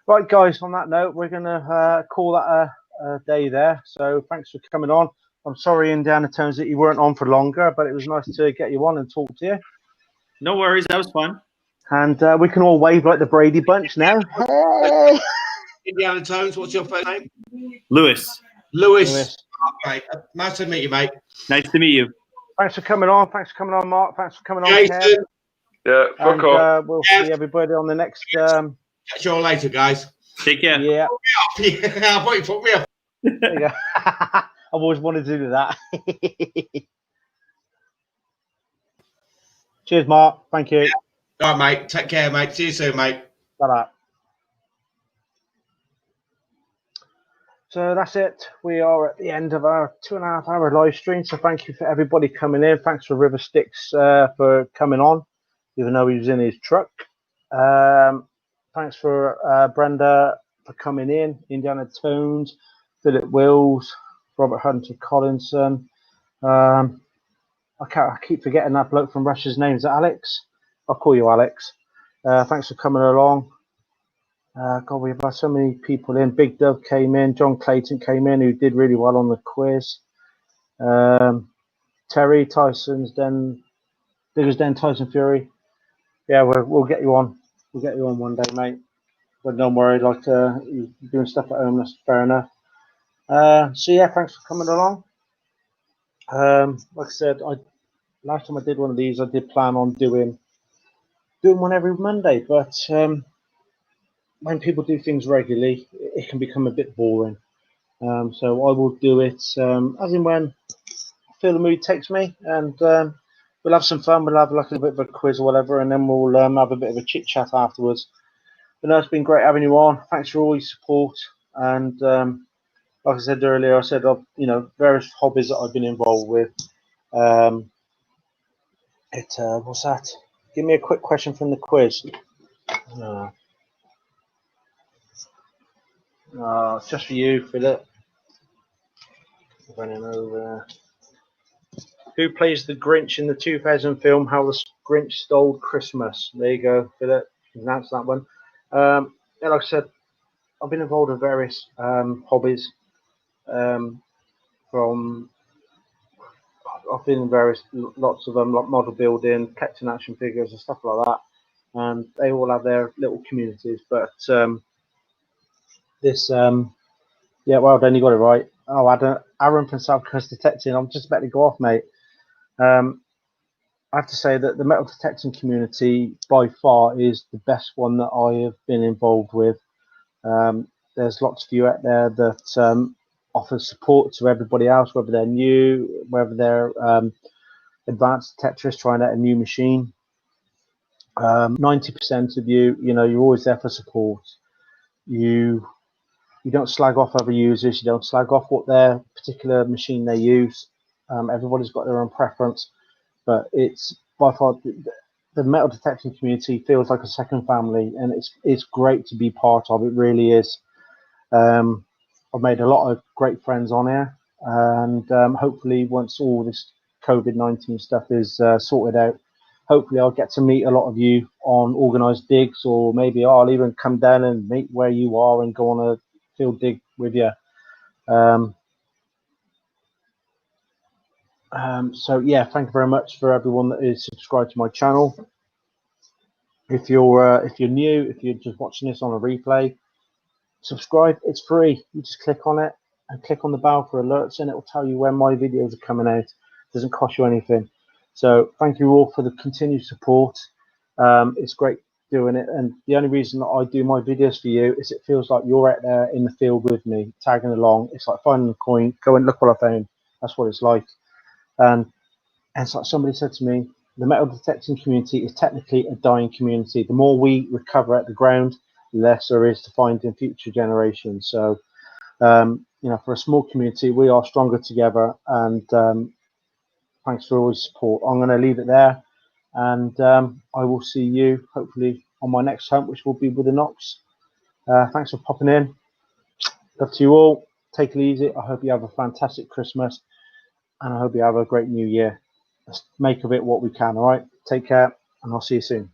Right, guys, on that note, we're going to call that a day there. So thanks for coming on. I'm sorry, Indiana Tones, that you weren't on for longer, but it was nice to get you on and talk to you. No worries. That was fun. And we can all wave like the Brady Bunch now. Hey! Indiana Tones, what's your first name? Lewis. Lewis. Okay. Nice to meet you, mate. Nice to meet you. Thanks for coming on. Thanks for coming on, Mark. Thanks for coming on, Jason. Kev. Yeah, fuck off. We'll see everybody on the next. Catch you all later, guys. Take care. Yeah. I thought you put me off. There you go. I've always wanted to do that. Cheers, Mark. Thank you. All right, mate. Take care, mate. See you soon, mate. Bye-bye. So that's it. We are at the end of our 2.5 hour live stream. So thank you for everybody coming in. Thanks for River Sticks for coming on, even though he was in his truck. Thanks for Brenda for coming in. Indiana Tones, Philip Wills, Robert Hunter Collinson. I keep forgetting that bloke from Russia's name. Is it Alex? I'll call you Alex. Thanks for coming along. God, we've had so many people in. Big Dove came in. John Clayton came in, who did really well on the quiz. Terry Tyson's Den, Diggers Den Tyson Fury. Yeah, we'll get you on. We'll get you on one day, mate. But don't worry, like you're doing stuff at home. That's fair enough. So yeah, thanks for coming along. Like I said, last time I did one of these, I did plan on doing one every Monday, but when people do things regularly, it can become a bit boring. So I will do it as and when I feel the mood takes me, and we'll have some fun. We'll have like a bit of a quiz or whatever, and then we'll have a bit of a chit chat afterwards. But no, it's been great having you on. Thanks for all your support. And like I said earlier, I said of various hobbies that I've been involved with. What's that? Give me a quick question from the quiz. It's just for you, Philip. Running over. Who plays the Grinch in the 2000 film How the Grinch Stole Christmas? There you go, Philip. You can answer that one. Yeah, like I said, I've been involved in various hobbies. I've been in lots of them, like model building, collecting action figures and stuff like that. And they all have their little communities. But yeah, well done, you got it right. Oh, Aaron from South Coast Detecting. I'm just about to go off, mate. I have to say that the metal detecting community by far is the best one that I have been involved with. There's lots of you out there that offer support to everybody else, whether they're new, whether they're advanced detectors trying out a new machine. 90% of you, you're always there for support. You don't slag off other users. You don't slag off what their particular machine they use. Everybody's got their own preference, but it's by far the metal detecting community feels like a second family, and it's great to be part of. It really is. I've made a lot of great friends on here, and hopefully once all this COVID-19 stuff is sorted out, hopefully I'll get to meet a lot of you on organised digs, or maybe I'll even come down and meet where you are and go on a field dig with you. So yeah, thank you very much for everyone that is subscribed to my channel. If you're new, if you're just watching this on a replay, subscribe. It's free. You just click on it and click on the bell for alerts, and it will tell you when my videos are coming out. It doesn't cost you anything. So thank you all for the continued support. It's great doing it, and the only reason that I do my videos for you is it feels like you're out there in the field with me, tagging along. It's like finding a coin. Go and look what I found. That's what it's like. And it's like somebody said to me, the metal detecting community is technically a dying community. The more we recover at the ground, the less there is to find in future generations. So, for a small community, we are stronger together. And thanks for all your support. I'm going to leave it there, and I will see you hopefully on my next hunt, which will be with the Knox. Thanks for popping in. Love to you all. Take it easy. I hope you have a fantastic Christmas, and I hope you have a great new year. Let's make of it what we can. All right. Take care, and I'll see you soon.